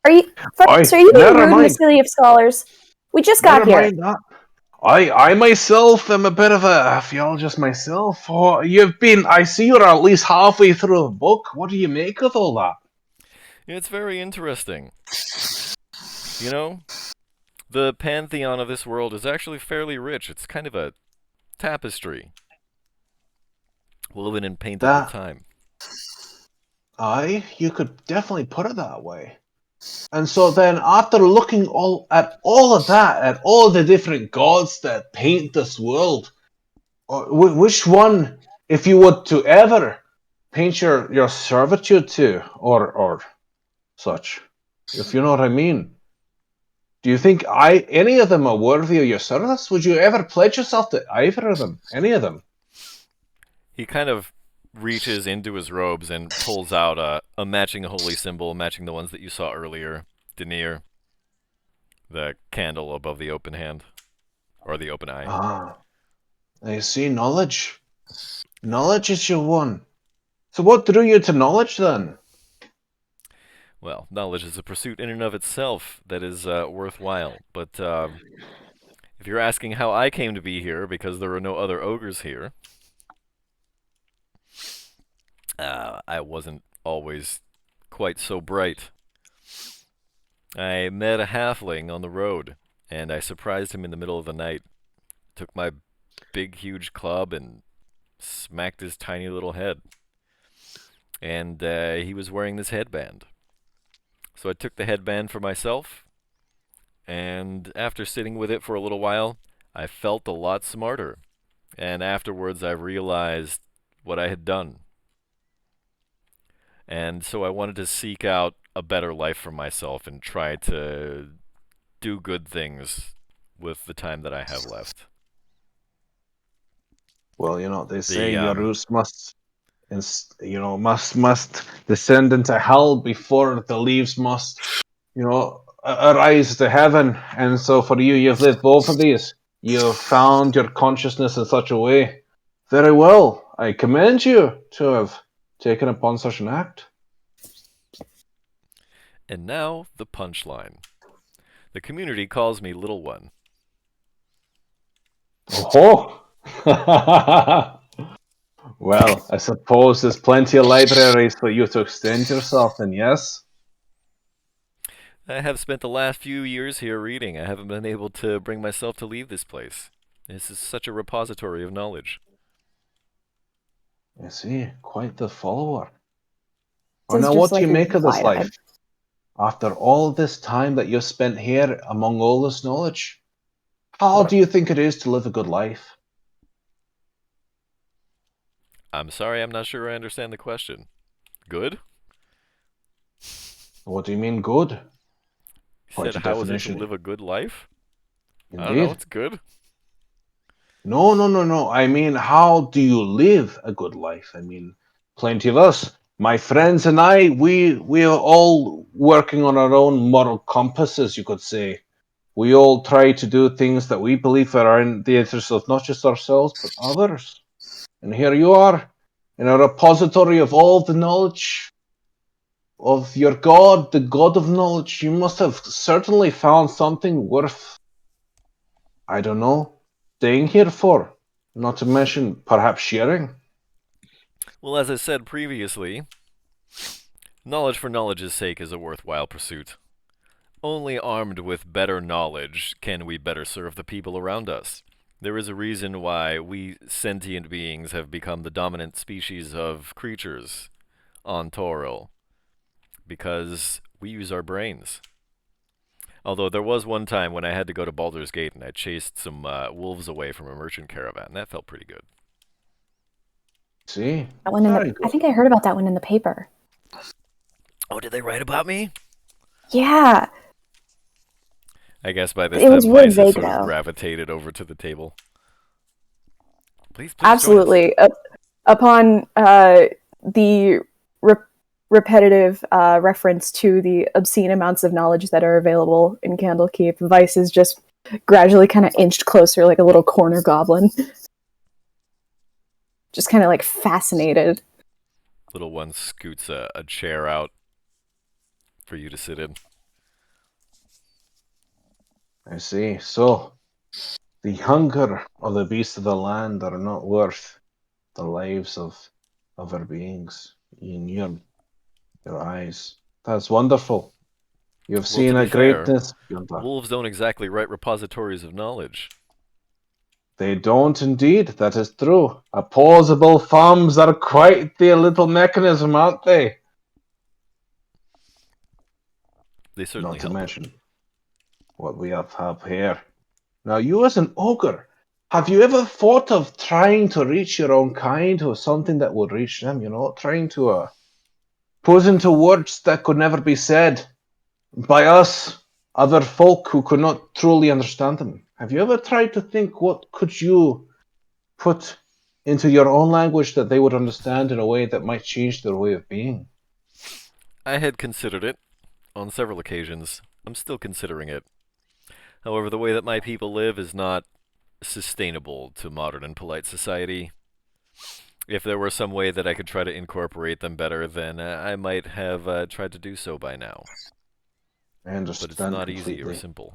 Are you Fox, Oi, are you being never rude in the mind. City of Scholars? We just got Never here. mind that. I myself am a bit of a theologist myself. Oh, I see you're at least halfway through a book. What do you make of all that? It's very interesting. You know, the pantheon of this world is actually fairly rich. It's kind of a tapestry woven in painted with That, time. aye, you could definitely put it that way. And so then, after looking at all of that, at all the different gods that paint this world, which one, if you would to ever paint your servitude to, or such, if you know what I mean, do you think any of them are worthy of your service? Would you ever pledge yourself to either of them? Any of them? He kind of reaches into his robes and pulls out a matching holy symbol, matching the ones that you saw earlier. Denier, the candle above the open hand, or the open eye. Ah, I see. Knowledge. Knowledge is your one. So what drew you to knowledge then? Well, knowledge is a pursuit in and of itself that is worthwhile. But if you're asking how I came to be here, because there are no other ogres here, I wasn't always quite so bright. I met a halfling on the road, and I surprised him in the middle of the night. Took my big, huge club and smacked his tiny little head. And he was wearing this headband. So I took the headband for myself, and after sitting with it for a little while, I felt a lot smarter. And afterwards I realized what I had done. And so I wanted to seek out a better life for myself and try to do good things with the time that I have left. Well, they say The your roots must descend into hell before the leaves must, arise to heaven. And so for you, you've lived both of these. You've found your consciousness in such a way. Very well. I commend you to have taken upon such an act. And now the punchline. The community calls me Little One. Oh. Well, I suppose there's plenty of libraries for you to extend yourself in, yes? I have spent the last few years here reading. I haven't been able to bring myself to leave this place. This is such a repository of knowledge. I see. Quite the follower. This is Now, just what do like you a make of this divide. life? After all this time that you've spent here among all this knowledge, how do you think it is to live a good life? I'm sorry, I'm not sure I understand the question. Good? What do you mean good? You Quite said a how is it to definition. live a good life? I don't know, Indeed. it's good. No. I mean, how do you live a good life? I mean, plenty of us, my friends and I, we are all working on our own moral compasses, you could say. We all try to do things that we believe are in the interest of not just ourselves, but others. And here you are, in a repository of all the knowledge of your God, the God of knowledge. You must have certainly found something worth, I don't know, staying here for. Not to mention, perhaps sharing. Well, as I said previously, knowledge for knowledge's sake is a worthwhile pursuit. Only armed with better knowledge can we better serve the people around us. There is a reason why we sentient beings have become the dominant species of creatures on Toril. Because we use our brains. Although there was one time when I had to go to Baldur's Gate and I chased some wolves away from a merchant caravan. That felt pretty good. See? That one I think I heard about that one in the paper. Oh, did they write about me? Yeah. I guess by this It time was really Mice has vague, sort of though. gravitated over to the table. Please Absolutely. Upon the repetitive reference to the obscene amounts of knowledge that are available in Candlekeep, Vice is just gradually kind of inched closer like a little corner goblin. Just kind of like fascinated. Little one scoots a chair out for you to sit in. I see. So, the hunger of the beasts of the land are not worth the lives of other beings in your eyes. That's wonderful. You've seen to a be fair, greatness beyond that. Wolves don't exactly write repositories of knowledge. They don't indeed, that is true. Opposable thumbs are quite the little mechanism, aren't they? They certainly Not to help. mention what we have here. Now, you as an ogre, have you ever thought of trying to reach your own kind or something that would reach them, trying to put into words that could never be said by us, other folk who could not truly understand them? Have you ever tried to think what could you put into your own language that they would understand in a way that might change their way of being? I had considered it on several occasions. I'm still considering it. However, the way that my people live is not sustainable to modern and polite society. If there were some way that I could try to incorporate them better, then I might have tried to do so by now. I understand But it's not completely. easy or simple.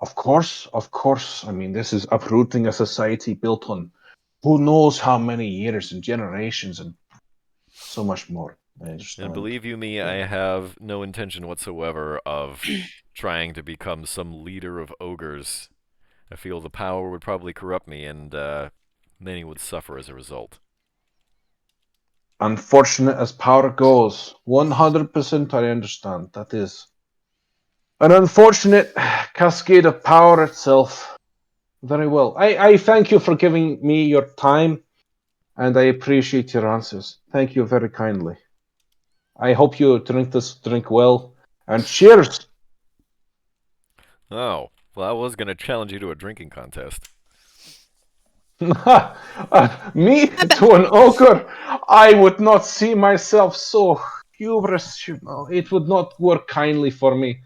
Of course. I mean, this is uprooting a society built on who knows how many years and generations and so much more. I understand. And believe you me, I have no intention whatsoever of trying to become some leader of ogres. I feel the power would probably corrupt me, and many would suffer as a result. Unfortunate as power goes, 100% I understand. That is an unfortunate cascade of power itself. Very well. I thank you for giving me your time, and I appreciate your answers. Thank you very kindly. I hope you drink this drink well, and cheers! Oh, well, I was going to challenge you to a drinking contest. Me to an ogre? I would not see myself so hubris, It would not work kindly for me,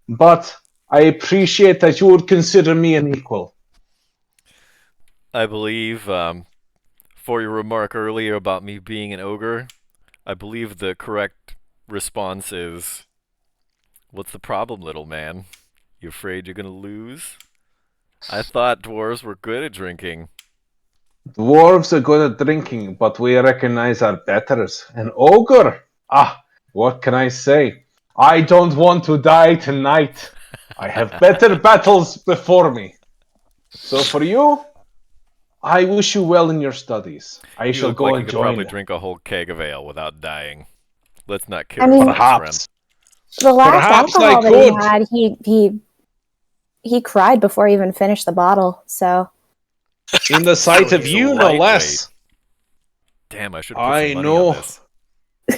But I appreciate that you would consider me an equal. I believe, for your remark earlier about me being an ogre, I believe the correct response is, "What's the problem, little man? You afraid you're gonna lose? I thought dwarves were good at drinking." Dwarves are good at drinking, but we recognize our betters. An ogre? What can I say? I don't want to die tonight. I have better battles before me. So for you, I wish you well in your studies. I shall look go like and you could join probably them. drink a whole keg of ale without dying. Let's not kid I mean, ourselves, friend. The last Perhaps I alcohol that could. he had, he cried before he even finished the bottle. So In the sight of He's a you, no lightweight. less. Damn, I should put some I money know. on this.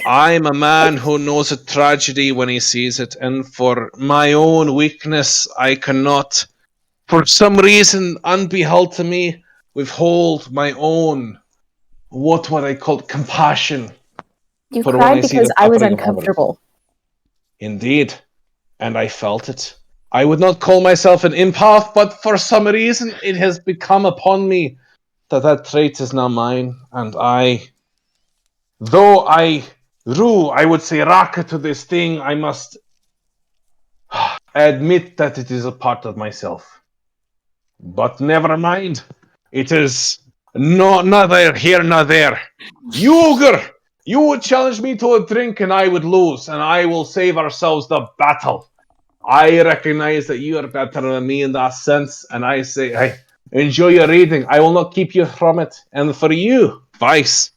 I'm a man who knows a tragedy when he sees it, and for my own weakness, I cannot, for some reason unbeheld to me, withhold my own, what would I call it, compassion. you For when cried I see because the I was suffering of others. uncomfortable. Indeed, and I felt it. I would not call myself an empath, but for some reason it has become upon me that trait is now mine, and though I would say raka to this thing, I must admit that it is a part of myself. But never mind. It is neither here nor there. You ogre! You would challenge me to a drink and I would lose, and I will save ourselves the battle. I recognize that you are better than me in that sense, and I say, hey, enjoy your reading. I will not keep you from it. And for you, Vice,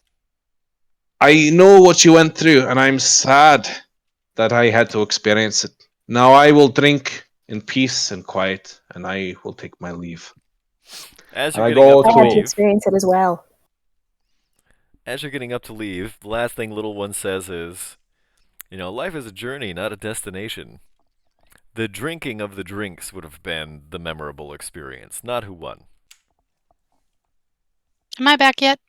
I know what you went through, and I'm sad that I had to experience it. Now I will drink in peace and quiet, and I will take my leave. As And you're I getting go up I to had to leave, experience it as well. the last thing Little One says is, life is a journey, not a destination. The drinking of the drinks would have been the memorable experience, not who won. Am I back yet?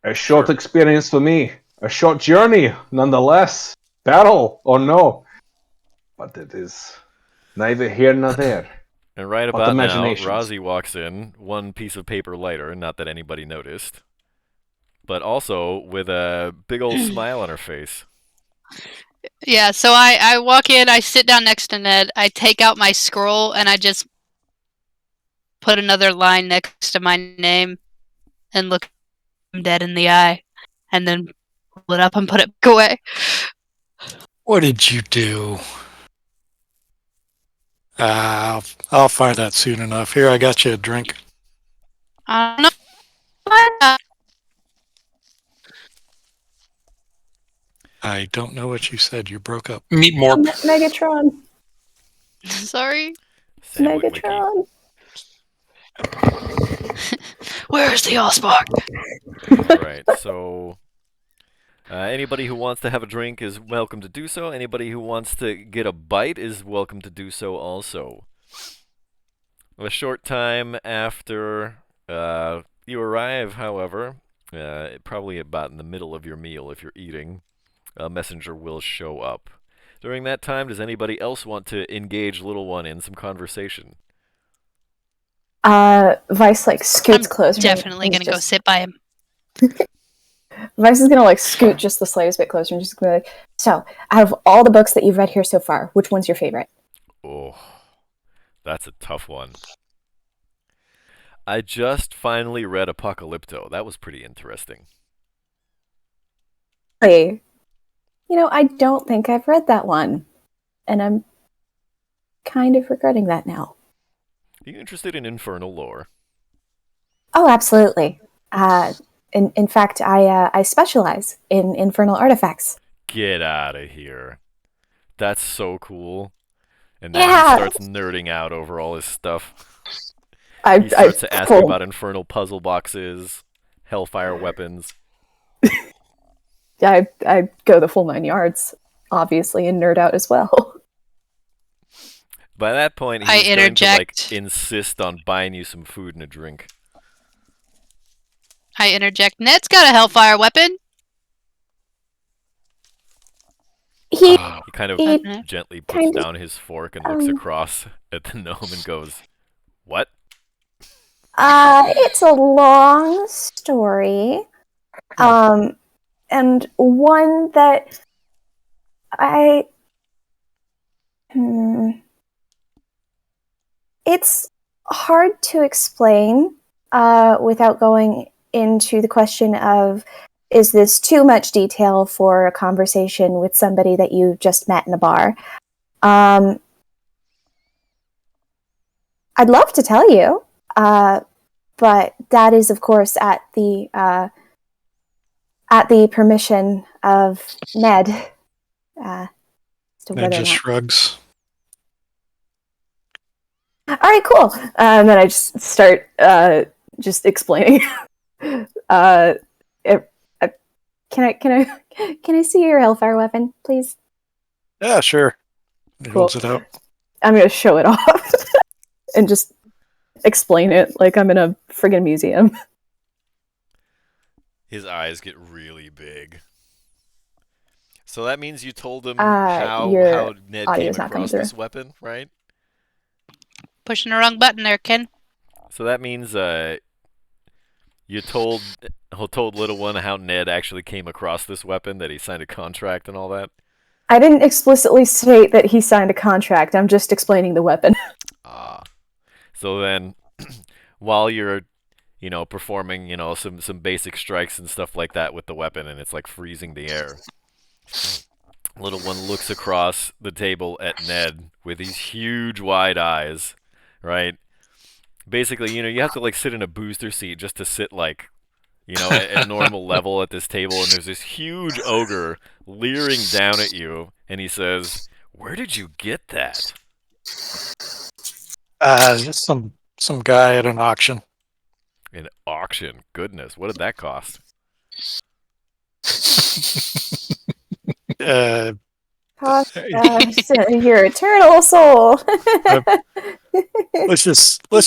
A short Sure. experience for me. A short journey, nonetheless. Battle or no. But it is neither here nor there. And right But about now, imaginations. Rozzy walks in, one piece of paper lighter, not that anybody noticed, but also with a big old smile on her face. Yeah, so I walk in, I sit down next to Ned, I take out my scroll, and I just put another line next to my name and look him dead in the eye, and then pull it up and put it back away. What did you do? I'll find out soon enough. Here, I got you a drink. I don't know. Why I don't know what you said. You broke up. Meet Morp. Megatron. not? Sorry. Sandwich Mickey. Megatron. Where's the Allspark? Alright, so anybody who wants to have a drink is welcome to do so. Anybody who wants to get a bite is welcome to do so also. A short time after you arrive, however, probably about in the middle of your meal if you're eating, a messenger will show up. During that time, does anybody else want to engage Little One in some conversation? Vice scoots closer. Definitely and gonna go just- sit by him. Vice is gonna scoot just the slightest bit closer and just gonna be like, so, out of all the books that you've read here so far, which one's your favorite? Oh, that's a tough one. I just finally read Apocalypto. That was pretty interesting. Hey, I don't think I've read that one. And I'm kind of regretting that now. Are you interested in infernal lore? Oh, absolutely. In fact, I specialize in infernal artifacts. Get out of here. That's so cool. And then Yeah. he starts nerding out over all his stuff. I He starts to ask you about infernal puzzle boxes, hellfire weapons. I go the full 9 yards, obviously, and nerd out as well. By that point, I he's going to interject. insist on buying you some food and a drink. I interject. Ned's got a hellfire weapon. He He kind of He gently puts kind of- down his fork and looks across at the gnome and goes, "What?" it's a long story. And one that it's hard to explain without going into the question of, is this too much detail for a conversation with somebody that you just met in a bar? I'd love to tell you, but that is, of course, at the permission of Ned. As to Ned whether or just not- shrugs. All right, cool. And then I just start just explaining. Can I see your hellfire weapon, please? Yeah, sure. He Cool. holds it out. I'm gonna show it off and just explain it like I'm in a friggin' museum. His eyes get really big. So that means you told him your how Ned audio's came not coming across this weapon, right? Pushing the wrong button there, Ken. So that means you told Little One how Ned actually came across this weapon, that he signed a contract and all that. I didn't explicitly state that he signed a contract. I'm just explaining the weapon. Ah. So then, while you're, performing, some basic strikes and stuff like that with the weapon, and it's like freezing the air, Little one looks across the table at Ned with these huge wide eyes, right? Basically, you have to like sit in a booster seat just to sit like, at normal level at this table, and there's this huge ogre leering down at you, and he says, "Where did you get that?" Just some guy at an auction. An auction. Goodness, what did that cost? Cost your eternal soul. Let's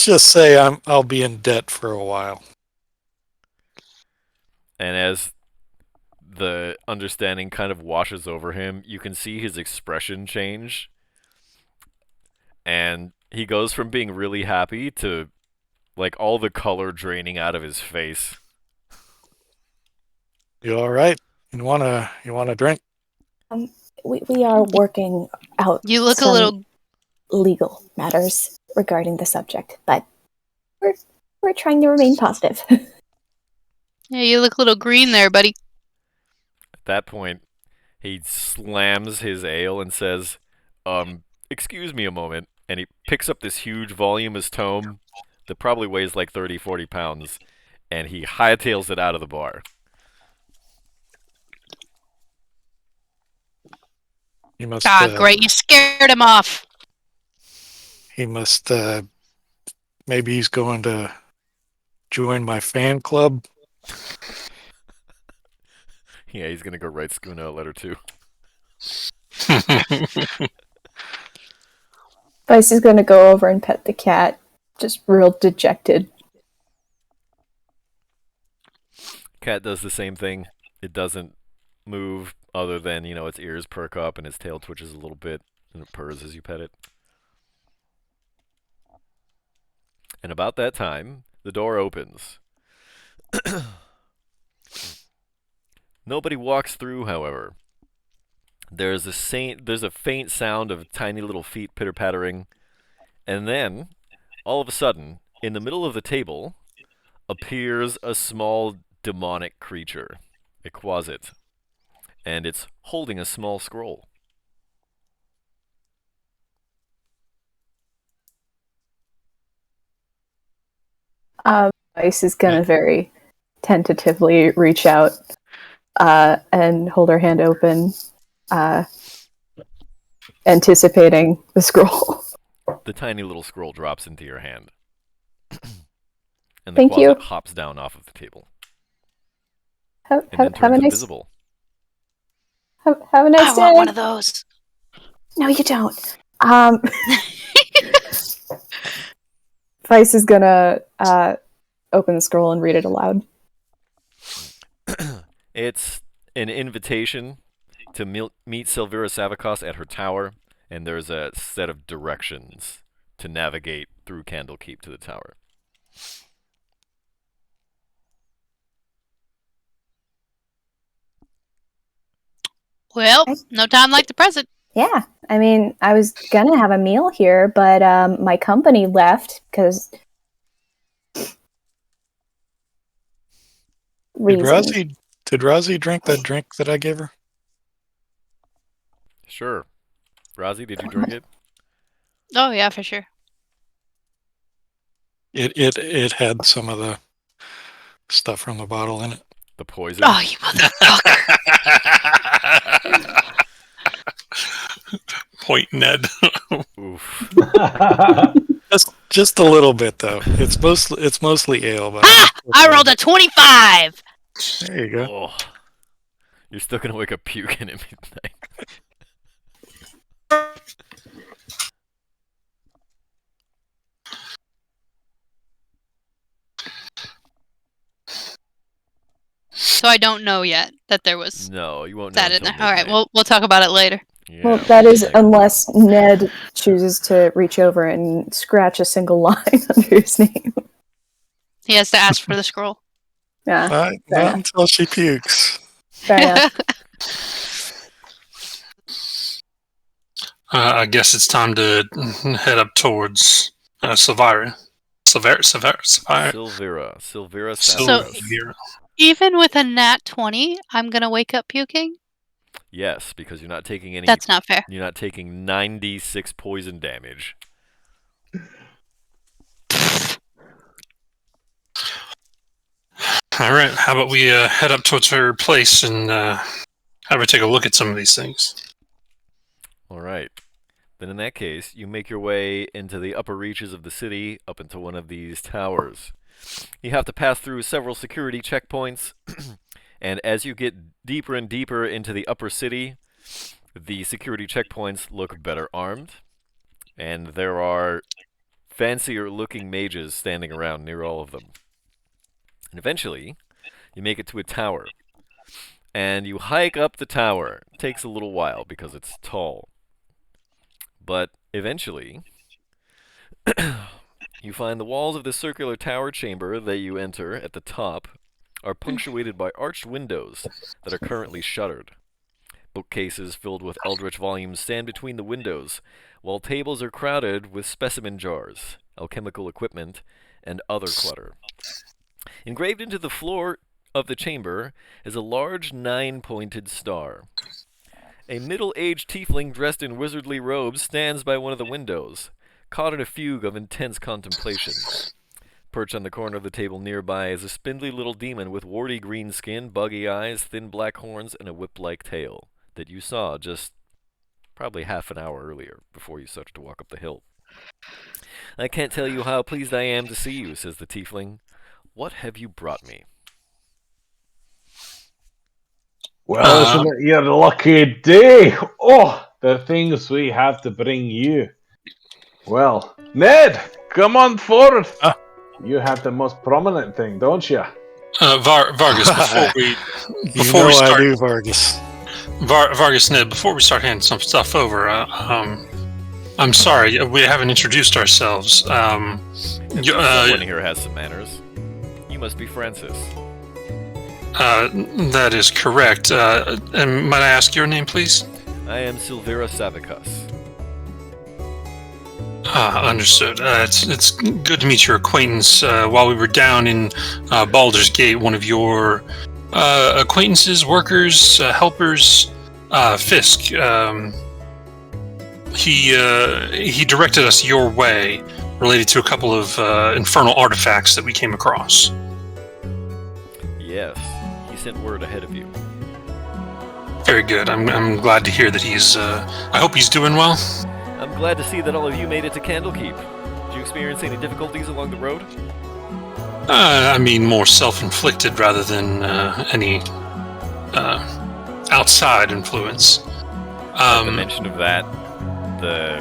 just say I'll be in debt for a while. And as the understanding kind of washes over him, you can see his expression change. And he goes from being really happy to like all the color draining out of his face. You all right? You want a drink? We are working out You look a some little. legal matters regarding the subject, but we're trying to remain positive. Yeah, you look a little green there, buddy. At that point, he slams his ale and says, excuse me a moment. And he picks up this huge voluminous tome that probably weighs like 30, 40 pounds, and he hightails it out of the bar. He must. Great. You scared him off. He must. Maybe he's going to join my fan club. Yeah, he's gonna go write Skuna a letter too. Vice is going to go over and pet the cat, just real dejected. Cat does the same thing. It doesn't move other than, its ears perk up and its tail twitches a little bit and it purrs as you pet it. And about that time, the door opens. Nobody walks through, however. There's a faint sound of tiny little feet pitter-pattering, and then, all of a sudden, in the middle of the table, appears a small demonic creature, a quasit, and it's holding a small scroll. Vice is going to very tentatively reach out and hold her hand open, anticipating the scroll. The tiny little scroll drops into your hand. And the Thank quasit you. hops down off of the table. Have And then a turns nice invisible. have a nice I day. want one of those. No, you don't. Vice is gonna open the scroll and read it aloud. It's an invitation to meet Silvira Savakos at her tower, and there's a set of directions to navigate through Candlekeep to the tower. Well, no time like the present. Yeah, I mean, I was gonna have a meal here, but my company left because reasons. Did Razi drink that drink that I gave her? Sure. Razi, did you drink it? Oh yeah, for sure. It had some of the stuff from the bottle in it. The poison? Oh, you motherfucker! Point Ned. Oof. Just a little bit though. It's mostly ale. But I rolled a 25. There you go. Oh. You're still gonna wake up puking at midnight. So I don't know yet that there was No, you won't know that in until there. All right, midnight. we'll talk about it later. Yeah, Well, that is like- unless Ned chooses to reach over and scratch a single line under his name. He has to ask for the scroll. Yeah, fair Not enough. until she pukes. Fair enough. I guess it's time to head up towards Silvira. Silvira. Silvira So- Savakos. Silvira. Even with a nat 20, I'm gonna wake up puking. Yes, because you're not taking any. That's not fair. You're not taking 96 poison damage. All right, how about we head up towards her place and have her take a look at some of these things? All right. Then in that case, you make your way into the upper reaches of the city, up into one of these towers. You have to pass through several security checkpoints, and as you get deeper and deeper into the upper city, the security checkpoints look better armed, and there are fancier-looking mages standing around near all of them. And eventually, you make it to a tower. And you hike up the tower. It takes a little while because it's tall. But eventually, you find the walls of the circular tower chamber that you enter at the top are punctuated by arched windows that are currently shuttered. Bookcases filled with eldritch volumes stand between the windows, while tables are crowded with specimen jars, alchemical equipment, and other clutter. Engraved into the floor of the chamber is a large 9-pointed star. A middle-aged tiefling dressed in wizardly robes stands by one of the windows, caught in a fugue of intense contemplation. Perched on the corner of the table nearby is a spindly little demon with warty green skin, buggy eyes, thin black horns, and a whip-like tail that you saw just probably half an hour earlier before you started to walk up the hill. "I can't tell you how pleased I am to see you," says the tiefling. "What have you brought me?" Well, isn't it your lucky day? Oh, the things we have to bring you. Well, Ned, come on forward. You have the most prominent thing, don't you? Vargas, before we I start, do, Vargas. Vargas, Ned, before we start handing some stuff over, I'm sorry, we haven't introduced ourselves. Someone here has some manners. You must be Francis. That is correct. And might I ask your name, please? I am Silvera Savicus. Understood. It's good to meet your acquaintance. While we were down in Baldur's Gate, one of your acquaintances, workers, helpers, Fisk, he directed us your way related to a couple of infernal artifacts that we came across. Yes, he sent word ahead of you. Very good. I'm glad to hear that he's. I hope he's doing well. I'm glad to see that all of you made it to Candlekeep. Did you experience any difficulties along the road? I mean, more self-inflicted rather than any outside influence. The mention of that, the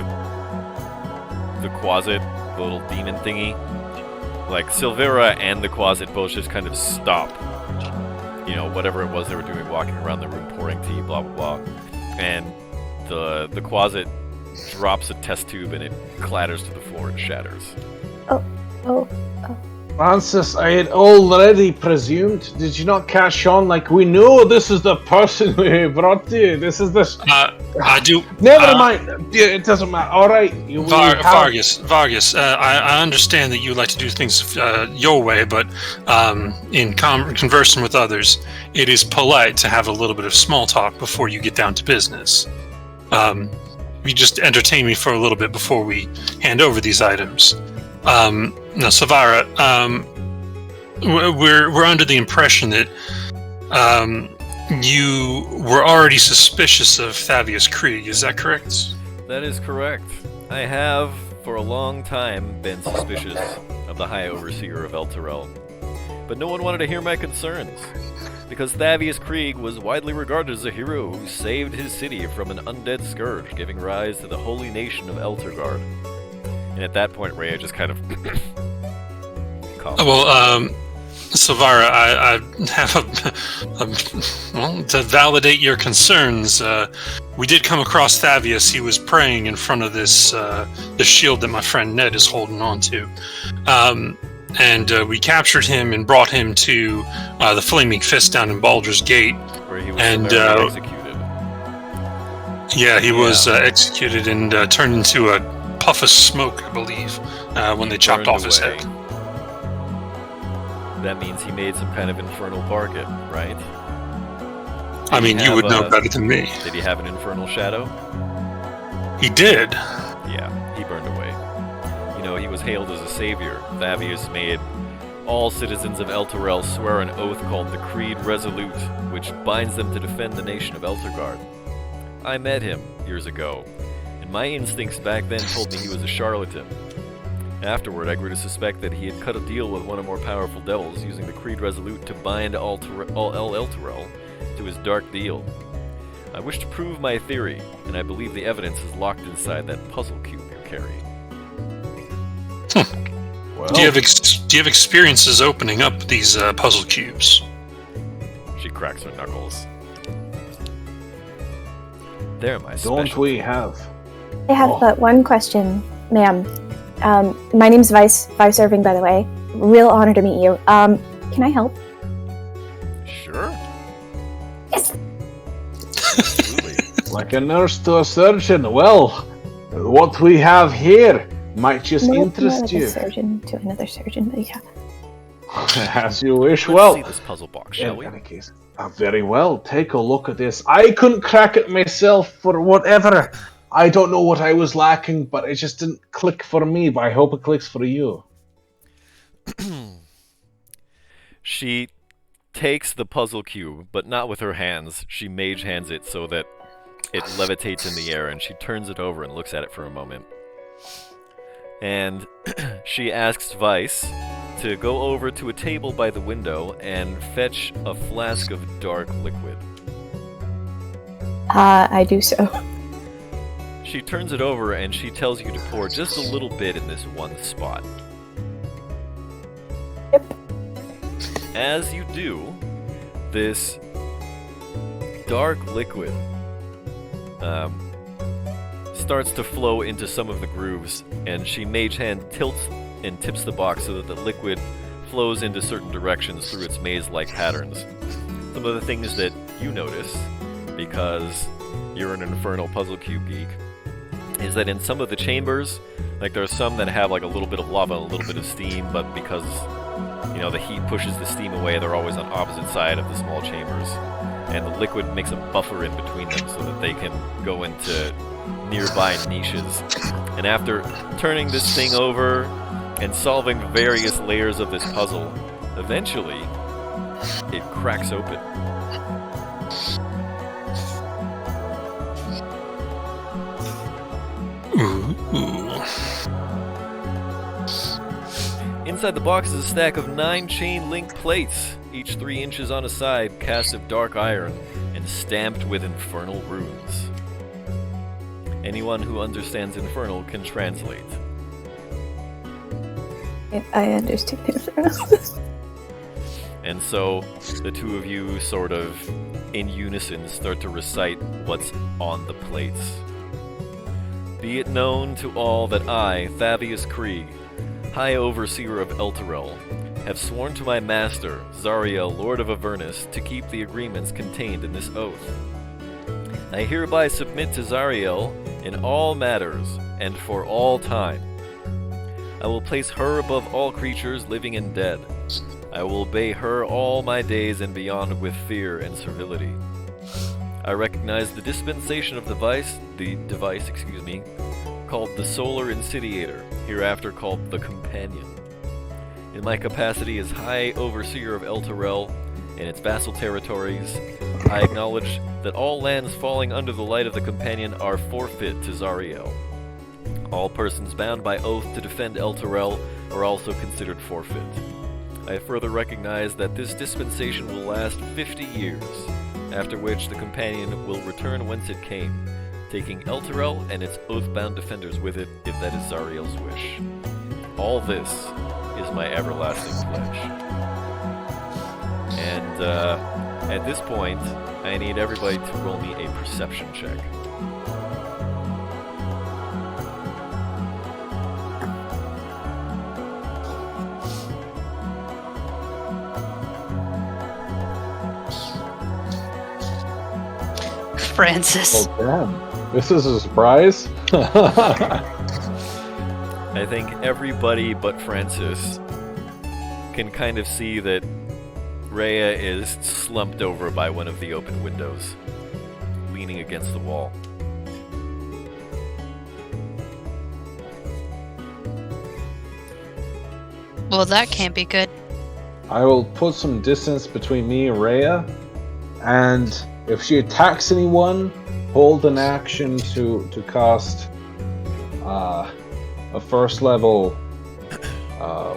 Quasit, the little demon thingy, like Silvera and the Quasit both just kind of stop. You know, whatever it was they were doing, walking around the room, pouring tea, blah blah blah, and the Quasit drops a test tube and it clatters to the floor and shatters. Oh. Francis, I had already presumed. Did you not catch on? Like, we know this is the person we brought to you. This is this. I do. Never mind. It doesn't matter. All right. Vargas. I understand that you like to do things your way, but in conversing with others, it is polite to have a little bit of small talk before you get down to business. You just entertain me for a little bit before we hand over these items. Now, Savara, we're under the impression that you were already suspicious of Thavius Krieg. Is that correct? That is correct. I have, for a long time, been suspicious of the High Overseer of Elturel. But no one wanted to hear my concerns, because Thavius Krieg was widely regarded as a hero who saved his city from an undead scourge, giving rise to the holy nation of Elturgard. And at that point, Rhea just kind of... Well, Savara, I have well, to validate your concerns, we did come across Thavius. He was praying in front of this shield that my friend Ned is holding on to. And we captured him and brought him to the Flaming Fist down in Baldur's Gate. Where he was executed. Yeah, he was executed and turned into a puff of smoke, I believe, when they chopped off his head. That means he made some kind of infernal bargain, right? I mean, you would know better than me. Did he have an infernal shadow? He did. Yeah, he burned away. You know, he was hailed as a savior. Thavius made all citizens of Elturel swear an oath called the Creed Resolute, which binds them to defend the nation of Elturgard. I met him years ago, and my instincts back then told me he was a charlatan. Afterward, I grew to suspect that he had cut a deal with one of more powerful devils, using the Creed Resolute to bind all Elturel to his dark deal. I wish to prove my theory, and I believe the evidence is locked inside that puzzle cube you carry. Well, Do you have experiences opening up these puzzle cubes? She cracks her knuckles. They're my don't specialty. we have? I have but one question, ma'am. My name's Vice Irving, by the way. Real honor to meet you. Can I help? Sure. Yes. Absolutely. Like a nurse to a surgeon. Well, what we have here might just More interest like you. a surgeon to another surgeon, but yeah. As you wish. Let's Well, see this puzzle box, shall we? in any case, very well. Take a look at this. I couldn't crack it myself for whatever. I don't know what I was lacking, but it just didn't click for me. But I hope it clicks for you. She takes the puzzle cube, but not with her hands. She mage hands it so that it levitates in the air, and she turns it over and looks at it for a moment. And she asks Vice to go over to a table by the window and fetch a flask of dark liquid. I do so. She turns it over and she tells you to pour just a little bit in this one spot. Yep. As you do, this dark liquid starts to flow into some of the grooves, and she mage hand tilts and tips the box so that the liquid flows into certain directions through its maze-like patterns. Some of the things that you notice, because you're an infernal puzzle cube geek, is that in some of the chambers, like there are some that have like a little bit of lava and a little bit of steam, but because, you know, the heat pushes the steam away, they're always on opposite side of the small chambers. And the liquid makes a buffer in between them so that they can go into nearby niches. And after turning this thing over and solving various layers of this puzzle, eventually it cracks open. Inside the box is a stack of 9 chain link plates, each 3 inches on a side, cast of dark iron and stamped with infernal runes. Anyone who understands infernal can translate. I understand Infernal. And so the two of you sort of in unison start to recite what's on the plates. Be it known to all that I, Thavius Krieg, High Overseer of Elturel, have sworn to my master, Zariel, Lord of Avernus, to keep the agreements contained in this oath. I hereby submit to Zariel in all matters and for all time. I will place her above all creatures living and dead. I will obey her all my days and beyond with fear and servility. I recognize the dispensation of the device, called the Solar Insidiator, hereafter called the Companion. In my capacity as High Overseer of Elturel and its vassal territories, I acknowledge that all lands falling under the light of the Companion are forfeit to Zariel. All persons bound by oath to defend Elturel are also considered forfeit. I further recognize that this dispensation will last 50 years, after which the Companion will return whence it came, taking Elturel and its oath-bound defenders with it if that is Zariel's wish. All this is my everlasting pledge. And at this point, I need everybody to roll me a perception check. Francis. Oh, damn. This is a surprise. I think everybody but Francis can kind of see that Rhea is slumped over by one of the open windows, leaning against the wall. Well, that can't be good. I will put some distance between me and Rhea, and if she attacks anyone, hold an action to cast a first level.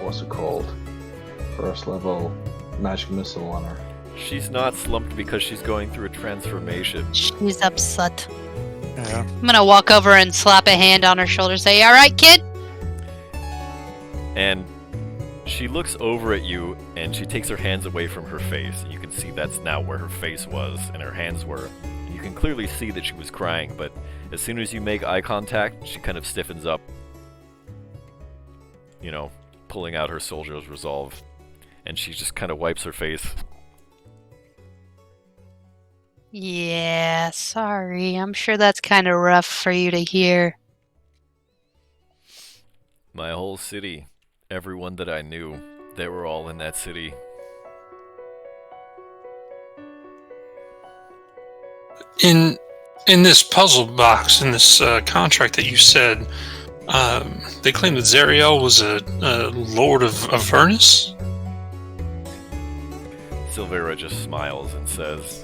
What's it called? First level magic missile on her. She's not slumped because she's going through a transformation. She's upset. Yeah. I'm gonna walk over and slap a hand on her shoulder, say, "Alright, kid?" And she looks over at you, and she takes her hands away from her face. You can see that's now where her face was, and her hands were. You can clearly see that she was crying, but as soon as you make eye contact, she kind of stiffens up. You know, pulling out her soldier's resolve. And she just kind of wipes her face. Yeah, sorry. I'm sure that's kind of rough for you to hear. My whole city, everyone that I knew, they were all in that city. In this puzzle box, in this contract that you said, they claim that Zariel was a lord of Avernus? Silvera just smiles and says,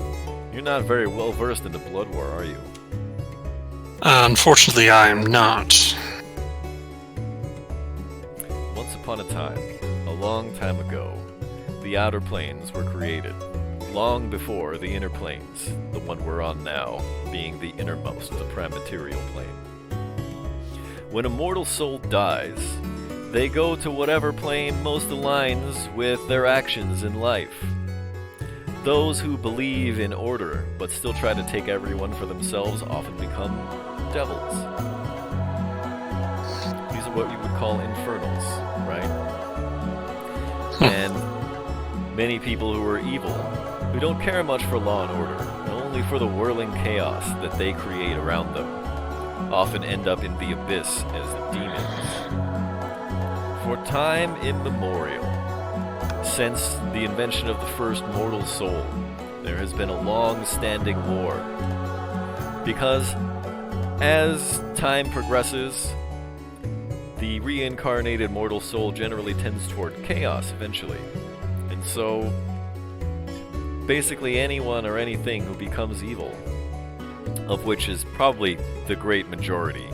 "You're not very well versed in the Blood War, are you?" Unfortunately, I am not. Once upon a time, a long time ago, the Outer Planes were created, long before the Inner Planes, the one we're on now, being the innermost, the prime material plane. When a mortal soul dies, they go to whatever plane most aligns with their actions in life. Those who believe in order, but still try to take everyone for themselves, often become devils. These are what you would call infernals, right? And many people who are evil, who don't care much for law and order, and only for the whirling chaos that they create around them, often end up in the abyss as demons. For time immemorial, since the invention of the first mortal soul, there has been a long-standing war. Because as time progresses, the reincarnated mortal soul generally tends toward chaos eventually. And so, basically anyone or anything who becomes evil, of which is probably the great majority,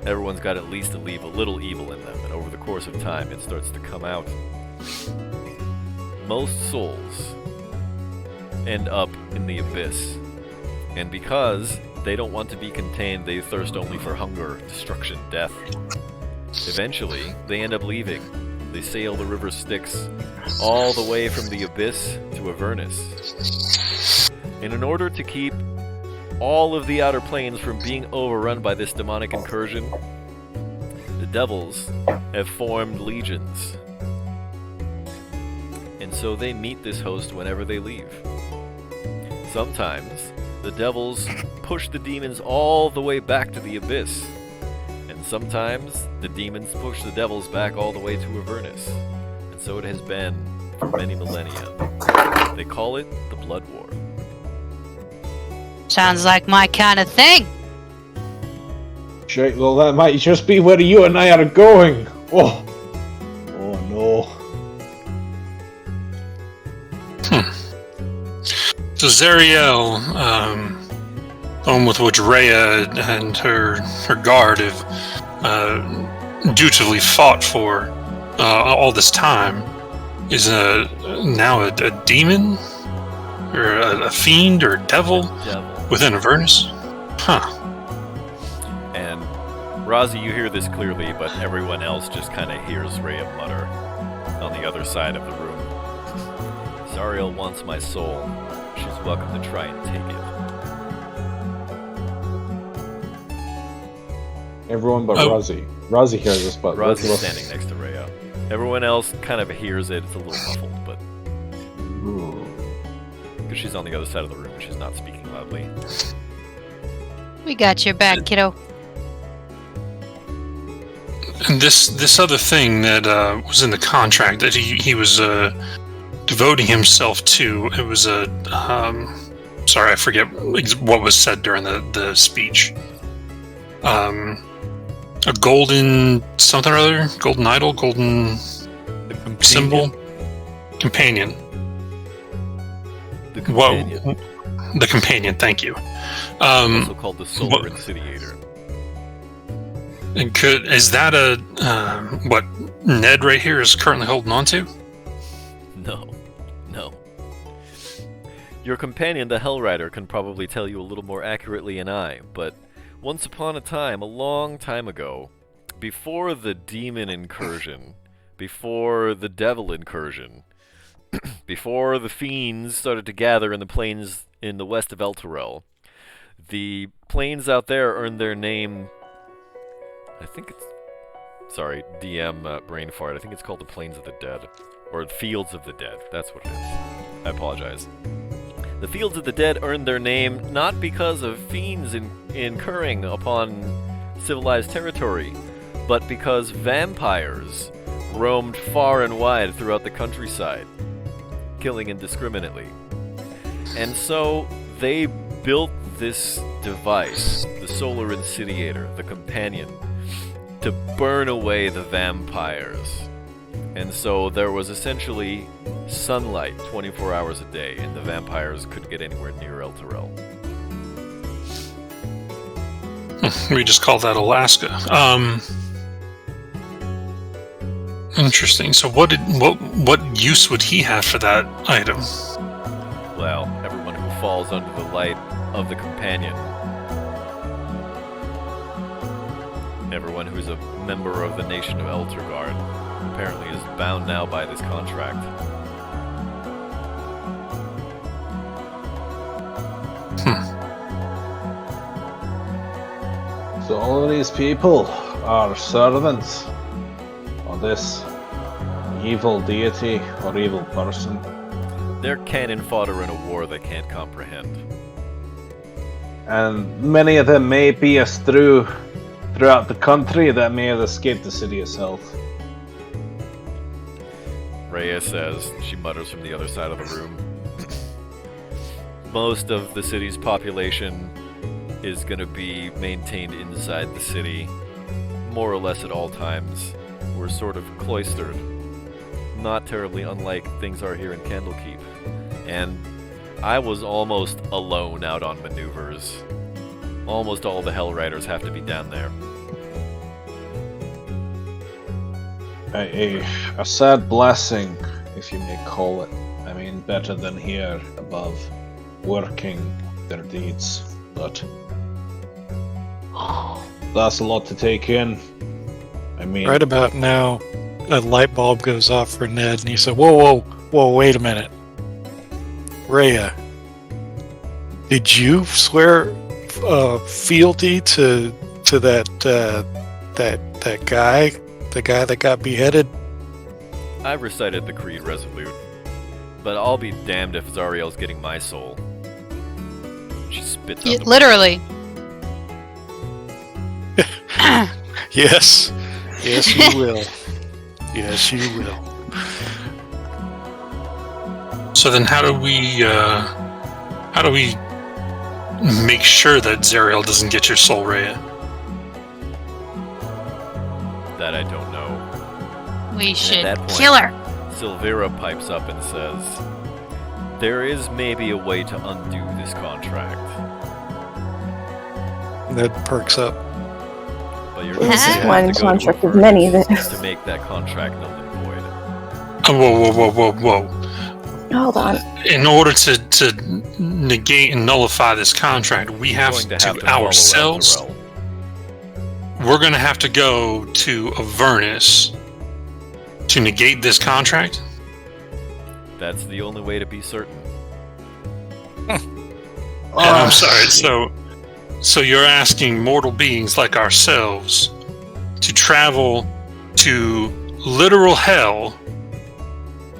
everyone's got at least to leave a little evil in them, and over the course of time it starts to come out. Most souls end up in the abyss, and because they don't want to be contained, they thirst only for hunger, destruction, death. Eventually, they end up leaving. They sail the river Styx all the way from the abyss to Avernus. And in order to keep all of the Outer Planes from being overrun by this demonic incursion, the devils have formed legions. And so they meet this host whenever they leave. Sometimes, the devils push the demons all the way back to the abyss. And sometimes, the demons push the devils back all the way to Avernus. And so it has been for many millennia. They call it the Blood War. Sounds like my kind of thing. Shit, well, that might just be where you and I are going. Oh no. So Zariel, along with which Rhea and her guard have dutifully fought for all this time, is now a demon? Or a fiend or a devil within Avernus? Huh. And Razi, you hear this clearly, but everyone else just kind of hears Rhea mutter on the other side of the room. Zariel wants my soul. She's welcome to try and take it. Everyone but Razi. Razi hears this, but Razi's standing next to Rhea. Everyone else kind of hears it. It's a little muffled, but because she's on the other side of the room and she's not speaking loudly. We got your back, kiddo. And this other thing that was in the contract that he was devoting himself to. It was a sorry, I forget what was said during the speech. A golden something or other, golden idol, golden symbol, companion. The companion. Whoa, the companion. Thank you. Also called the Solar Insidiator. And is that a what Ned right here is currently holding on to? No. Your companion, the Hellrider, can probably tell you a little more accurately than I, but once upon a time, a long time ago, before the demon incursion, before the devil incursion, before the fiends started to gather in the plains in the west of Elturel, the plains out there earned their name. I think it's... Sorry, DM brain fart. I think it's called the Plains of the Dead. Or the Fields of the Dead. That's what it is. I apologize. The Fields of the Dead earned their name not because of fiends incurring upon civilized territory, but because vampires roamed far and wide throughout the countryside, killing indiscriminately. And so they built this device, the Solar Insidiator, the companion, to burn away the vampires. And so there was essentially sunlight 24 hours a day, and the vampires couldn't get anywhere near Elturel. We just call that Alaska. Interesting. So what use would he have for that item? Well, everyone who falls under the light of the companion, everyone who's a member of the nation of Elturgard, apparently is bound now by this contract. So all of these people are servants of this evil deity or evil person. They're cannon fodder in a war they can't comprehend. And many of them may be us throughout the country that may have escaped the city itself. Rhea says, she mutters from the other side of the room. Most of the city's population is going to be maintained inside the city, more or less at all times. We're sort of cloistered, not terribly unlike things are here in Candlekeep. And I was almost alone out on maneuvers. Almost all the Hellriders have to be down there. A sad blessing, if you may call it. I mean, better than here above, working their deeds. But that's a lot to take in. I mean, Right about now, a light bulb goes off for Ned, and he said, "Whoa, wait a minute, Rhea, did you swear fealty to that guy, the guy that got beheaded?" I recited the Creed resolute, but I'll be damned if Zariel's getting my soul. She spits out the Literally. Yes, you will. Yes, you will. So then, how do we make sure that Zariel doesn't get your soul, Rhea? That I don't know. We should that point- kill her. Silvera pipes up and says, "There is maybe a way to undo this contract, Ned perks up. but you're This going is to have one to go contract to of many Avernus that- to make that contract null and void." Whoa. Hold on. In order to negate and nullify this contract, we You're have going to, have to follow ourselves. Elturel. We're going to have to go to Avernus to negate this contract. That's the only way to be certain. And I'm sorry. So you're asking mortal beings like ourselves to travel to literal hell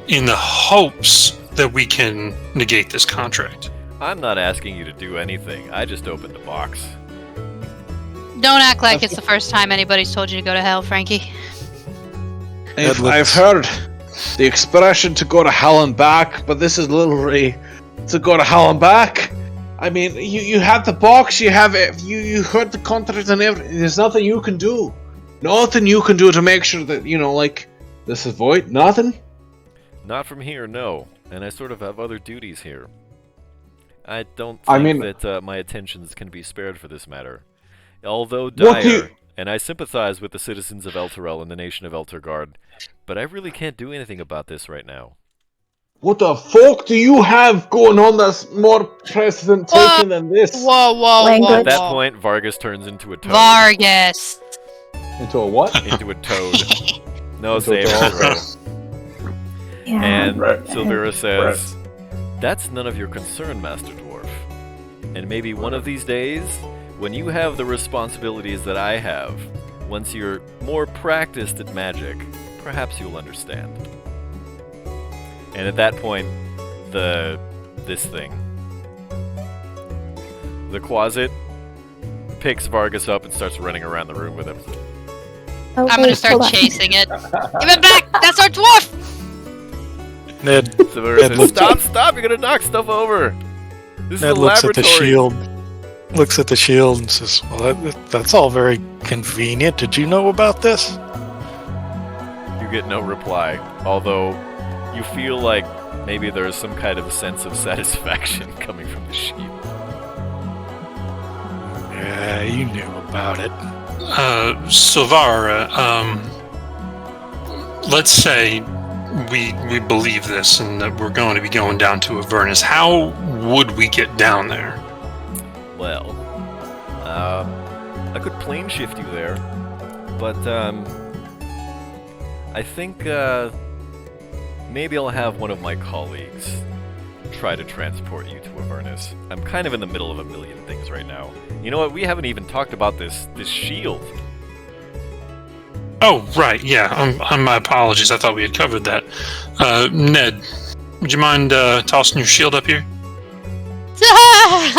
in the hopes that we can negate this contract. I'm not asking you to do anything. I just opened the box. Don't act like it's the first time anybody's told you to go to hell, Frankie. I've heard the expression to go to hell and back, but this is literally to go to hell and back. I mean, you have the box, you have it, you heard the contract and everything. There's nothing you can do. Nothing you can do to make sure that, like, this is void. Nothing. Not from here, no. And I sort of have other duties here. I don't think that my attentions can be spared for this matter. Although dire, and I sympathize with the citizens of Elturel and the nation of Elturgard, but I really can't do anything about this right now. What the fuck do you have going on that's more precedent taking than this? Whoa. At that point, Vargas turns into a toad. Vargas. Into a what? Into a toad. No Into a saving toad. throw. Yeah. And Right. Silvera says, "That's none of your concern, Master Dwarf. And maybe one of these days, when you have the responsibilities that I have, once you're more practiced at magic, perhaps you'll understand." And at that point, the Quasit picks Vargas up and starts running around the room with him. Oh, I'm wait, gonna start hold on. chasing it. Give it back! That's our dwarf! Ned, Silvera Ned says, looks Stop! You're gonna knock stuff over! This is Ned a looks at the laboratory!" shield. Looks at the shield and says, "Well, that's all very convenient. Did you know about this?" You get no reply, although you feel like maybe there's some kind of sense of satisfaction coming from the shield. Yeah, you knew about it. Silvara, let's say we believe this and that we're going to be going down to Avernus. How would we get down there? Well, I could plane shift you there, but I think maybe I'll have one of my colleagues try to transport you to Avernus. I'm kind of in the middle of a million things right now. You know what? We haven't even talked about this shield. Oh, right, yeah. My apologies. I thought we had covered that. Ned, would you mind tossing your shield up here?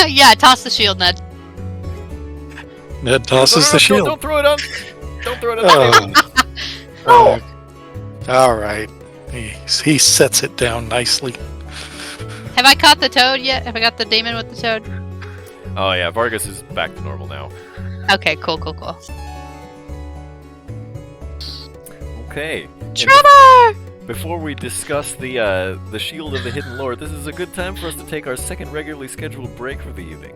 Yeah, toss the shield, Ned. Ned tosses the shield. Don't throw it on. Don't throw it on the table. Oh. All right. He sets it down nicely. Have I caught the toad yet? Have I got the demon with the toad? Oh yeah, Vargas is back to normal now. Okay, cool. Okay. And Trevor! before we discuss the Shield of the Hidden Lord, this is a good time for us to take our second regularly scheduled break for the evening.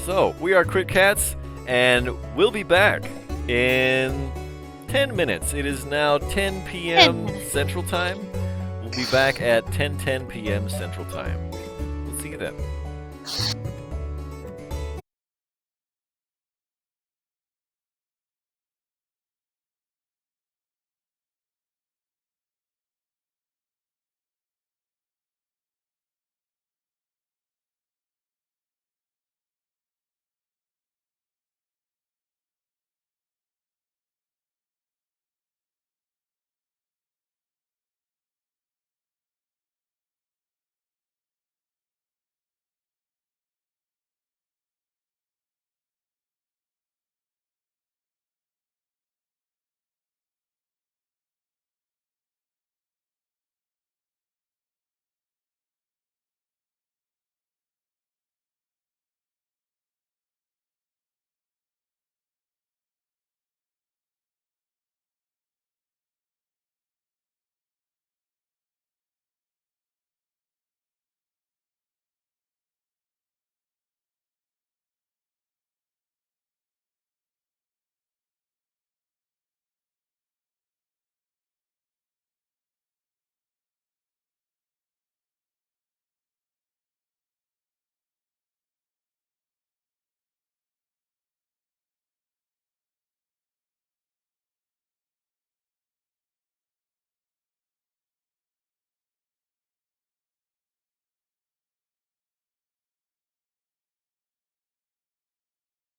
So, we are Crit Cats, and we'll be back in 10 minutes. It is now 10 p.m. Central Time. We'll be back at 10:10 p.m. Central Time. We'll see you then.